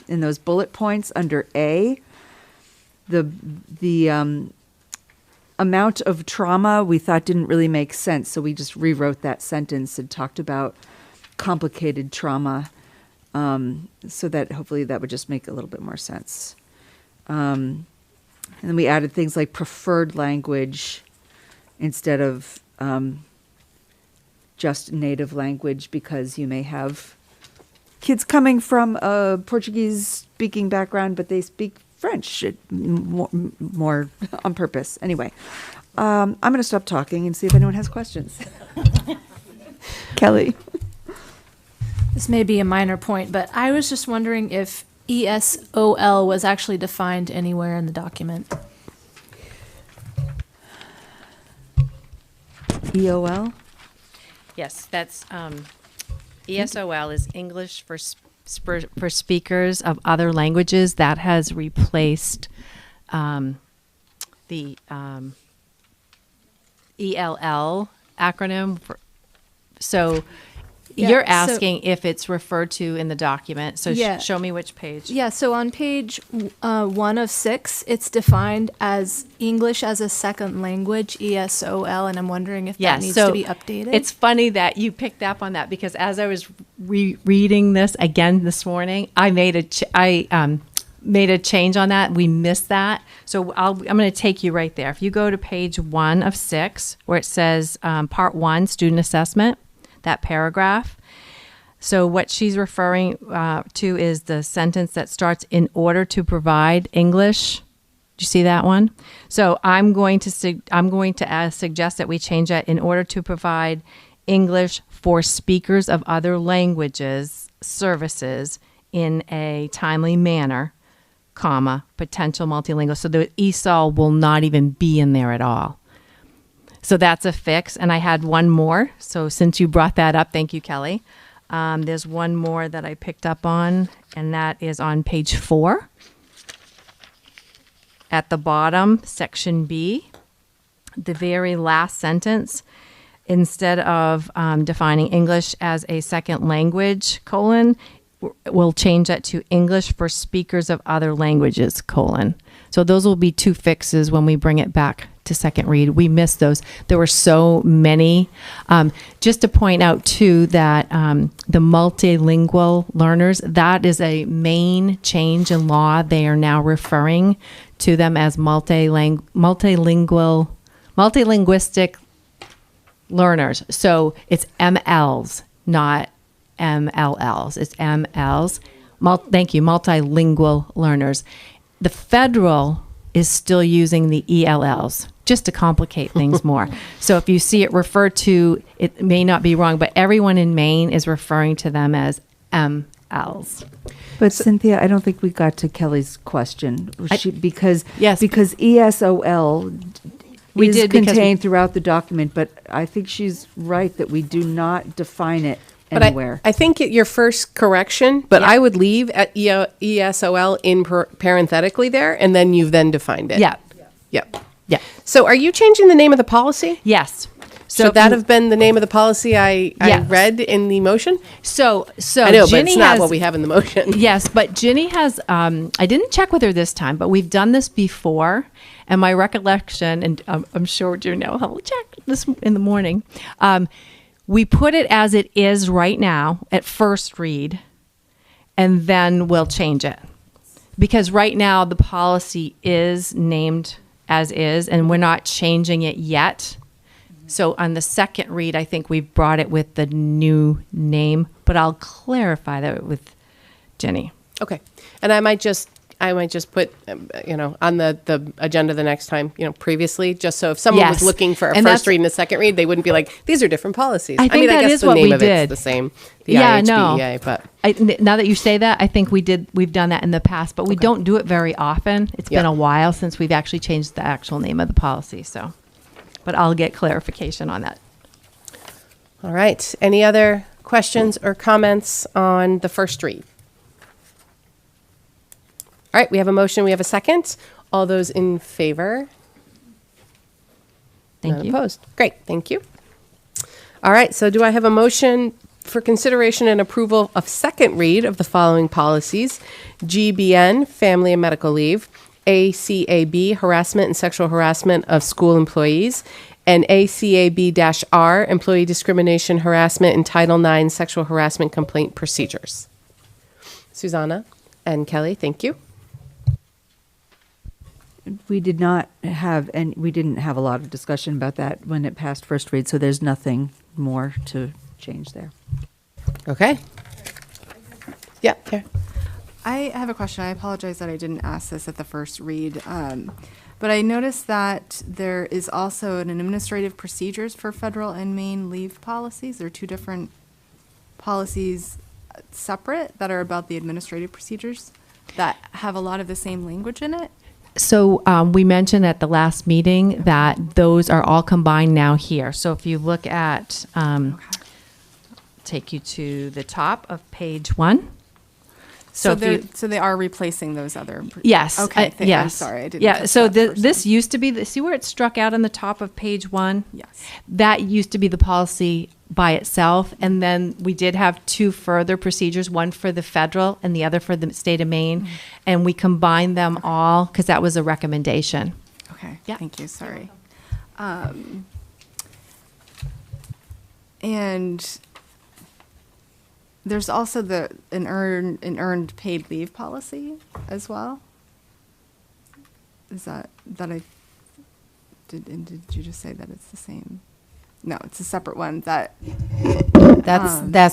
in those bullet points under A, the amount of trauma we thought didn't really make sense. So we just rewrote that sentence and talked about complicated trauma, so that hopefully that would just make a little bit more sense. And then we added things like preferred language instead of just native language, because you may have kids coming from a Portuguese-speaking background, but they speak French more on purpose. Anyway, I'm going to stop talking and see if anyone has questions. Kelly. This may be a minor point, but I was just wondering if ESOL was actually defined anywhere in the document. EOL? Yes, that's ESOL is English for speakers of other languages. That has replaced the ELL acronym. So Yeah, you're so- asking if it's referred to in the document. So Yeah. show me which page. Yeah, so on page 1 of 6, it's defined as English as a second language, ESOL, and I'm wondering if that needs to be updated. It's funny that you picked up on that, because as I was reading this again this morning, I made a change on that. We missed that. So I'm going to take you right there. If you go to page 1 of 6, where it says part 1, student assessment, that paragraph. So what she's referring to is the sentence that starts, in order to provide English. Do you see that one? So I'm going to suggest that we change that, in order to provide English for speakers of other languages services in a timely manner, comma, potential multilingual. So the ESOL will not even be in there at all. So that's a fix. And I had one more. So since you brought that up, thank you, Kelly. There's one more that I picked up on, and that is on page 4. At the bottom, section B, the very last sentence, instead of defining English as a second language, we'll change that to English for speakers of other languages, . So those will be 2 fixes when we bring it back to second read. We missed those. There were so many. Just to point out too that the multilingual learners, that is a main change in law. They are now referring to them as multilinguistic learners. So it's MLs, not MLLs. It's MLs. Thank you, multilingual learners. The federal is still using the ELLs just to complicate things more. So if you see it referred to, it may not be wrong, but everyone in Maine is referring to them as MLs. But Cynthia, I don't think we got to Kelly's question. Because ESOL is contained throughout the document, but I think she's right that we do not define it anywhere. I think your first correction, but I would leave at ESOL in parenthetically there, and then you've then defined it. Yeah. Yep. Yeah. So are you changing the name of the policy? Yes. Should that have been the name of the policy I read in the motion? So I know, Ginny but it's not has, what we have in the motion. Yes, but Ginny has, I didn't check with her this time, but we've done this before. And my recollection, and I'm sure Ginny will check this in the morning, we put it as it is right now at first read, and then we'll change it. Because right now the policy is named as is, and we're not changing it yet. So on the second read, I think we've brought it with the new name, but I'll clarify that with Jenny. Okay. And I might just put, on the agenda the next time, previously, just so if someone was looking for a first read and a second read, they wouldn't be like, these are different policies. I think that guess is the what name we of did. It's the same, the Yeah, IHBEA, but now that you say that, I think we've done that in the past, but we don't do it very often. It's been a while since we've actually changed the actual name of the policy. So, but I'll get clarification on that. All right. Any other questions or comments on the first read? All right, we have a motion, we have a second. All those in favor? Thank None you. Opposed? Great, thank you. All right, so do I have a motion for consideration and approval of second read of the following policies? GBN, family and medical leave, ACAB, harassment and sexual harassment of school employees, and ACAB-R, employee discrimination, harassment, and Title IX sexual harassment complaint procedures. Susanna and Kelly, thank you. We didn't have a lot of discussion about that when it passed first read, so there's nothing more to change there. Okay. Yeah, Karen. I have a question. I apologize that I didn't ask this at the first read, but I noticed that there is also an administrative procedures for federal and Maine leave policies. There are 2 different policies separate that are about the administrative procedures that have a lot of the same language in it. So we mentioned at the last meeting that those are all combined now here. So if you look at, take you to the top of page 1. So they are replacing those other. Yes. Okay. Yes. I'm sorry, I didn't. Yeah. catch So that first this one. used to be see where it's struck out on the top of page 1. Yes. That used to be the policy by itself, and then we did have 2 further procedures, one for the federal and the other for the state of Maine, and we combined them all because that was a recommendation. Okay. Yeah. Thank you. Sorry. And there's also an earned paid leave policy as well. Is that I did you just say that it's the same? No, it's a separate one That's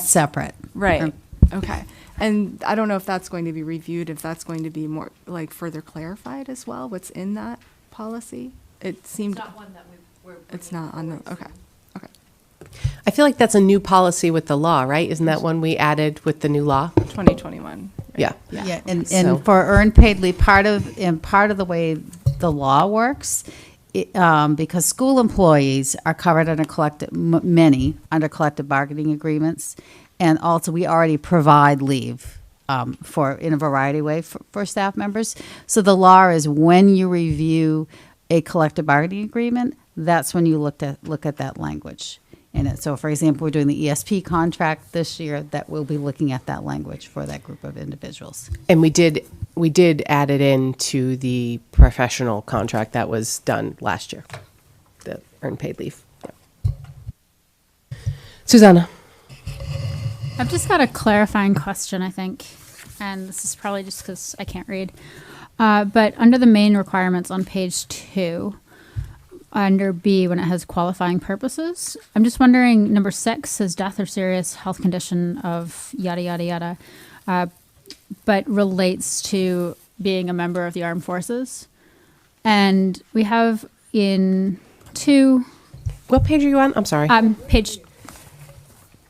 separate. right. Okay. And I don't know if that's going to be reviewed, if that's going to be more like further clarified as well, what's in that policy. It seemed. It's not one that It's not on the, okay. I feel like that's a new policy with the law, right? Isn't that one we added with the new law? 2021. Yeah. Yeah, and So- for earned paid leave, part of the way the law works, because school employees are covered under many under collective bargaining agreements, and also we already provide leave for in a variety of ways for staff members. So the law is when you review a collective bargaining agreement, that's when you look at that language in it. So, for example, we're doing the ESP contract this year, that we'll be looking at that language for that group of individuals. And we did add it into the professional contract that was done last year, the earned paid leave. Yeah. Susanna. I've just got a clarifying question, I think, and this is probably just because I can't read. But under the main requirements on page 2, under B, when it has qualifying purposes, I'm just wondering, number 6 says death or serious health condition of yada, yada, yada, but relates to being a member of the armed forces. And we have in 2... What page are you on? I'm sorry. Page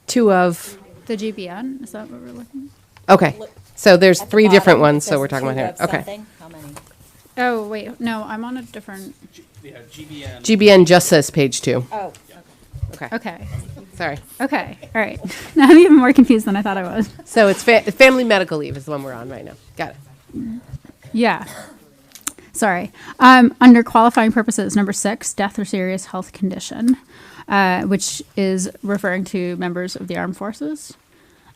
2 of... the GBN. Is that what we're looking Okay. So there's At the 3 different bottom, it ones, so says we're talking about here. two of Okay. something. How many? at? Oh, wait. No, I'm on a different... Yeah, GBN. GBN just says page 2. Oh, Okay. Okay. Sorry. Okay. All right. Now I'm even more confused than I thought I was. So it's family medical leave is the one we're on right now. Got it. Yeah. Sorry. Under qualifying purposes, number 6, death or serious health condition, which is referring to members of the armed forces.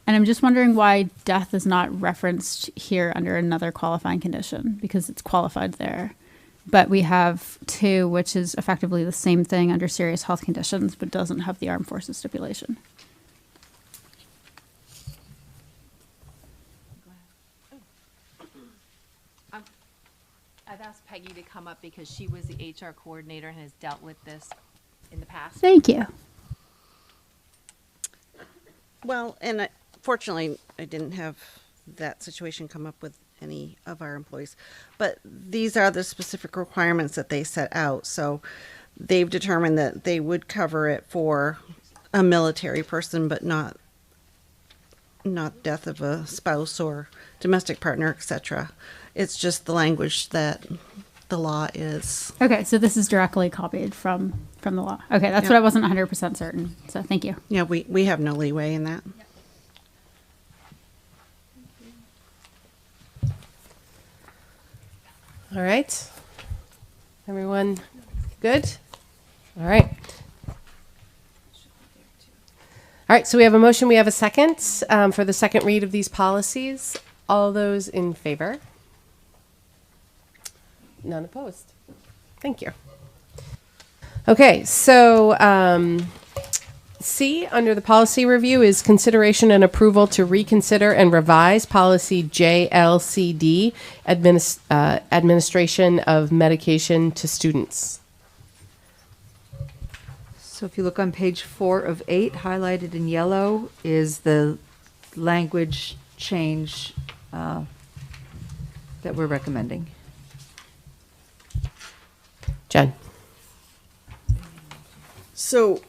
And I'm just wondering why death is not referenced here under another qualifying condition, because it's qualified there. But we have 2, which is effectively the same thing under serious health conditions, but doesn't have the armed forces stipulation. I've asked Peggy to come up because she was the HR coordinator and has dealt with this in the past. Thank you. Well, and fortunately, I didn't have that situation come up with any of our employees. But these are the specific requirements that they set out. So they've determined that they would cover it for a military person, but not death of a spouse or domestic partner, etc. It's just the language that the law is. Okay, so this is directly copied from the law. Okay, that's Yeah. what I wasn't 100% certain. So thank you. Yeah, we have no leeway in that. All right. Everyone good? All right. All right, so we have a motion, we have a second for the second read of these policies. All those in favor? None opposed. Thank you. Okay, so C, under the policy review, is consideration and approval to reconsider and revise policy JLCD, administration of medication to students. So if you look on page 4 of 8, highlighted in yellow is the language change that we're recommending. Jen. So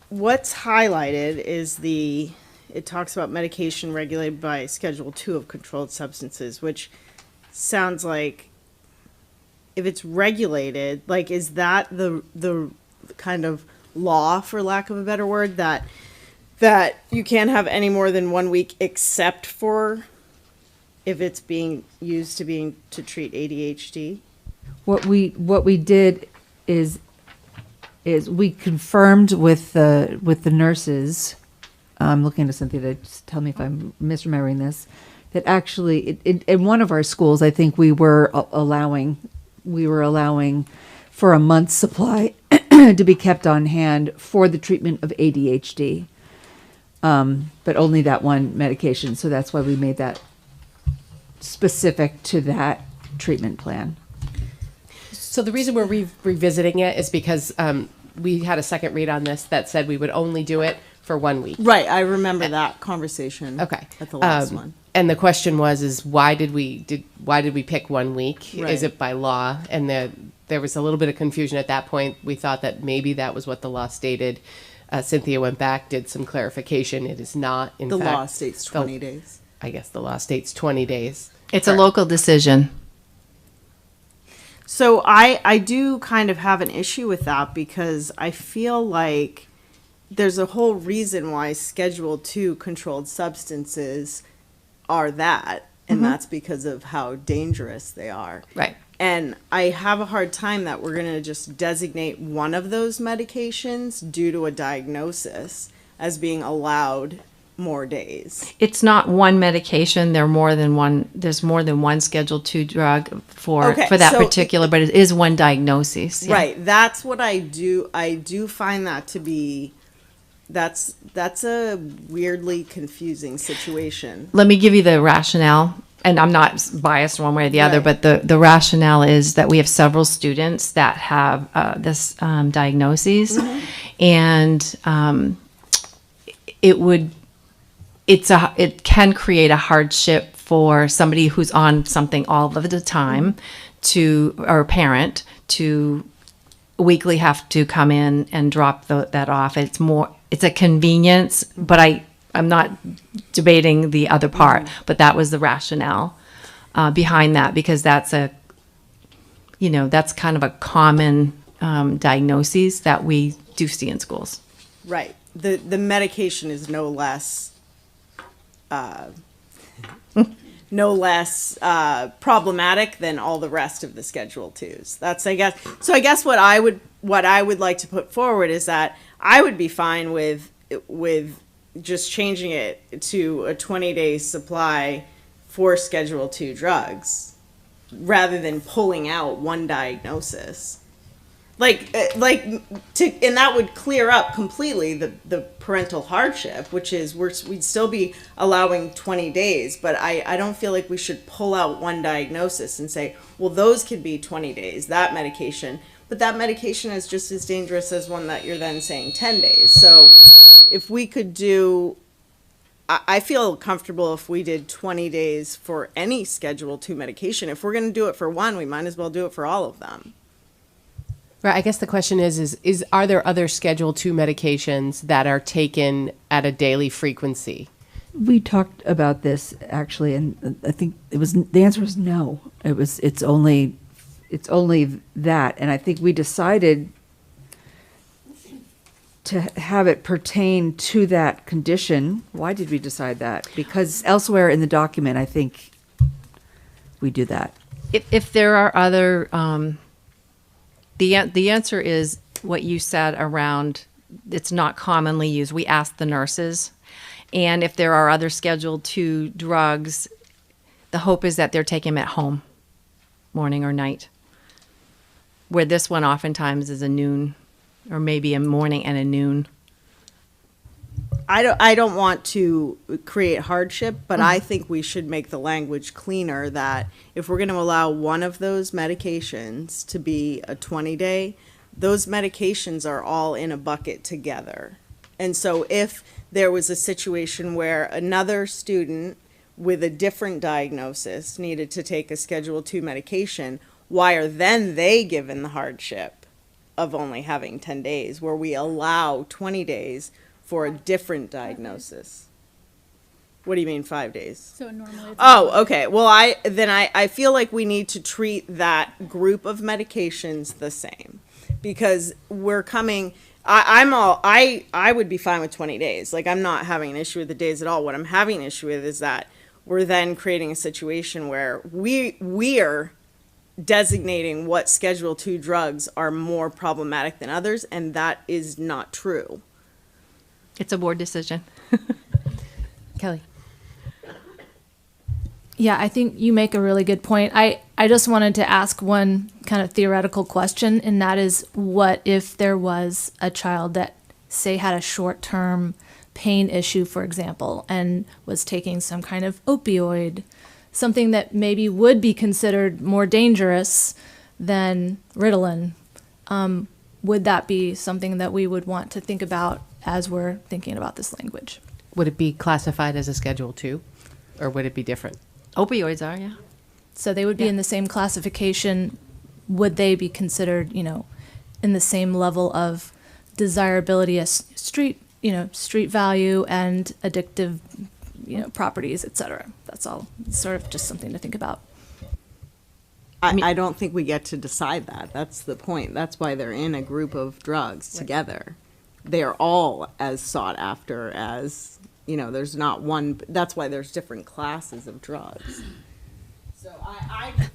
what's highlighted is it talks about medication regulated by Schedule 2 of controlled substances, which sounds like if it's regulated, like, is that the kind of law, for lack of a better word, that you can't have any more than 1 week except for if it's being used to treat ADHD? What we did is we confirmed with the nurses. I'm looking to Cynthia to tell me if I'm misremembering this. That actually, in one of our schools, I think we were allowing for a month's supply to be kept on hand for the treatment of ADHD, but only that one medication. So that's why we made that specific to that treatment plan. So the reason we're revisiting it is because we had a second read on this that said we would only do it for 1 week. Right, I remember that conversation. Okay. At the last one. And the question was why did we pick 1 week? Right. Is it by law? And there was a little bit of confusion at that point. We thought that maybe that was what the law stated. Cynthia went back, did some clarification. It is not. In The fact, law states 20 days. I guess the law states 20 days. It's a local decision. So I do kind of have an issue with that because I feel like there's a whole reason why Schedule 2 controlled substances are that, and that's because of how dangerous they are. Right. And I have a hard time that we're going to just designate one of those medications due to a diagnosis as being allowed more days. It's not one medication. There's more than one Schedule 2 drug for that so particular, but it is one diagnosis. Yeah. Right. That's what I do. I do find that to be, that's a weirdly confusing situation. Let me give you the rationale. And I'm not biased one way or the other, Right. but the rationale is that we have several students that have this diagnosis, and it can create a hardship for somebody who's on something all of the time or a parent to weekly have to come in and drop that off. It's a convenience, but I'm not debating the other part, but that was the rationale behind that, because that's kind of a common diagnosis that we do see in schools. Right. The medication is no less problematic than all the rest of the Schedule 2s. That's, I guess. So I guess what I would like to put forward is that I would be fine with just changing it to a 20-day supply for Schedule 2 drugs rather than pulling out one diagnosis. And that would clear up completely the parental hardship, which is we'd still be allowing 20 days, but I don't feel like we should pull out one diagnosis and say, well, those could be 20 days, that medication, but that medication is just as dangerous as one that you're then saying 10 days. So if we could do, I feel comfortable if we did 20 days for any Schedule 2 medication. If we're going to do it for one, we might as well do it for all of them. Right. I guess the question is are there other Schedule 2 medications that are taken at a daily frequency? We talked about this actually, and I think the answer was no. It's only that, and I think we decided to have it pertain to that condition. Why did we decide that? Because elsewhere in the document, I think we do that. If there are other, the answer is what you said around it's not commonly used. We asked the nurses, and if there are other Schedule 2 drugs, the hope is that they're taking them at home, morning or night, where this one oftentimes is a noon, or maybe a morning and a noon. I don't want to create hardship, but I think we should make the language cleaner that if we're going to allow one of those medications to be a 20-day, those medications are all in a bucket together. And so if there was a situation where another student with a different diagnosis needed to take a Schedule 2 medication, why are then they given the hardship of only having 10 days, where we allow 20 days for a different diagnosis? What do you mean 5 days? So normally. Oh, okay. Well, I feel like we need to treat that group of medications the same, because we're coming. I would be fine with 20 days. Like, I'm not having an issue with the days at all. What I'm having an issue with is that we're then creating a situation where we're designating what Schedule 2 drugs are more problematic than others, and that is not true. It's a board decision. Kelly. Yeah, I think you make a really good point. I just wanted to ask one kind of theoretical question, and that is, what if there was a child that, say, had a short-term pain issue, for example, and was taking some kind of opioid, something that maybe would be considered more dangerous than Ritalin? Would that be something that we would want to think about as we're thinking about this language? Would it be classified as a Schedule 2, or would it be different? Opioids are, yeah. So they would be in the same classification. Would they be considered, in the same level of desirability as street value and addictive properties, etc. That's all. It's sort of just something to think about. I don't think we get to decide that. That's the point. That's why they're in a group of drugs together. They are all as sought after as, there's not one, that's why there's different classes of drugs. So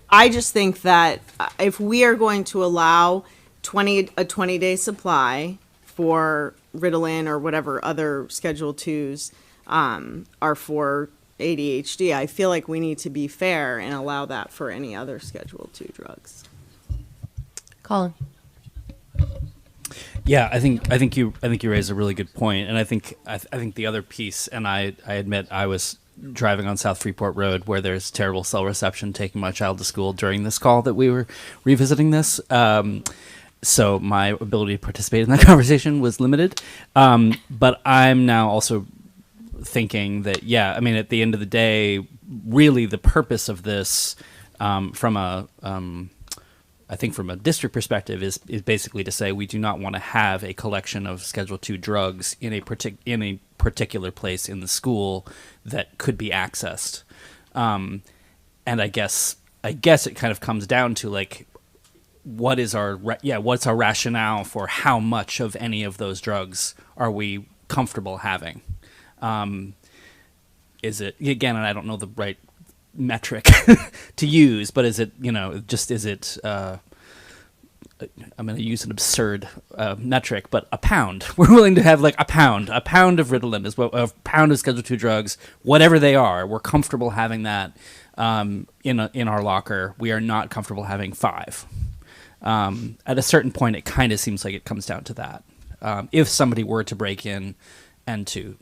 I just think that if we are going to allow a 20-day supply for Ritalin or whatever other Schedule IIs are for ADHD, I feel like we need to be fair and allow that for any other Schedule II drugs. Colin. Yeah, I think you raise a really good point, and I think the other piece, and I admit I was driving on South Freeport Road where there's terrible cell reception, taking my child to school during this call that we were revisiting this. So my ability to participate in that conversation was limited. But I'm now also thinking that, at the end of the day, really the purpose of this from a district perspective is basically to say we do not want to have a collection of Schedule II drugs in a particular place in the school that could be accessed. And I guess it kind of comes down to like, what's our rationale for how much of any of those drugs are we comfortable having? Is it, again, and I don't know the right metric to use, but is it, I'm going to use an absurd metric, but a pound. We're willing to have like a pound of Ritalin, a pound of Schedule II drugs, whatever they are. We're comfortable having that in our locker. We are not comfortable having 5. At a certain point, it kind of seems like it comes down to that. If somebody were to break in and to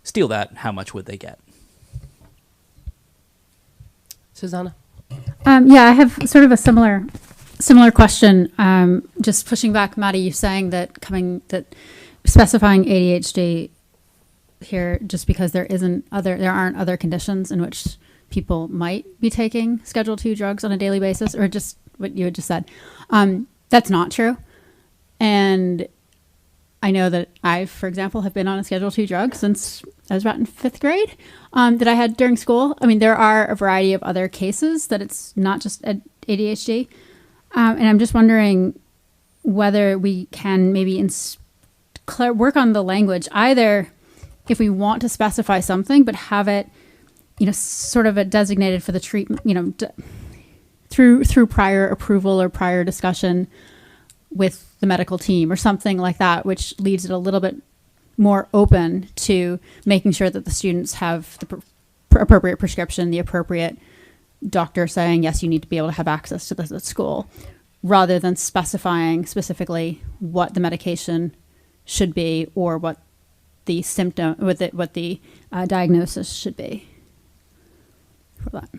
steal that, how much would they get? Susanna? I have sort of a similar question. Just pushing back, Maddie, you saying that specifying ADHD here just because there aren't other conditions in which people might be taking Schedule II drugs on a daily basis, or just what you had just said. That's not true. And I know that I, for example, have been on a Schedule II drug since I was about in 5th grade that I had during school. I mean, there are a variety of other cases that it's not just ADHD. And I'm just wondering whether we can maybe work on the language, either if we want to specify something, but have it, sort of a designated for the treatment, through prior approval or prior discussion with the medical team or something like that, which leaves it a little bit more open to making sure that the students have the appropriate prescription, the appropriate doctor saying, yes, you need to be able to have access to this at school, rather than specifying specifically what the medication should be or what the symptom, what the diagnosis should be for that.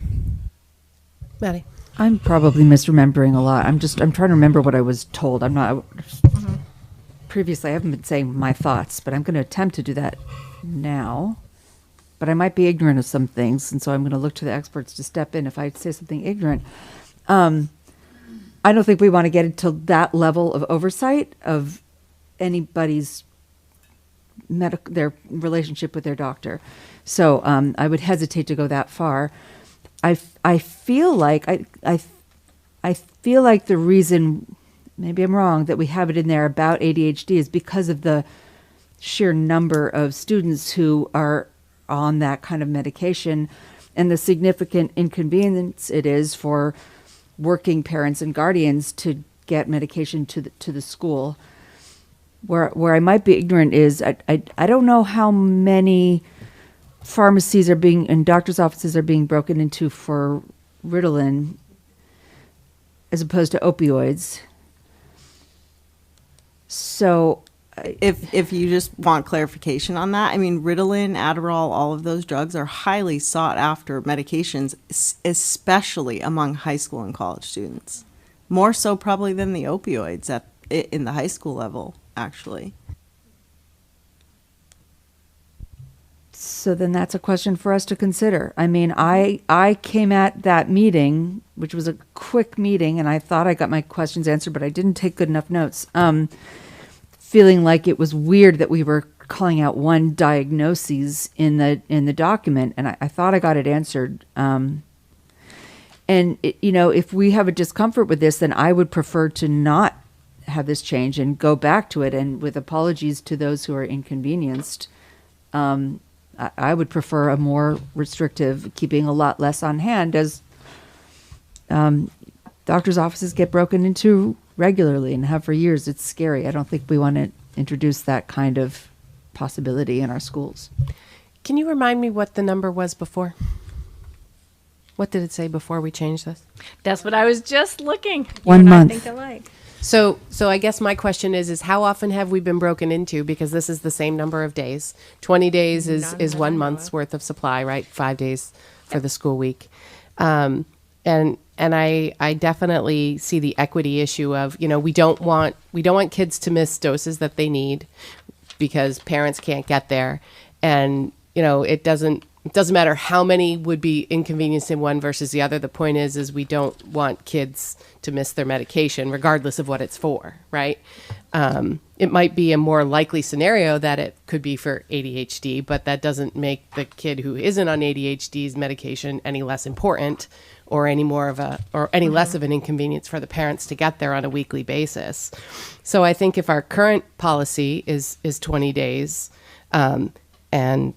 Maddie? I'm probably misremembering a lot. I'm trying to remember what I was told. Previously, I haven't been saying my thoughts, but I'm going to attempt to do that now. But I might be ignorant of some things, and so I'm going to look to the experts to step in if I say something ignorant. I don't think we want to get into that level of oversight of anybody's their relationship with their doctor. So I would hesitate to go that far. I feel like I feel like the reason, maybe I'm wrong, that we have it in there about ADHD is because of the sheer number of students who are on that kind of medication and the significant inconvenience it is for working parents and guardians to get medication to the school. Where I might be ignorant is I don't know how many pharmacies and doctors' offices are being broken into for Ritalin as opposed to opioids. So if you just want clarification on that, I mean, Ritalin, Adderall, all of those drugs are highly sought after medications, especially among high school and college students. More so probably than the opioids in the high school level, actually. So then that's a question for us to consider. I mean, I came at that meeting, which was a quick meeting, and I thought I got my questions answered, but I didn't take good enough notes. Feeling like it was weird that we were calling out one diagnosis in the document, and I thought I got it answered. And if we have a discomfort with this, then I would prefer to not have this change and go back to it. And with apologies to those who are inconvenienced, I would prefer a more restrictive, keeping a lot less on hand, as doctors' offices get broken into regularly and have for years. It's scary. I don't think we want to introduce that kind of possibility in our schools. Can you remind me what the number was before? What did it say before we changed this? That's what I was just looking. 1 month. I think alike. So I guess my question is how often have we been broken into? Because this is the same number of days. 20 days is 1 month's worth of supply, right? 5 days for the school week. And I definitely see the equity issue of, we don't want kids to miss doses that they need because parents can't get there. And, it doesn't matter how many would be inconvenienced in one versus the other. The point is we don't want kids to miss their medication regardless of what it's for, right? It might be a more likely scenario that it could be for ADHD, but that doesn't make the kid who isn't on ADHD's medication any less important or any less of an inconvenience for the parents to get there on a weekly basis. So I think if our current policy is 20 days, and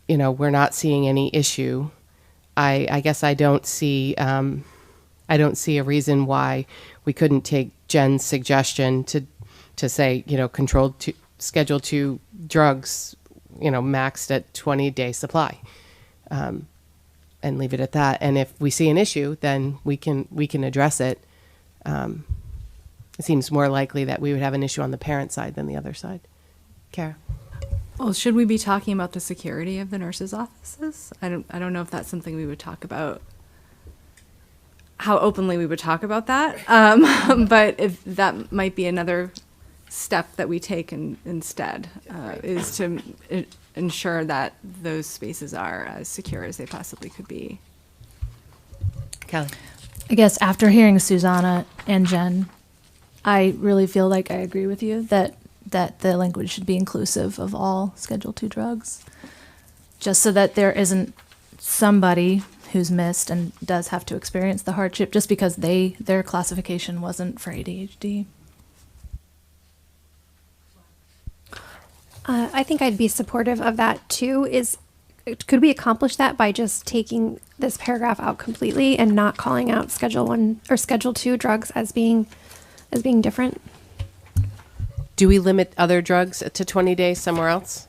we're not seeing any issue, I guess I don't see a reason why we couldn't take Jen's suggestion to say, schedule 2 drugs, maxed at 20-day supply, and leave it at that. And if we see an issue, then we can address it. It seems more likely that we would have an issue on the parent side than the other side. Kara? Well, should we be talking about the security of the nurses' offices? I don't know if that's something we would talk about, how openly we would talk about that. But if that might be another step that we take instead, is to ensure that those spaces are as secure as they possibly could be. Kelly? I guess after hearing Susanna and Jen, I really feel like I agree with you that the language should be inclusive of all Schedule II drugs, just so that there isn't somebody who's missed and does have to experience the hardship just because their classification wasn't for ADHD. I think I'd be supportive of that too. Could we accomplish that by just taking this paragraph out completely and not calling out Schedule 1 or Schedule 2 drugs as being different? Do we limit other drugs to 20 days somewhere else?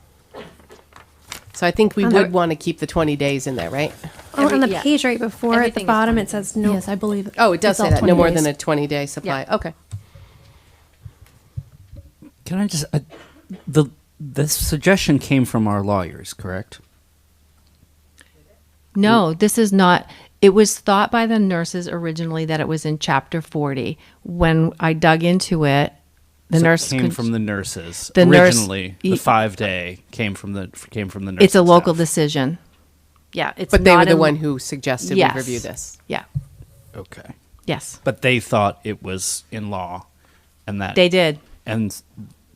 So I think we would want to keep the 20 days in there, right? On the page right before at the bottom, it says no. Yes, I believe it. Oh, it does It's say all that, no 20 more days. than a 20-day supply. Yeah. Okay. Can I just the suggestion came from our lawyers, correct? No, this is not. It was thought by the nurses originally that it was in Chapter 40. When I dug into it, the nurse came from the nurses. The Originally, nurse, the 5-day came from the nurses. It's a local decision. Yeah, it's. But they were not the in- one who suggested Yes. we review this. Yeah. Okay. Yes. But they thought it was in law, and that They did. and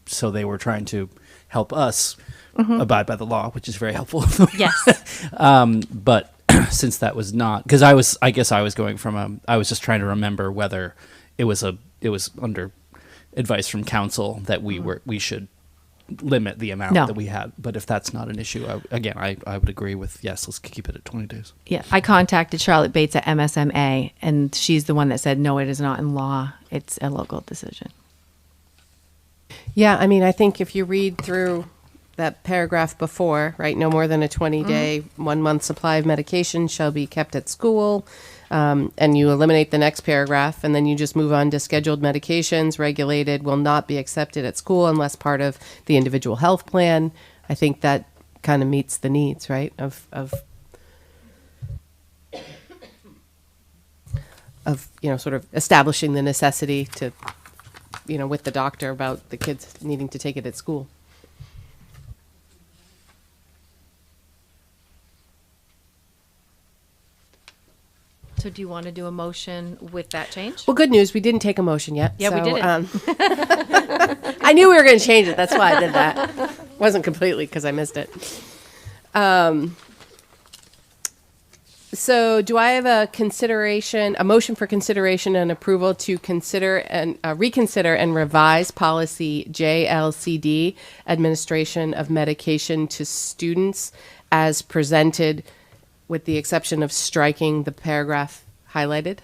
so they were trying to help us abide by the law, which is very helpful. Yes. But since that was not, because I was just trying to remember whether it was under advice from council that we should limit the amount No. that we had. But if that's not an issue, I would agree with yes. Let's keep it at 20 days. Yeah, I contacted Charlotte Bates at MSMA, and she's the one that said, no, it is not in law. It's a local decision. Yeah, I mean, I think if you read through that paragraph before, right, no more than a 20-day, 1 month supply of medication shall be kept at school, and you eliminate the next paragraph, and then you just move on to scheduled medications regulated will not be accepted at school unless part of the individual health plan. I think that kind of meets the needs, right, of sort of establishing the necessity to, with the doctor about the kids needing to take it at school. So do you want to do a motion with that change? Well, good news, we didn't take a motion yet. Yeah, we did it. I knew we were going to change it. That's why I did that. Wasn't completely because I missed it. So do I have a motion for consideration and approval to consider and reconsider and revise policy JLCD, administration of medication to students, as presented, with the exception of striking the paragraph highlighted?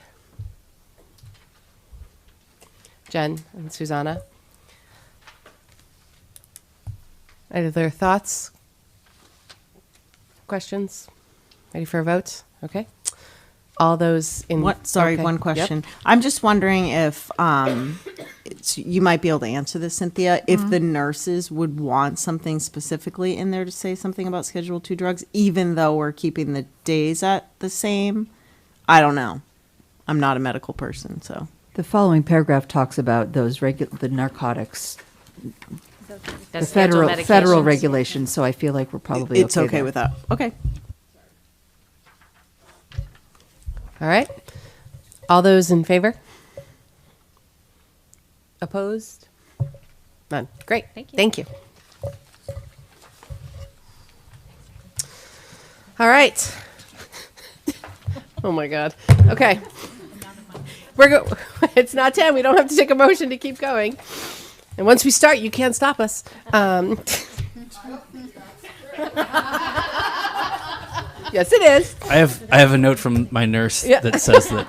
Jen and Susanna? Are there thoughts? Questions? Ready for a vote? Okay. All those in... okay. One Yep. question. I'm just wondering if, you might be able to answer this, Cynthia, if the nurses would want something specifically in there to say something about Schedule 2 drugs, even though we're keeping the days at the same? I don't know. I'm not a medical person, so. The following paragraph talks about those the narcotics, the federal medications. regulations. So I feel like we're probably It's okay there. with that. Okay. All right. All those in favor? Opposed? None. Great. Thank you. All right. Oh my God. Okay. It's not 10. We don't have to take a motion to keep going. And once we start, you can't stop us. Yes, it is. I have a note from my nurse that says that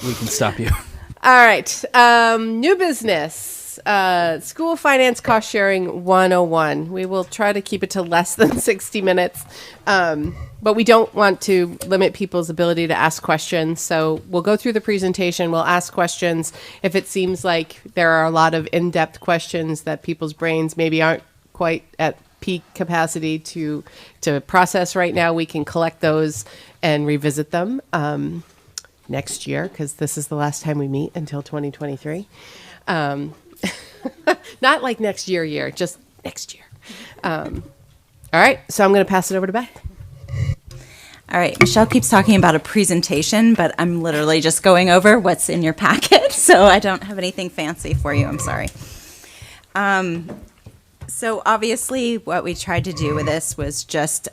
we can stop you. All right. New business. School finance cost sharing 101. We will try to keep it to less than 60 minutes. But we don't want to limit people's ability to ask questions. So we'll go through the presentation. We'll ask questions. If it seems like there are a lot of in-depth questions that people's brains maybe aren't quite at peak capacity to process right now, we can collect those and revisit them next year, because this is the last time we meet until 2023. Not like next year, just next year. All right, so I'm going to pass it over to Beth. All right, Michelle keeps talking about a presentation, but I'm literally just going over what's in your packet, so I don't have anything fancy for you. I'm sorry. So obviously what we tried to do with this was just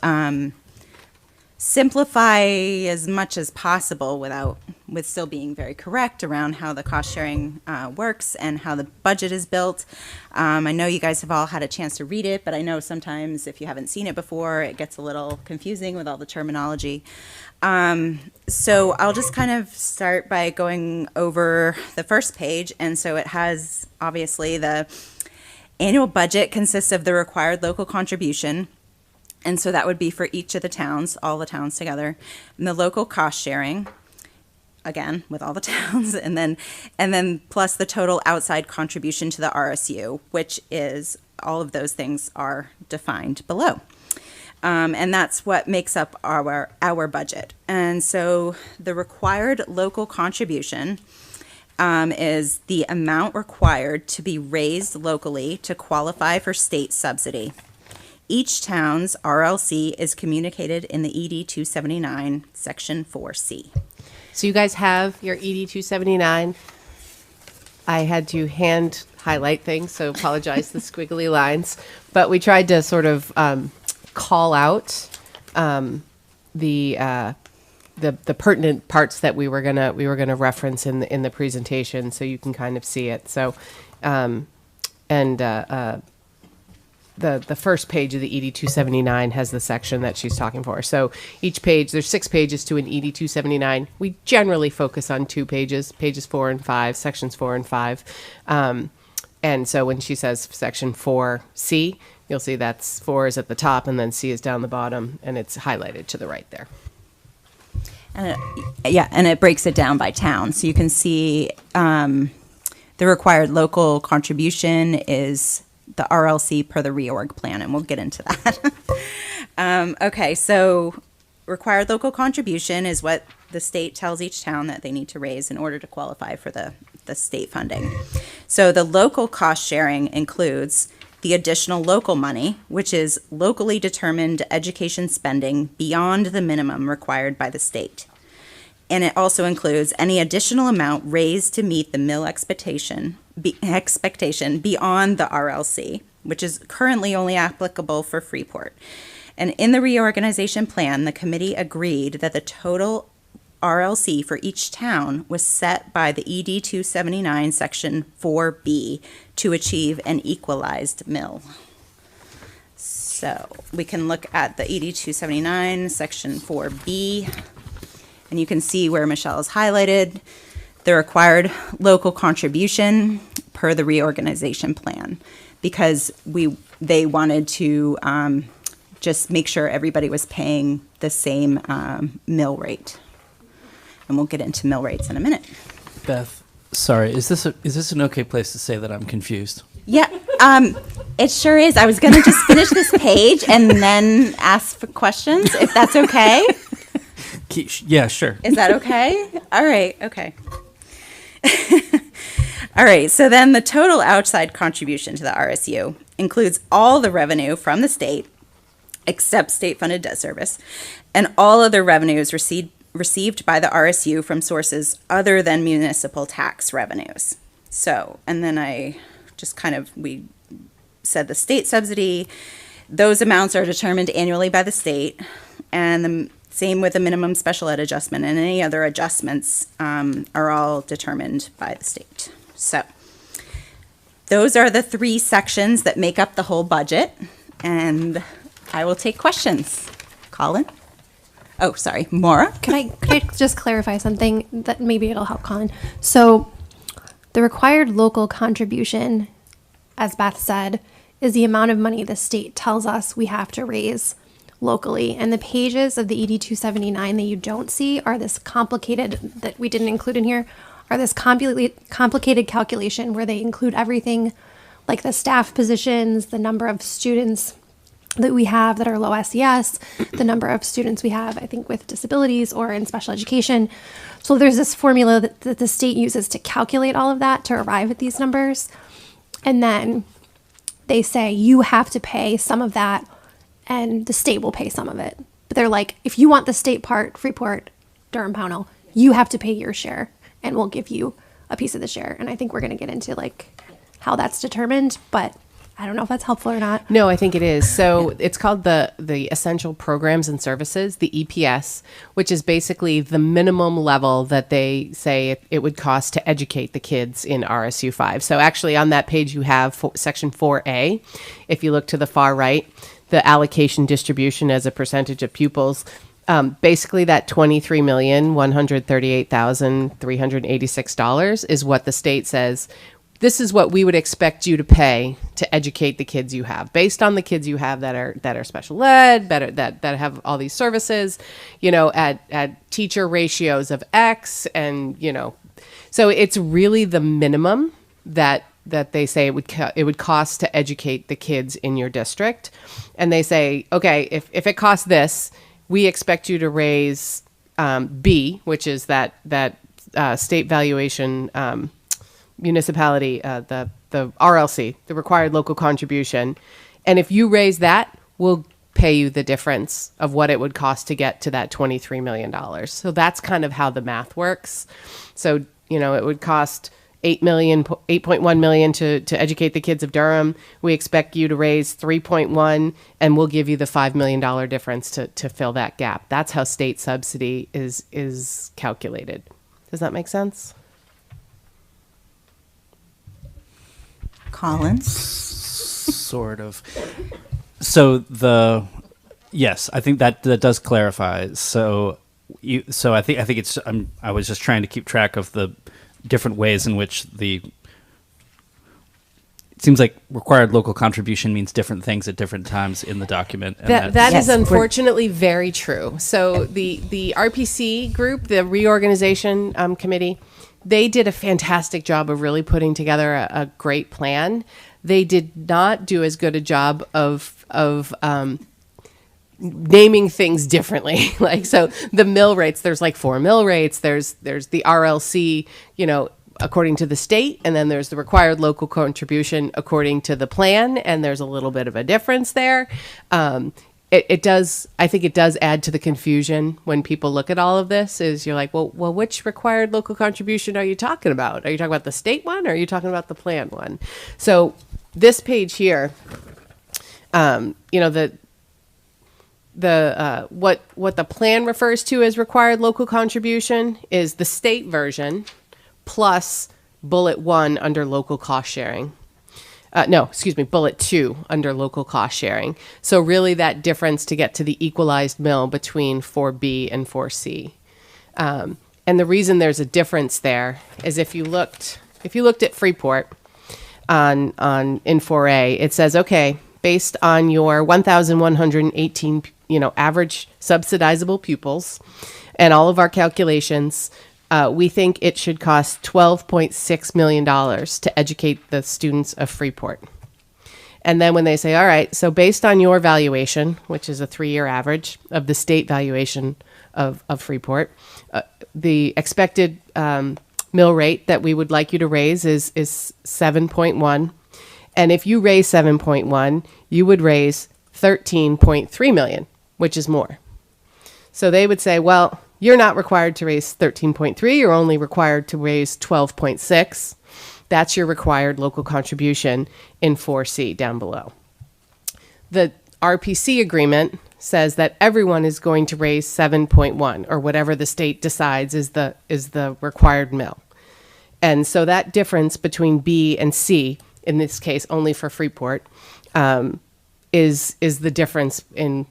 simplify as much as possible with still being very correct around how the cost sharing works and how the budget is built. I know you guys have all had a chance to read it, but I know sometimes if you haven't seen it before, it gets a little confusing with all the terminology. So I'll just kind of start by going over the first page. And so it has obviously the annual budget consists of the required local contribution. And so that would be for each of the towns, all the towns together, and the local cost sharing, again, with all the towns, and then plus the total outside contribution to the RSU, which is all of those things are defined below. And that's what makes up our budget. And so the required local contribution is the amount required to be raised locally to qualify for state subsidy. Each town's RLC is communicated in the ED 279, Section 4C. So you guys have your ED 279. I had to hand highlight things, so apologize the squiggly lines. But we tried to sort of call out the pertinent parts that we were gonna reference in the presentation, so you can kind of see it. So, the first page of the ED 279 has the section that she's talking for. So each page, there's 6 pages to an ED 279. We generally focus on 2 pages, pages 4 and 5, sections 4 and 5. And so when she says section 4C, you'll see that's 4 is at the top and then C is down the bottom, and it's highlighted to the right there. And it breaks it down by town. So you can see the required local contribution is the RLC per the reorg plan, and we'll get into that. Okay, so required local contribution is what the state tells each town that they need to raise in order to qualify for the state funding. So the local cost sharing includes the additional local money, which is locally determined education spending beyond the minimum required by the state. And it also includes any additional amount raised to meet the mill expectation beyond the RLC, which is currently only applicable for Freeport. And in the reorganization plan, the committee agreed that the total RLC for each town was set by the ED 279 Section 4B to achieve an equalized mill. So we can look at the ED 279 Section 4B, and you can see where Michelle is highlighted the required local contribution per the reorganization plan, because they wanted to just make sure everybody was paying the same mill rate. And we'll get into mill rates in a minute. Beth, sorry, is this an okay place to say that I'm confused? Yeah, it sure is. I was going to just finish this page and then ask for questions, if that's okay. Yeah, sure. Is that okay? All right, okay. All right, so then the total outside contribution to the RSU includes all the revenue from the state, except state-funded debt service, and all other revenues received by the RSU from sources other than municipal tax revenues. So, and then we said the state subsidy, those amounts are determined annually by the state, and the same with the minimum special ed adjustment, and any other adjustments are all determined by the state. So those are the three sections that make up the whole budget, and I will take questions. Colin? Oh, sorry, Maura? Could I just clarify something that maybe it'll help Colin? So the required local contribution, as Beth said, is the amount of money the state tells us we have to raise locally. And the pages of the ED 279 that you don't see are this complicated, that we didn't include in here, are this complicated calculation where they include everything like the staff positions, the number of students that we have that are low SES, the number of students we have, I think, with disabilities or in special education. So there's this formula that the state uses to calculate all of that to arrive at these numbers. And then they say you have to pay some of that and the state will pay some of it. But they're like, if you want the state part, Freeport, Durham, Pownell, you have to pay your share and we'll give you a piece of the share. And I think we're going to get into like how that's determined, but I don't know if that's helpful or not. No, I think it is. So it's called the Essential Programs and Services, the EPS, which is basically the minimum level that they say it would cost to educate the kids in RSU5. So actually on that page you have section 4A. If you look to the far right, the allocation distribution as a percentage of pupils, basically that $23,138,386 is what the state says. This is what we would expect you to pay to educate the kids you have, based on the kids you have that are special ed, that have all these services, at teacher ratios of X, and so it's really the minimum that they say it would cost to educate the kids in your district, and they say, okay, if it costs this, we expect you to raise B, which is that state valuation. Municipality, the RLC, the required local contribution. And if you raise that, we'll pay you the difference of what it would cost to get to that $23 million. So that's kind of how the math works. So, it would cost $8.1 million to educate the kids of Durham. We expect you to raise 3.1 and we'll give you the $5 million difference to fill that gap. That's how state subsidy is calculated. Does that make sense? Collins? Sort of. So yes, I think that does clarify. So I think it's. I was just trying to keep track of the different ways in which it seems like required local contribution means different things at different times in the document. And that is unfortunately very true. So the RPC group, the reorganization committee, they did a fantastic job of really putting together a great plan. They did not do as good a job of naming things differently. So the mill rates, there's like 4 mill rates. There's the RLC, according to the state, and then there's the required local contribution according to the plan, and there's a little bit of a difference there. I think it does add to the confusion when people look at all of this. Is you're like, well, which required local contribution are you talking about? Are you talking about the state one, or are you talking about the plan one? So this page here, you know, what the plan refers to as required local contribution is the state version plus bullet 1 under local cost sharing. No, excuse me, bullet 2 under local cost sharing. So really that difference to get to the equalized mill between 4B and 4C. And the reason there's a difference there is if you looked at Freeport in 4A, it says, okay, based on your 1,118, average subsidizable pupils and all of our calculations, we think it should cost $12.6 million to educate the students of Freeport. And then when they say, all right, so based on your valuation, which is a 3-year average of the state valuation of Freeport, the expected mill rate that we would like you to raise is 7.1. And if you raise 7.1, you would raise 13.3 million, which is more. So they would say, well, you're not required to raise 13.3. You're only required to raise 12.6. That's your required local contribution in 4C down below. The RPC agreement says that everyone is going to raise 7.1 or whatever the state decides is the required mill. And so that difference between B and C, in this case only for Freeport, is the difference in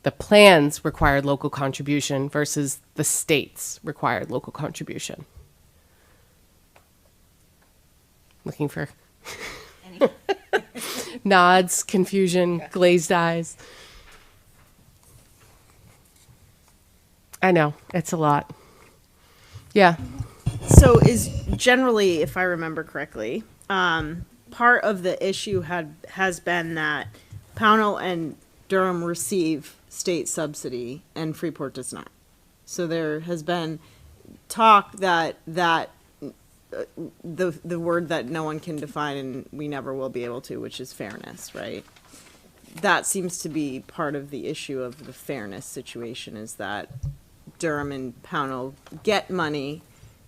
the plan's required local contribution versus the state's required local contribution. Looking for nods, confusion, glazed eyes. I know, it's a lot. Yeah. So is generally, if I remember correctly, part of the issue has been that Pownell and Durham receive state subsidy and Freeport does not. So there has been talk that the word that no one can define and we never will be able to, which is fairness, right? That seems to be part of the issue of the fairness situation, is that Durham and Pownell get money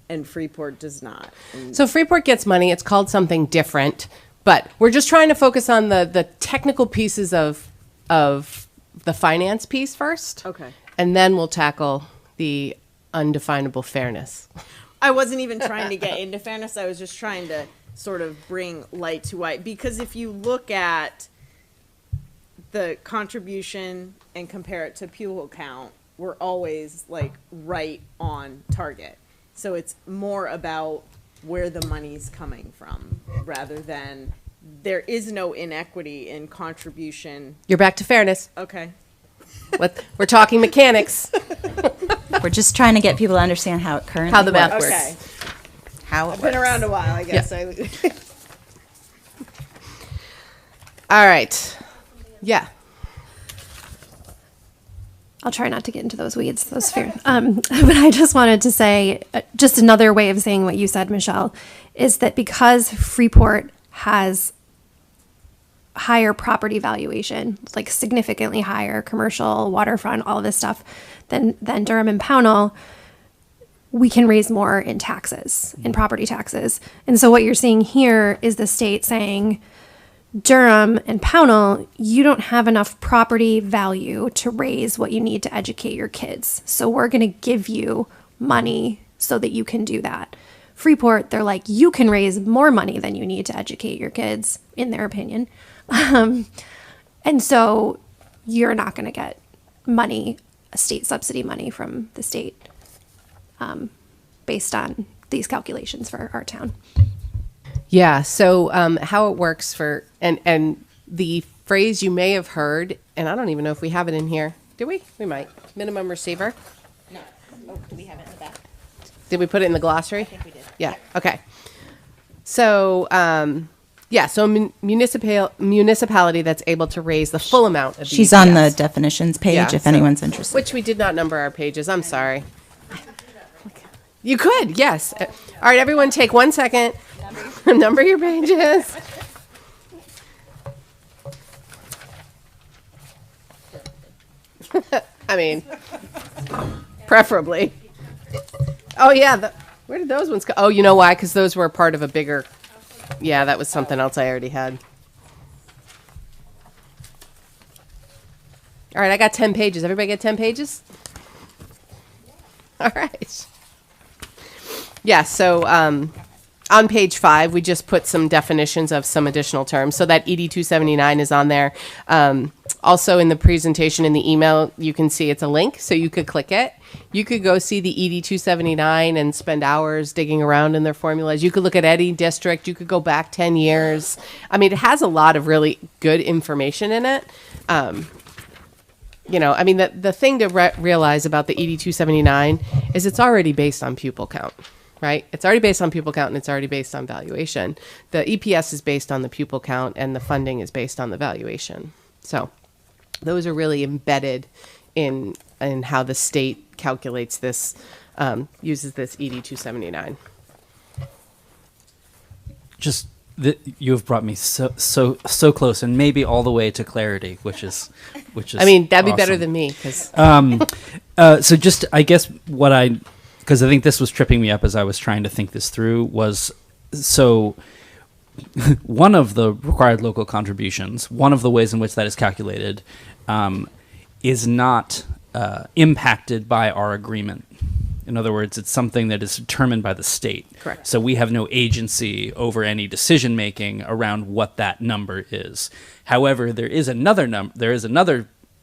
and Freeport does not. And so Freeport gets money. It's called something different, but we're just trying to focus on the technical pieces of the finance piece first. Okay. And then we'll tackle the undefinable fairness. I wasn't even trying to get into fairness. I was just trying to sort of bring light to white. Because if you look at the contribution and compare it to pupil count, we're always like right on target. So it's more about where the money's coming from rather than there is no inequity in contribution. You're back to fairness. Okay. We're talking mechanics. We're just trying to get people to understand how it currently How the math works. Okay. How it I've works. been around a while, I guess. Yeah. All right. Yeah. I'll try not to get into those weeds, those fear. But I just wanted to say, just another way of saying what you said, Michelle, is that because Freeport has higher property valuation, like significantly higher commercial, waterfront, all of this stuff, than Durham and Pownell, we can raise more in taxes, in property taxes. And so what you're seeing here is the state saying, Durham and Pownell, you don't have enough property value to raise what you need to educate your kids. So we're going to give you money so that you can do that. Freeport, they're like, you can raise more money than you need to educate your kids, in their opinion. And so you're not going to get money, state subsidy money from the state, based on these calculations for our town. Yeah. So how it works for and the phrase you may have heard, and I don't even know if we have it in here. Do we? We might. Minimum receiver. No. Oh, we have it in the back. Did we put it in the glossary? I think we did. Yeah. Okay. So So municipality that's able to raise the full amount of. She's on the definitions page if anyone's interested. Which we did not number our pages. I'm sorry. You could, yes. All right, everyone, take 1 second. Number your pages. I mean, preferably. Oh, yeah. Where did those ones go? Oh, you know why? Because those were part of a bigger. Yeah, that was something else I already had. All right, I got 10 pages. Everybody get 10 pages? All right. Yeah, so on page 5, we just put some definitions of some additional terms. So that ED 279 is on there. Also in the presentation in the email, you can see it's a link, so you could click it. You could go see the ED 279 and spend hours digging around in their formulas. You could look at any district. You could go back 10 years. I mean, it has a lot of really good information in it. You know, I mean, the thing to realize about the ED 279 is it's already based on pupil count, right? It's already based on pupil count and it's already based on valuation. The EPS is based on the pupil count and the funding is based on the valuation. So those are really embedded in how the state calculates this, uses this ED 279. Just you have brought me so close, and maybe all the way to clarity, which is. I mean, that'd be awesome. better than me, because. So just, I guess because I think this was tripping me up as I was trying to think this through, was so one of the required local contributions, one of the ways in which that is calculated, is not impacted by our agreement. In other words, it's something that is determined by the state. Correct. So we have no agency over any decision making around what that number is. However, there is another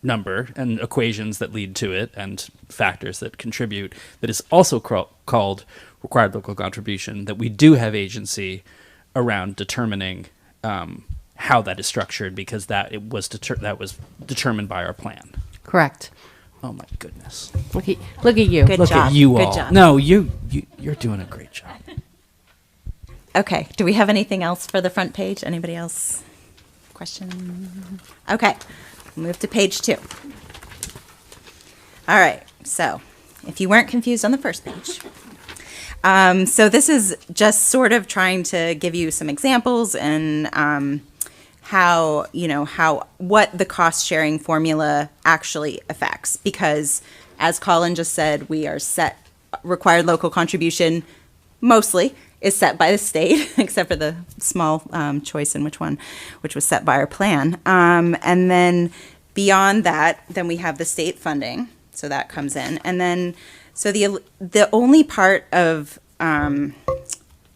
number and equations that lead to it and factors that contribute that is also called required local contribution, that we do have agency around determining how that is structured, because that was determined by our plan. Correct. Oh my goodness! Look at you. Good Look job. at you Good all. job. No, you're doing a great job. Okay. Do we have anything else for the front page? Anybody else? Question? Okay. Move to page 2. All right. So, if you weren't confused on the first page. So this is just sort of trying to give you some examples and what the cost sharing formula actually affects. Because as Colin just said, we are set, required local contribution mostly is set by the state, except for the small choice in which was set by our plan. And then beyond that, then we have the state funding. So that comes in. And then, so the only part of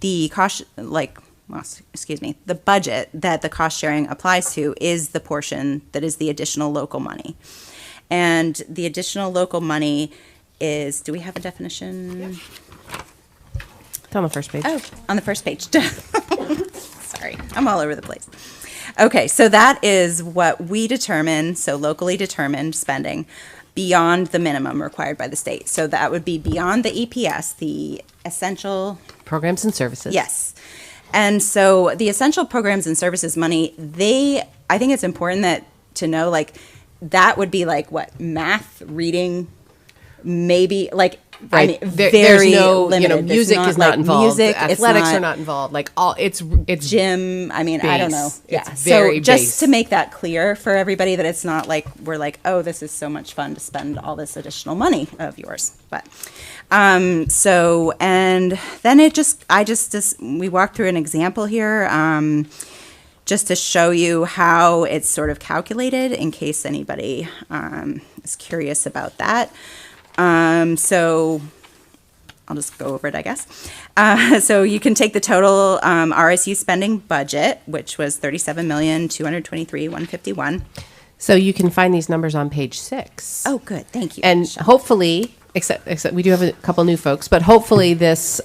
the cost, the budget that the cost sharing applies to is the portion that is the additional local money. And the additional local money is, do we have a definition? It's on the first page. Oh, on the first page. Sorry, I'm all over the place. Okay, so that is what we determine, so locally determined spending beyond the minimum required by the state. So that would be beyond the EPS, the essential programs and services. Yes. And so the essential programs and services money, I think it's important to know, like, that would be like what, math, reading, maybe like, right. I mean, There's no, limited. music is not like involved. Music, athletics are not involved. Like it's gym. I mean, I don't know. It's Yeah. very so just base. to make that clear for everybody, that it's not like we're like, oh, this is so much fun to spend all this additional money of yours. But so, and then we walked through an example here. Just to show you how it's sort of calculated in case anybody is curious about that. So I'll just go over it, I guess. So you can take the total RSU spending budget, which was $37,223,151. So you can find these numbers on page 6. Oh, good. Thank you. And hopefully, except we do have a couple new folks, but hopefully this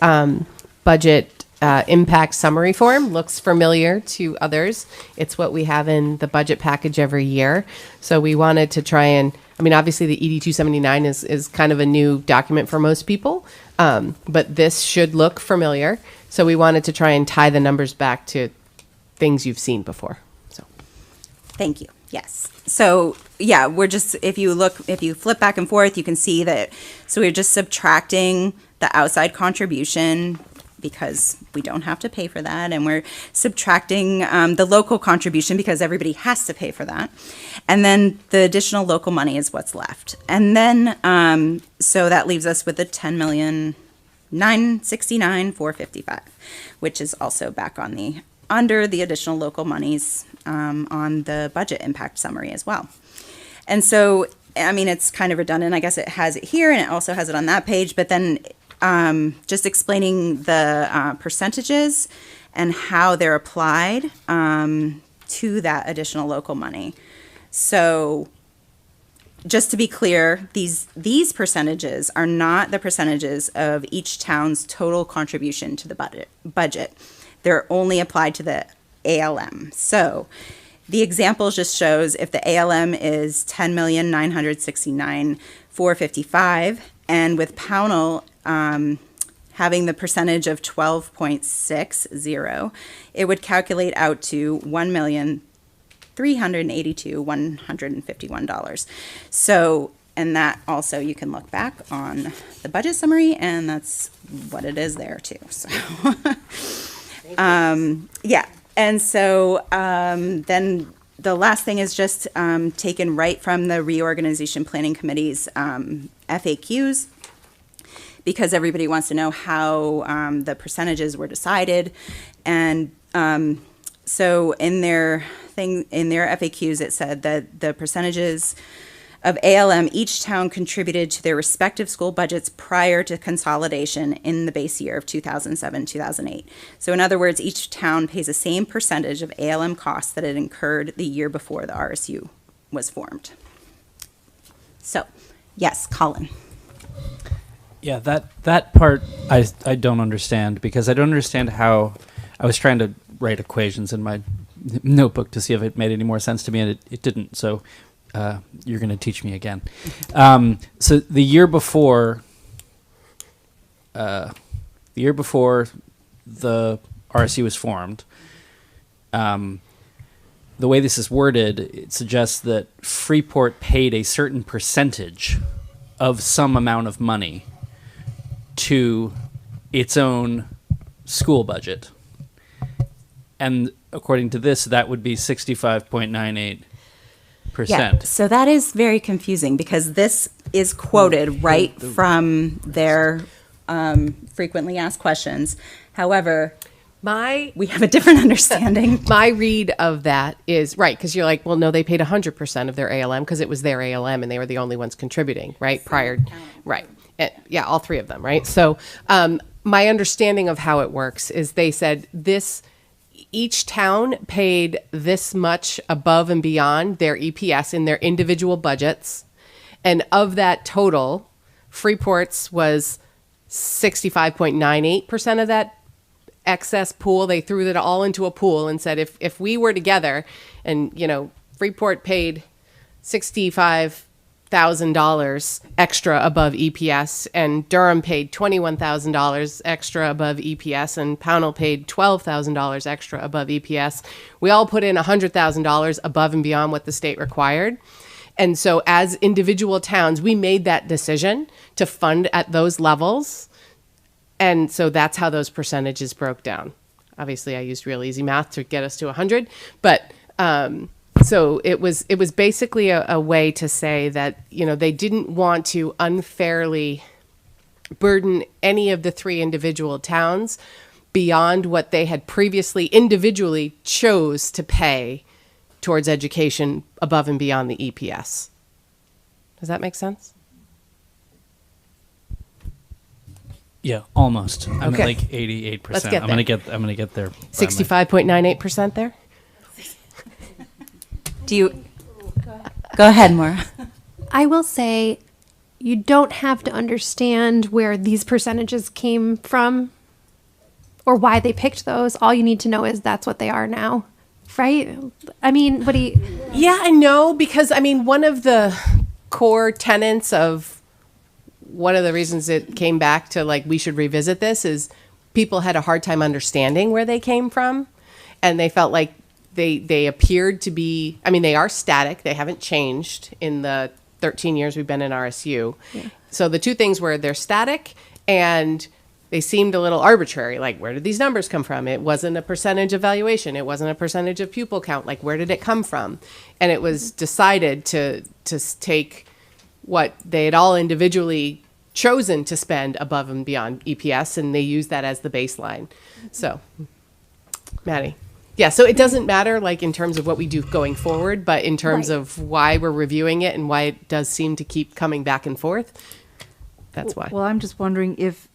budget impact summary form looks familiar to others. It's what we have in the budget package every year. So we wanted to try and, I mean, obviously the ED 279 is kind of a new document for most people, but this should look familiar. So we wanted to try and tie the numbers back to things you've seen before. So, thank you. Yes. So yeah, if you flip back and forth, you can see that. So we're just subtracting the outside contribution, because we don't have to pay for that, and we're subtracting the local contribution because everybody has to pay for that, and then the additional local money is what's left, and then so that leaves us with the $10,969,455, which is also back under the additional local monies on the budget impact summary as well. And so, I mean, it's kind of redundant. I guess it has it here and it also has it on that page, but then just explaining the percentages and how they're applied to that additional local money. So just to be clear, these percentages are not the percentages of each town's total contribution to the budget. They're only applied to the ALM. So the example just shows if the ALM is $10,969,455, and with Pownell having the percentage of 12.60, it would calculate out to $1,382,151. So, and that also you can look back on the budget summary, and that's what it is there too. So, yeah. And so then the last thing is just taken right from the Reorganization Planning Committee's FAQs, because everybody wants to know how the percentages were decided. And so in their FAQs, it said that the percentages of ALM each town contributed to their respective school budgets prior to consolidation in the base year of 2007-2008. So in other words, each town pays the same percentage of ALM costs that it incurred the year before the RSU was formed. So, yes, Colin. Yeah, that part I don't understand, because I don't understand how I was trying to write equations in my notebook to see if it made any more sense to me, and it didn't. So you're going to teach me again. So the year before the RSU was formed, the way this is worded, it suggests that Freeport paid a certain percentage of some amount of money to its own school budget. And according to this, that would be 65.98%. Yeah, so that is very confusing, because this is quoted right from their frequently asked questions. However, we have a different understanding. My read of that is, right, because you're like, well, no, they paid 100% of their ALM because it was their ALM and they were the only ones contributing, right? Prior, right. Yeah, all three of them, right? So my understanding of how it works is they said each town paid this much above and beyond their EPS in their individual budgets. And of that total, Freeport's was 65.98% of that excess pool. They threw that all into a pool and said, if we were together and, Freeport paid $65,000 extra above EPS, and Durham paid $21,000 extra above EPS, and Pownell paid $12,000 extra above EPS. We all put in $100,000 above and beyond what the state required. And so as individual towns, we made that decision to fund at those levels. And so that's how those percentages broke down. Obviously, I used real easy math to get us to 100, but so it was basically a way to say that, they didn't want to unfairly burden any of the three individual towns beyond what they had previously individually chose to pay towards education above and beyond the EPS. Does that make sense? Yeah, almost. I'm Okay. at like 88%. Let's get I'm gonna get there. 65.98% there. Do you go ahead, Maura? I will say you don't have to understand where these percentages came from or why they picked those. All you need to know is that's what they are now. Right? I mean, what do you... Yeah, I know, because one of the core tenets of one of the reasons it came back to we should revisit this is people had a hard time understanding where they came from, and they felt like they appeared to be, they are static. They haven't changed in the 13 years we've been in RSU. Yeah. So the two things were they're static and they seemed a little arbitrary. Like, where did these numbers come from? It wasn't a percentage evaluation. It wasn't a percentage of pupil count. Like, where did it come from? And it was decided to take what they had all individually chosen to spend above and beyond EPS, and they used that as the baseline. So, Maddie. Yeah, so it doesn't matter like in terms of what we do going forward, but in terms Right. of why we're reviewing it and why it does seem to keep coming back and forth. That's why. Well, I'm just wondering if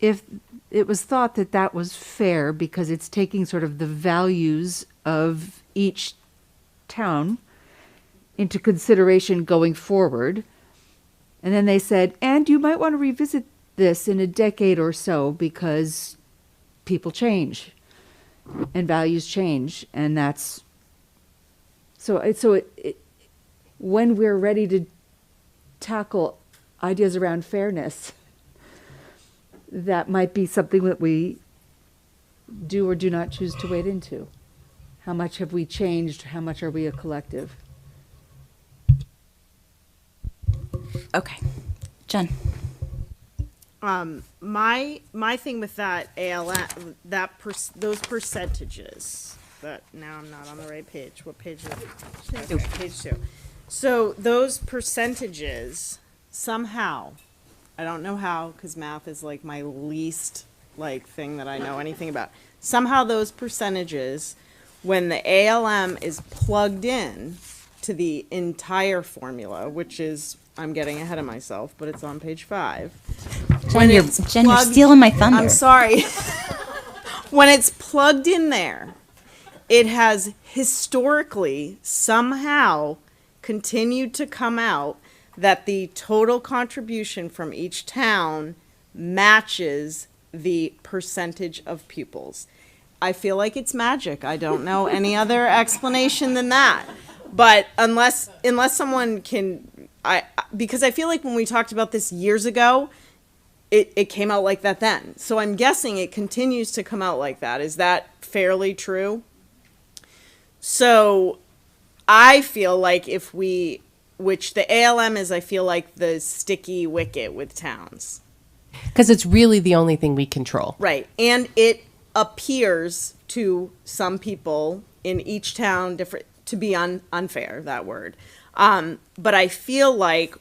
it was thought that that was fair because it's taking sort of the values of each town into consideration going forward. And then they said, and you might want to revisit this in a decade or so because people change and values change. And that's when we're ready to tackle ideas around fairness, that might be something that we do or do not choose to wade into. How much have we changed? How much are we a collective? Okay. Jen. My thing with that ALM, those percentages, that now I'm not on the right page. What page is it? Okay, page 2. So those percentages somehow, I don't know how, because math is like my least thing that I know anything about. Somehow those percentages, when the ALM is plugged in to the entire formula, which is, I'm getting ahead of myself, but it's on page 5. Jen, you're stealing my thunder. I'm sorry. When it's plugged in there, it has historically somehow continued to come out that the total contribution from each town matches the percentage of pupils. I feel like it's magic. I don't know any other explanation than that. But unless someone can, because I feel like when we talked about this years ago, it came out like that then. So I'm guessing it continues to come out like that. Is that fairly true? So I feel like which the ALM is, I feel like the sticky wicket with towns. Because it's really the only thing we control. Right. And it appears to some people in each town to be unfair, that word. But I feel like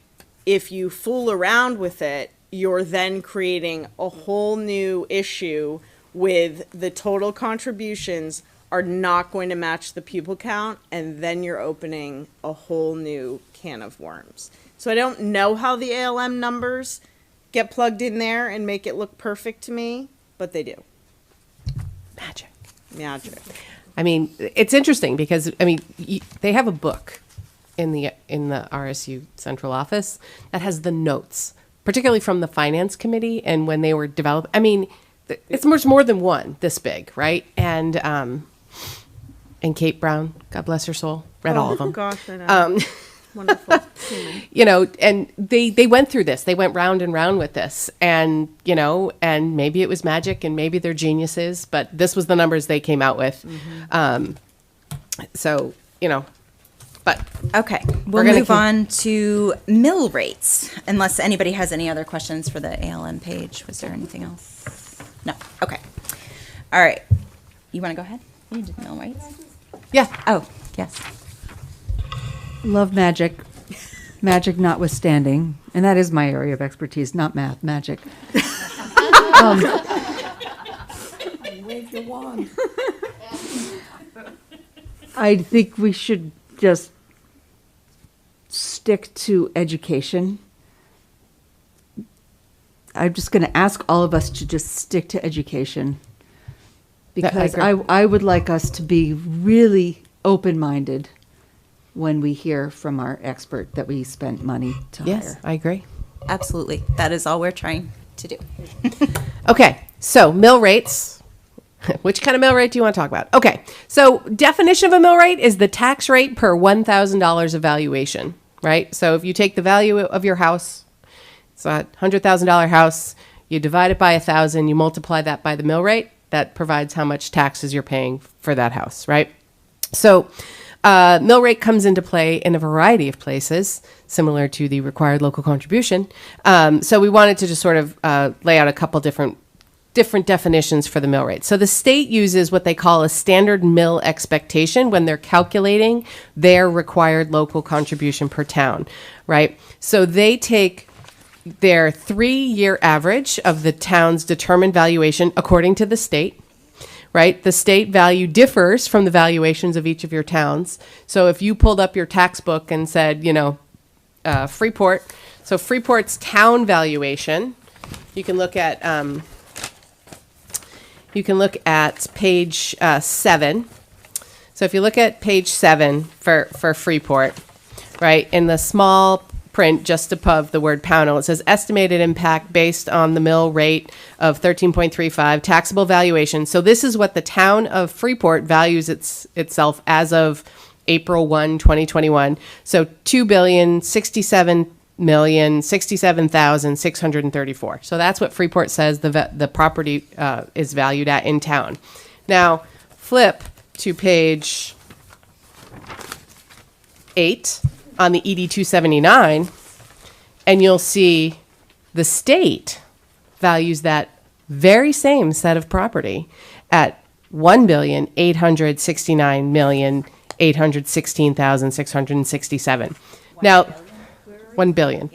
if you fool around with it, you're then creating a whole new issue with the total contributions are not going to match the pupil count, and then you're opening a whole new can of worms. So I don't know how the ALM numbers get plugged in there and make it look perfect to me, but they do. Magic. I mean, it's interesting because, they have a book in the RSU central office that has the notes, particularly from the finance committee and when they were developed. It's much more than one this big, right? And Kate Brown, God bless her soul, read all of them. Gosh, I know. Wonderful. And they went through this. They went round and round with this. And, and maybe it was magic and maybe they're geniuses, but this was the numbers they came out with. But okay, we'll move on to mill rates, unless anybody has any other questions for the ALM page. Was there anything else? No. Okay. All right. You want to go ahead? You did mill rates? Yeah. Oh, yes. Love magic, magic notwithstanding, and that is my area of expertise, not math, magic. Wave your wand. I think we should just stick to education. I'm just going to ask all of us to just stick to education, because I would like us to be really open-minded when we hear from our expert that we spent money to hire. Yes, I agree. Absolutely. That is all we're trying to do. Okay, so mill rates. Which kind of mill rate do you want to talk about? Okay, so definition of a mill rate is the tax rate per $1,000 of valuation, right? So if you take the value of your house, it's a $100,000 house, you divide it by 1,000, you multiply that by the mill rate, that provides how much taxes you're paying for that house, right? So mill rate comes into play in a variety of places, similar to the required local contribution. So we wanted to just sort of lay out a couple different definitions for the mill rate. So the state uses what they call a standard mill expectation when they're calculating their required local contribution per town, right? So they take their 3-year average of the town's determined valuation according to the state, right? The state value differs from the valuations of each of your towns. So if you pulled up your tax book and said, Freeport, so Freeport's town valuation, you can look at page 7. So if you look at page 7 for Freeport, right, in the small print just above the word Pownell, it says estimated impact based on the mill rate of 13.35 taxable valuation. So this is what the town of Freeport values itself as of April 1, 2021. So $2,067,067,634. So that's what Freeport says the property is valued at in town. Now flip to page 8 on the ED 279, and you'll see the state values that very same set of property at $1,869,816,667. Now, 1 billion.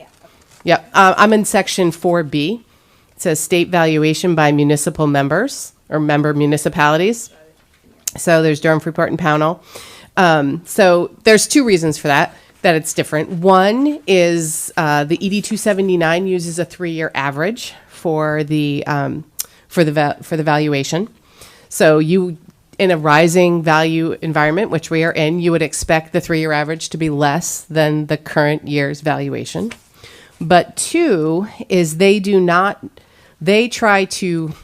Yep. I'm in section 4B. It says state valuation by municipal members or member municipalities. So there's Durham, Freeport, and Pownell. So there's 2 reasons for that it's different. One is the ED 279 uses a 3-year average for the valuation. So you, in a rising value environment, which we are in, you would expect the 3-year average to be less than the current year's valuation. But 2 is they try to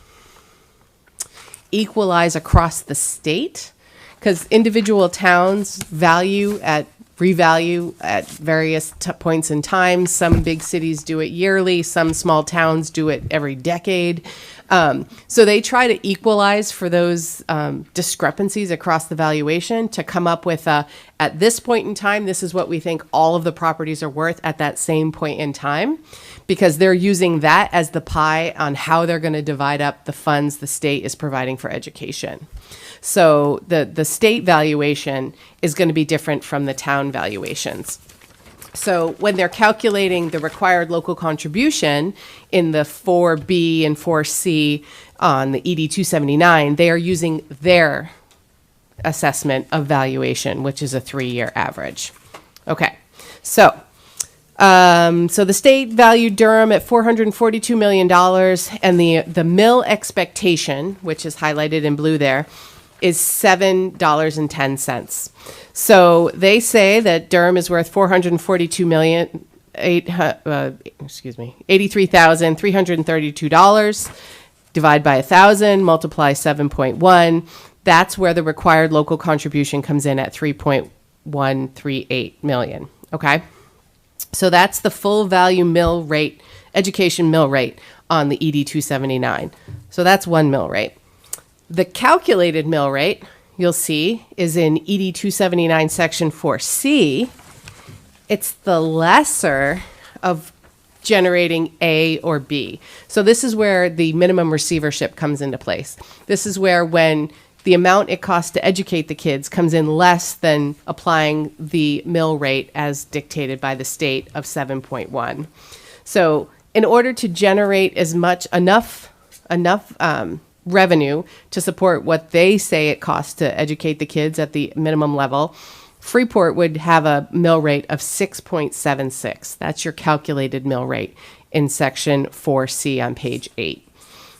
equalize across the state, because individual towns revalue at various points in time. Some big cities do it yearly. Some small towns do it every decade. So they try to equalize for those discrepancies across the valuation to come up with at this point in time, this is what we think all of the properties are worth at that same point in time, because they're using that as the pie on how they're going to divide up the funds the state is providing for education. So the state valuation is going to be different from the town valuations. So when they're calculating the required local contribution in the 4B and 4C on the ED 279, they are using their assessment of valuation, which is a 3-year average. Okay, so the state valued Durham at $442 million, and the mill expectation, which is highlighted in blue there, is $7.10. So they say that Durham is worth $83,332. Divide by 1,000, multiply 7.1. That's where the required local contribution comes in at $3.138 million. Okay, so that's the full value mill rate, education mill rate on the ED 279. So that's one mill rate. The calculated mill rate, you'll see, is in ED 279 section 4C. It's the lesser of generating A or B. So this is where the minimum receivership comes into place. This is where when the amount it costs to educate the kids comes in less than applying the mill rate as dictated by the state of 7.1. So in order to generate enough revenue to support what they say it costs to educate the kids at the minimum level, Freeport would have a mill rate of 6.76. That's your calculated mill rate in section 4C on page 8.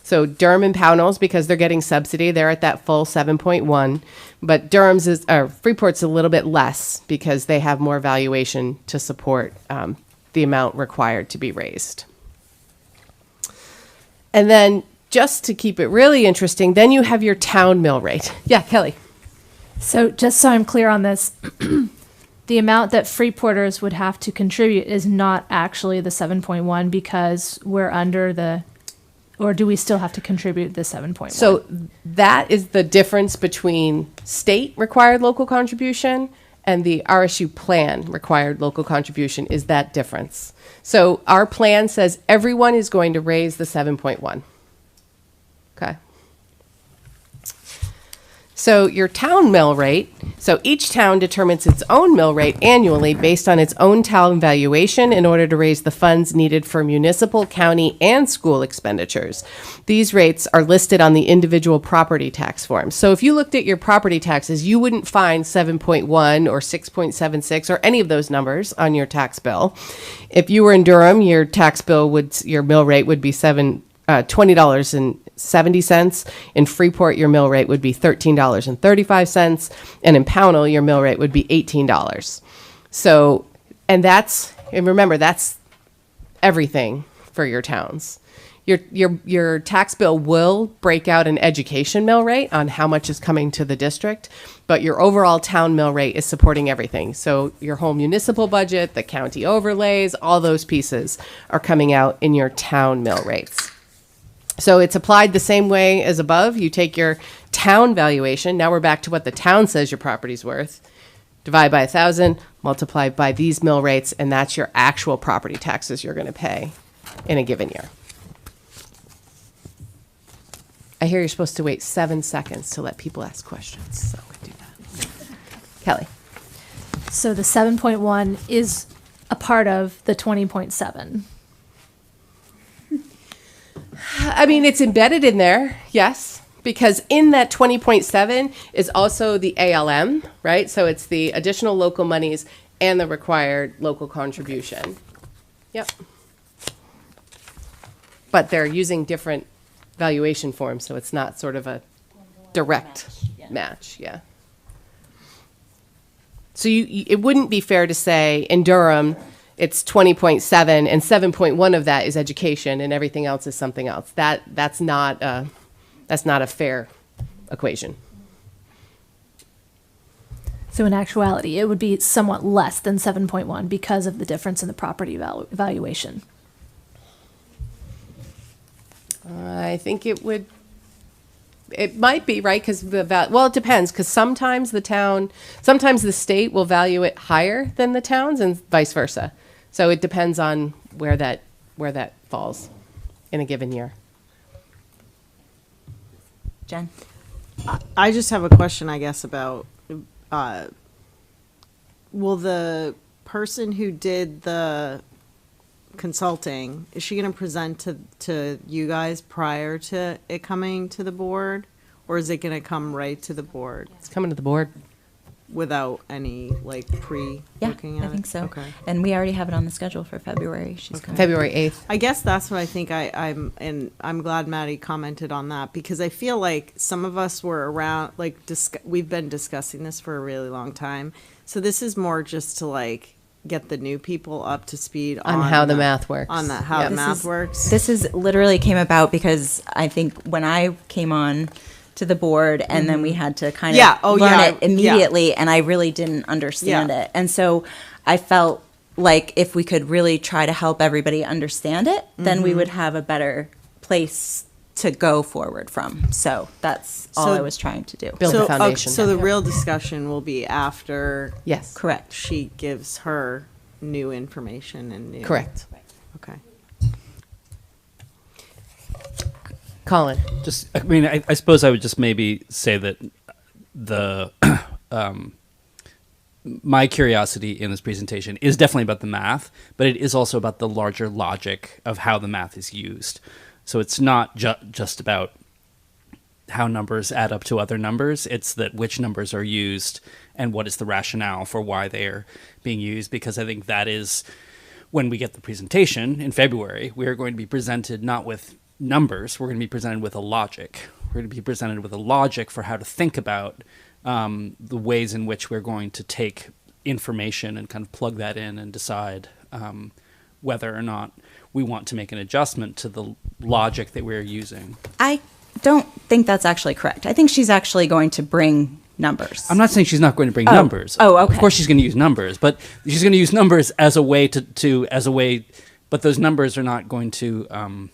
So Durham and Pownell's, because they're getting subsidy, they're at that full 7.1, but Freeport's a little bit less because they have more valuation to support the amount required to be raised. And then just to keep it really interesting, then you have your town mill rate. Yeah, Kelly. So just so I'm clear on this, the amount that Freeporters would have to contribute is not actually the 7.1 because we're under or do we still have to contribute the 7.1? So that is the difference between state required local contribution and the RSU plan required local contribution is that difference. So our plan says everyone is going to raise the 7.1. Okay. So your town mill rate, so each town determines its own mill rate annually based on its own town valuation in order to raise the funds needed for municipal, county, and school expenditures. These rates are listed on the individual property tax forms. So if you looked at your property taxes, you wouldn't find 7.1 or 6.76 or any of those numbers on your tax bill. If you were in Durham, your tax bill your mill rate would be $20.70. In Freeport, your mill rate would be $13.35. And in Pownell, your mill rate would be $18. So, and remember, that's everything for your towns. Your tax bill will break out an education mill rate on how much is coming to the district, but your overall town mill rate is supporting everything. So your whole municipal budget, the county overlays, all those pieces are coming out in your town mill rates. So it's applied the same way as above. You take your town valuation. Now we're back to what the town says your property's worth. Divide by 1,000, multiply by these mill rates, and that's your actual property taxes you're going to pay in a given year. I hear you're supposed to wait 7 seconds to let people ask questions, so I'm going to do that. Kelly. So the 7.1 is a part of the 20.7. I mean, it's embedded in there, yes, because in that 20.7 is also the ALM, right? So it's the additional local monies and the required local contribution. Yep. But they're using different valuation forms, so it's not sort of a direct match, yeah. So it wouldn't be fair to say in Durham, it's 20.7 and 7.1 of that is education and everything else is something else. That's not a fair equation. So in actuality, it would be somewhat less than 7.1 because of the difference in the property valuation. I think it might be, right? Because it depends, because sometimes the state will value it higher than the towns and vice versa. So it depends on where that falls in a given year. Jen? I just have a question, I guess, about will the person who did the consulting, is she going to present to you guys prior to it coming to the board, or is it going to come right to the board? It's coming to the board without any looking at it? I think so. Okay. And we already have it on the schedule for February. She's coming. February 8th. I guess that's what I think I'm glad Maddie commented on that, because I feel like some of us were around, we've been discussing this for a really long time. So this is more just to get the new people up to speed on how the math works. On how the math works. This is literally came about because I think when I came on to the board and then we had to kind of learn it immediately and I really didn't understand it. And so I felt like if we could really try to help everybody understand it, then we would have a better place to go forward from. So that's all I was trying to do. Build the foundation. So the real discussion will be after. Yes. Correct. She gives her new information and new. Correct. Okay. Colin. I suppose I would just maybe say that my curiosity in this presentation is definitely about the math, but it is also about the larger logic of how the math is used. So it's not just about how numbers add up to other numbers. It's that which numbers are used and what is the rationale for why they are being used. Because I think that is when we get the presentation in February, we are going to be presented not with numbers. We're going to be presented with a logic. We're going to be presented with a logic for how to think about the ways in which we're going to take information and kind of plug that in and decide whether or not we want to make an adjustment to the logic that we're using. I don't think that's actually correct. I think she's actually going to bring numbers. I'm not saying she's not going to bring numbers. Oh, okay. Of course she's going to use numbers, but she's going to use numbers as a way but those numbers are not going to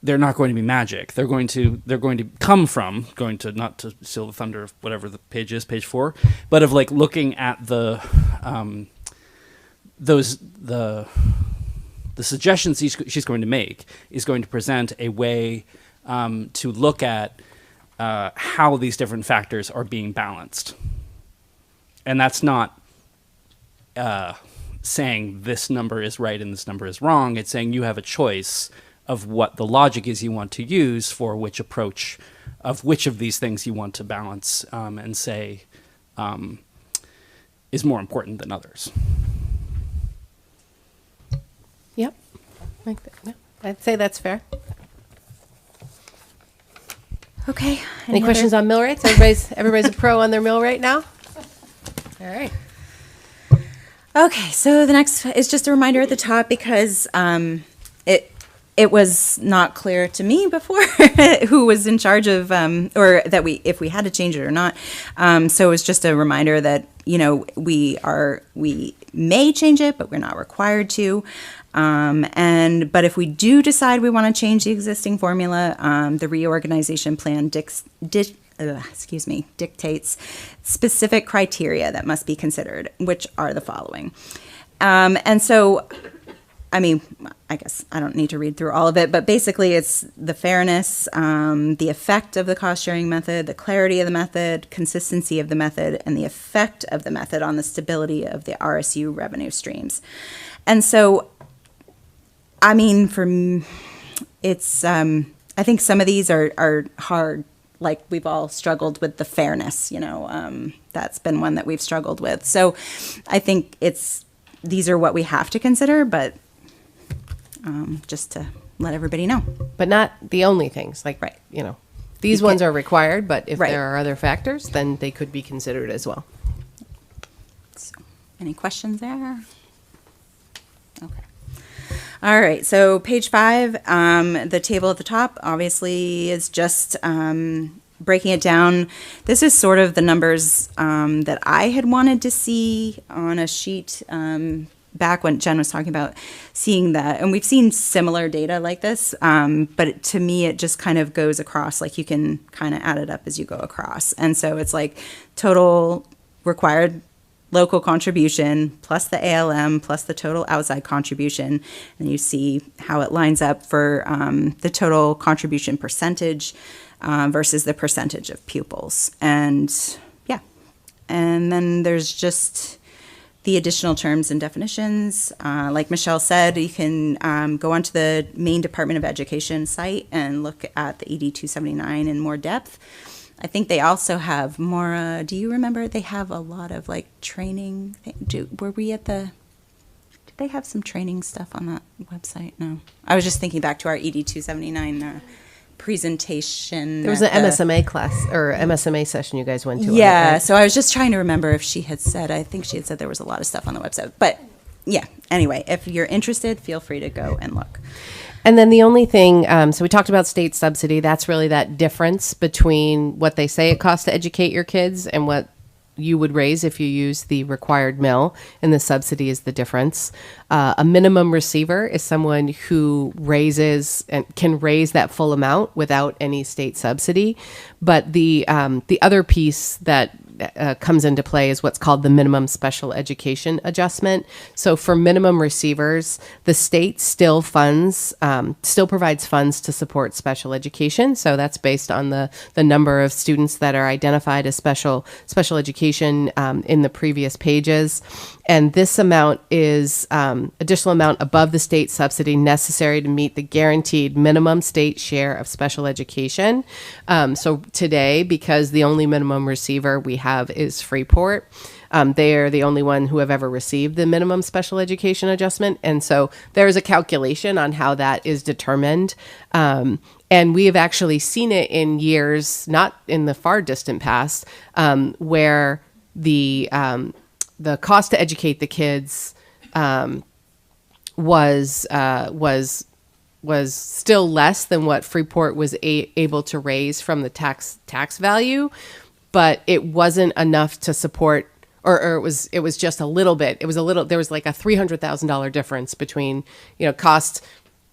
they're not going to be magic. They're going to come from, not to steal the thunder of whatever the page is, page 4, but of looking at the suggestions she's going to make is going to present a way to look at how these different factors are being balanced. And that's not saying this number is right and this number is wrong. It's saying you have a choice of what the logic is you want to use for which approach of which of these things you want to balance and say is more important than others. Yep. Yeah, I'd say that's fair. Okay. Any questions on mill rates? Everybody's a pro on their mill rate now? All right. Okay, so the next is just a reminder at the top because it was not clear to me before who was in charge of or that if we had to change it or not. So it was just a reminder that we may change it, but we're not required to. But if we do decide we want to change the existing formula, the reorganization plan dictates specific criteria that must be considered, which are the following. And so, I guess I don't need to read through all of it, but basically it's the fairness, the effect of the cost sharing method, the clarity of the method, consistency of the method, and the effect of the method on the stability of the RSU revenue streams. And so, for me, it's, I think some of these are hard. Like we've all struggled with the fairness, that's been one that we've struggled with. So I think these are what we have to consider, but just to let everybody know. But not the only things, right. These ones are required, but if Right. there are other factors, then they could be considered as well. So, any questions there? Okay. All right, so page 5, the table at the top obviously is just breaking it down. This is sort of the numbers that I had wanted to see on a sheet back when Jen was talking about seeing that. And we've seen similar data like this, but to me it just kind of goes across, like you can kind of add it up as you go across. And so it's like total required local contribution plus the ALM plus the total outside contribution, and you see how it lines up for the total contribution percentage versus the percentage of pupils. And and then there's just the additional terms and definitions. Like Michelle said, you can go onto the Maine Department of Education site and look at the ED 279 in more depth. I think they also have more, do you remember they have a lot of like training? Did they have some training stuff on that website? No. I was just thinking back to our ED 279 presentation. There was an MSMA class or MSMA session you guys went to. Yeah, so I was just trying to remember if she had said, I think she had said there was a lot of stuff on the website. But yeah, anyway, if you're interested, feel free to go and look. And then the only thing, so we talked about state subsidy. That's really that difference between what they say it costs to educate your kids and what you would raise if you use the required mill, and the subsidy is the difference. A minimum receiver is someone who raises and can raise that full amount without any state subsidy. But the other piece that comes into play is what's called the minimum special education adjustment. So for minimum receivers, the state still provides funds to support special education. So that's based on the number of students that are identified as special education in the previous pages. And this amount is additional amount above the state subsidy necessary to meet the guaranteed minimum state share of special education. So today, because the only minimum receiver we have is Freeport, they are the only one who have ever received the minimum special education adjustment. And so there is a calculation on how that is determined. And we have actually seen it in years, not in the far distant past, where the cost to educate the kids was still less than what Freeport was able to raise from the tax value, but it wasn't enough to support, or it was just a little bit. There was like a $300,000 difference between cost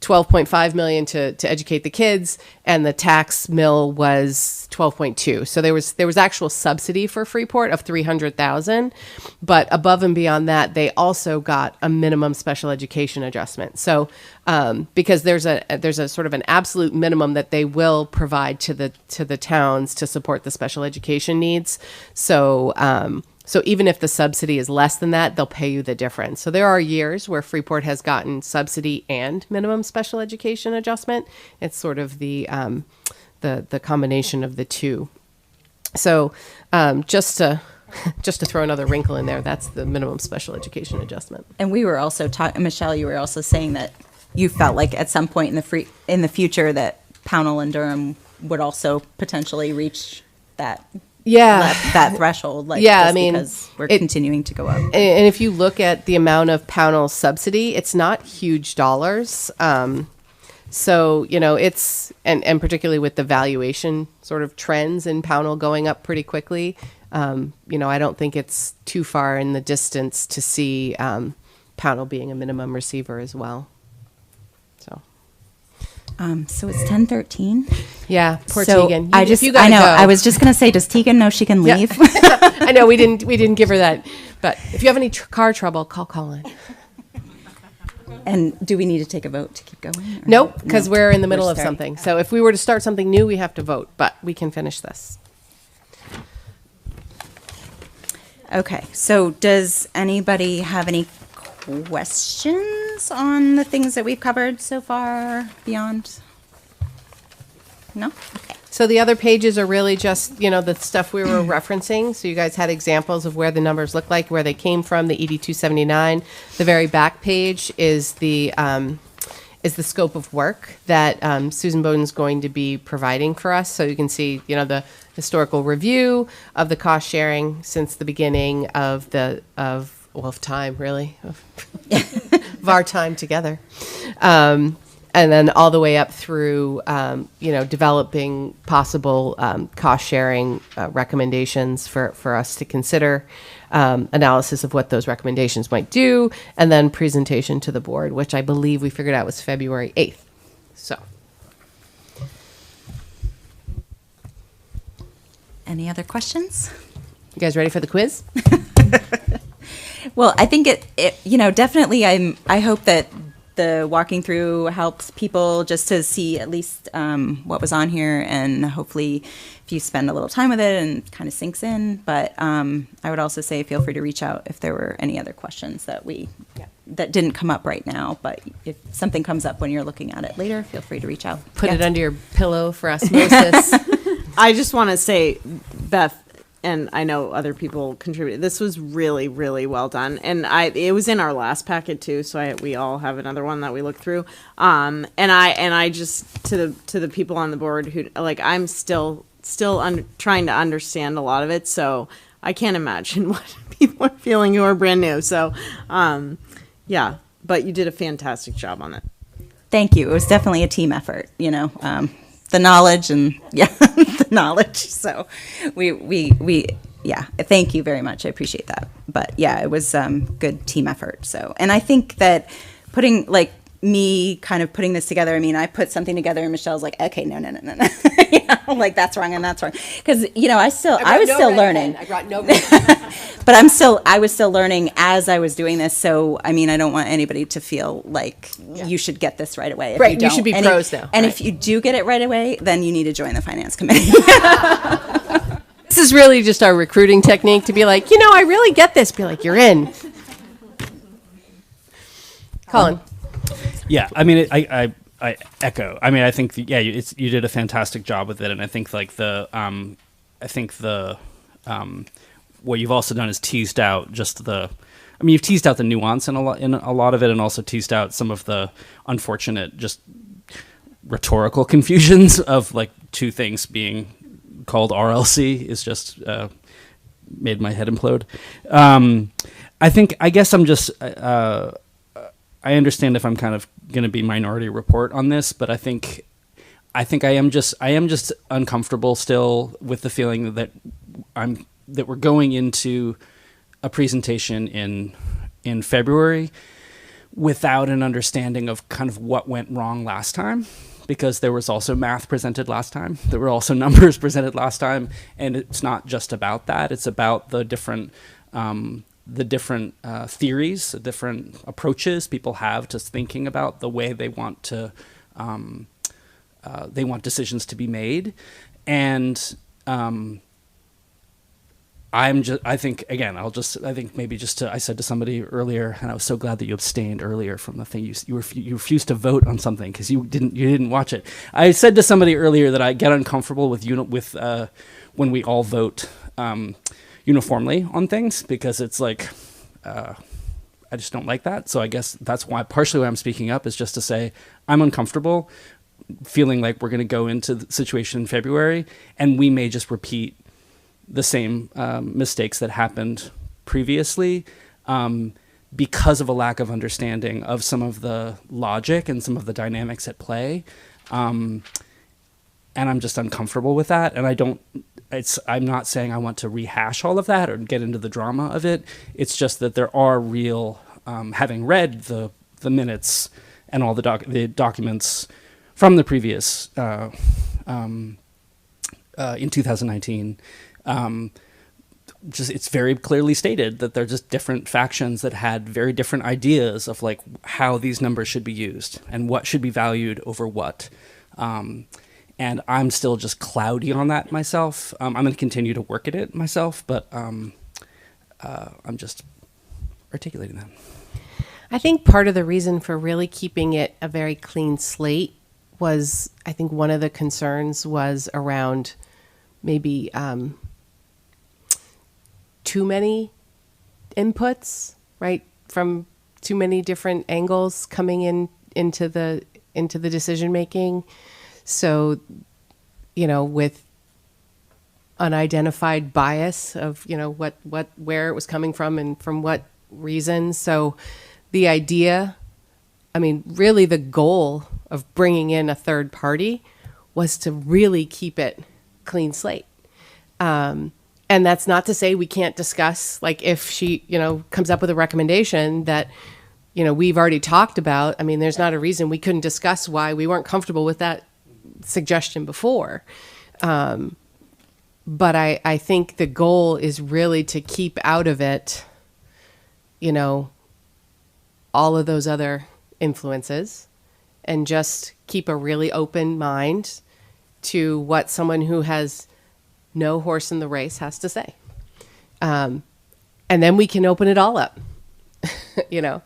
12.5 million to educate the kids, and the tax mill was 12.2. So there was actual subsidy for Freeport of 300,000, but above and beyond that, they also got a minimum special education adjustment. So because there's a sort of an absolute minimum that they will provide to the towns to support the special education needs. So even if the subsidy is less than that, they'll pay you the difference. So there are years where Freeport has gotten subsidy and minimum special education adjustment. It's sort of the combination of the two. So just to throw another wrinkle in there, that's the minimum special education adjustment. And we were also talking, Michelle, you were also saying that you felt like at some point in the future that Pownell and Durham would also potentially reach that threshold. Like, yeah, just I mean, because we're continuing to go up. And if you look at the amount of Pownell subsidy, it's not huge dollars. So, it's, and particularly with the valuation sort of trends in Pownell going up pretty quickly, I don't think it's too far in the distance to see Pownell being a minimum receiver as well. So it's 10:13. Yeah, poor so Tegan. I know. Go. I was just gonna say, does Tegan know she can leave? Yeah. I know we didn't give her that, but if you have any car trouble, call Colin. And do we need to take a vote to keep going? Nope, because we're in the middle We're of starting. something. So if we were to start something new, we have to vote, but we can finish this. Okay. So does anybody have any questions on the things that we've covered so far beyond? No? Okay. So the other pages are really just, the stuff we were referencing. So you guys had examples of where the numbers look like, where they came from, the ED 279. The very back page is the scope of work that Susan Bowden's going to be providing for us. So you can see, the historical review of the cost sharing since the beginning of time, really, of our time together. And then all the way up through, developing possible cost sharing recommendations for us to consider, analysis of what those recommendations might do, and then presentation to the board, which I believe we figured out was February 8th. So. Any other questions? You guys ready for the quiz? Well, I think it definitely I hope that the walking through helps people just to see at least what was on here, and hopefully if you spend a little time with it and kind of sinks in. But I would also say feel free to reach out if there were any other questions that that didn't come up right now. But if something comes up when you're looking at it later, feel free to reach out. Put it under your pillow for osmosis. I just want to say, Beth, and I know other people contributed, this was really, really well done. And it was in our last packet too, so we all have another one that we looked through. And I just, to the people on the board who, I'm still trying to understand a lot of it, so I can't imagine what people are feeling who are brand new. So, yeah, but you did a fantastic job on it. Thank you. It was definitely a team effort, the knowledge and the knowledge. So thank you very much. I appreciate that. But yeah, it was good team effort. So, and I think that putting putting this together, I mean, I put something together and Michelle's like, okay, no. That's wrong and that's wrong. Because, I was still learning. I brought no But I was still learning as I was doing this. So, I mean, I don't want anybody to feel like you should get this right away. Right, you should be pros now. And right. if you do get it right away, then you need to join the finance committee. This is really just our recruiting technique to be like, I really get this. Be like, you're in. Colin. Yeah, I mean, I echo. I mean, I think you did a fantastic job with it, and I think what you've also done is teased out you've teased out the nuance in a lot of it, and also teased out some of the unfortunate just rhetorical confusions of two things being called RLC is just made my head implode. I guess I'm just. I understand if I'm kind of going to be minority report on this, but I think I am just uncomfortable still with the feeling that we're going into a presentation in February without an understanding of kind of what went wrong last time, because there was also math presented last time. There were also numbers presented last time, and it's not just about that. It's about the different theories, the different approaches people have to thinking about the way they want to they want decisions to be made, and I think I said to somebody earlier, and I was so glad that you abstained earlier from the thing. You refused to vote on something because you didn't watch it. I said to somebody earlier that I get uncomfortable with when we all vote uniformly on things, because it's like I just don't like that. So I guess that's partially why I'm speaking up, is just to say I'm uncomfortable feeling like we're going to go into the situation in February and we may just repeat the same mistakes that happened previously because of a lack of understanding of some of the logic and some of the dynamics at play. And I'm just uncomfortable with that. And I'm not saying I want to rehash all of that or get into the drama of it. It's just that there are real, having read the minutes and all the documents from the previous, in 2019, it's very clearly stated that they're just different factions that had very different ideas of like how these numbers should be used and what should be valued over what. And I'm still just cloudy on that myself. I'm going to continue to work at it myself, but I'm just articulating that. I think part of the reason for really keeping it a very clean slate was, I think one of the concerns was around maybe too many inputs, right, from too many different angles coming into the decision making. So, with unidentified bias of, where it was coming from and from what reasons. So the idea, really the goal of bringing in a third party was to really keep it clean slate. And that's not to say we can't discuss, like if she, comes up with a recommendation that, we've already talked about. There's not a reason we couldn't discuss why we weren't comfortable with that suggestion before. But I think the goal is really to keep out of it, all of those other influences, and just keep a really open mind to what someone who has no horse in the race has to say. And then we can open it all up, to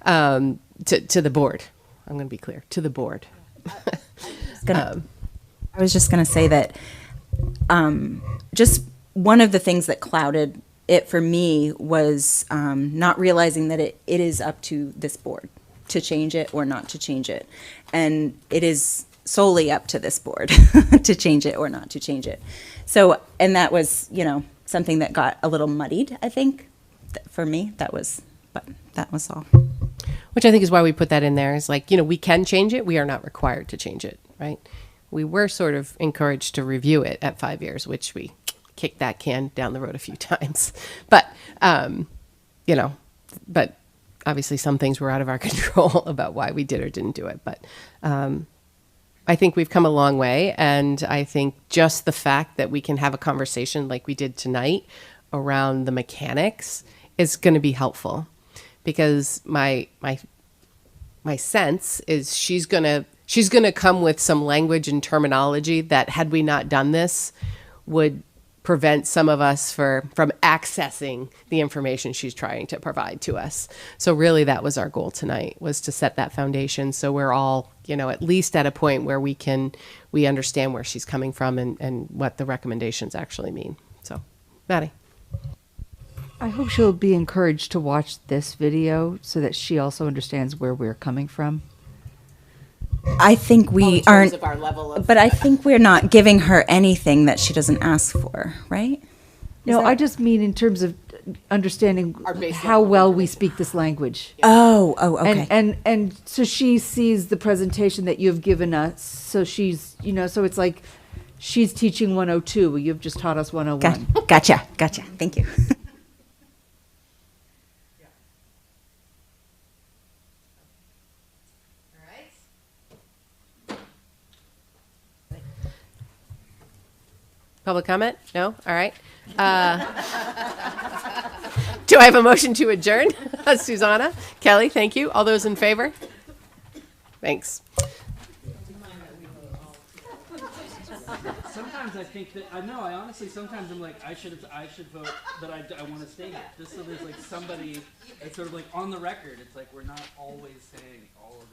the board. I'm going to be clear, to the board. I was just going to say that just one of the things that clouded it for me was not realizing that it is up to this board to change it or not to change it. And it is solely up to this board to change it or not to change it. So, and that was, something that got a little muddied, I think, for me. That was all. Which I think is why we put that in there, is like, we can change it. We are not required to change it, right? We were sort of encouraged to review it at 5 years, which we kicked that can down the road a few times. But, but obviously some things were out of our control about why we did or didn't do it. But I think we've come a long way. And I think just the fact that we can have a conversation like we did tonight around the mechanics is going to be helpful, because my sense is she's going to come with some language and terminology that, had we not done this, would prevent some of us from accessing the information she's trying to provide to us. So really that was our goal tonight, was to set that foundation so we're all, at least at a point where we understand where she's coming from and what the recommendations actually mean. So, Maddie. I hope she'll be encouraged to watch this video so that she also understands where we're coming from. I think we aren't, of our level of, but I think we're not giving her anything that she doesn't ask for, right? No, I just mean in terms of understanding how well we speak this language. Oh, okay. And so she sees the presentation that you've given us. So she's, so it's like she's teaching 102. You've just taught us 101. Gotcha. Thank you. Public comment? No? All right. Do I have a motion to adjourn? Susanna? Kelly, thank you. All those in favor? Thanks. Sometimes I think that I know. I honestly sometimes I'm like I should vote, but I want to stay here just so there's like somebody. It's sort of like on the record. It's like we're not always saying all of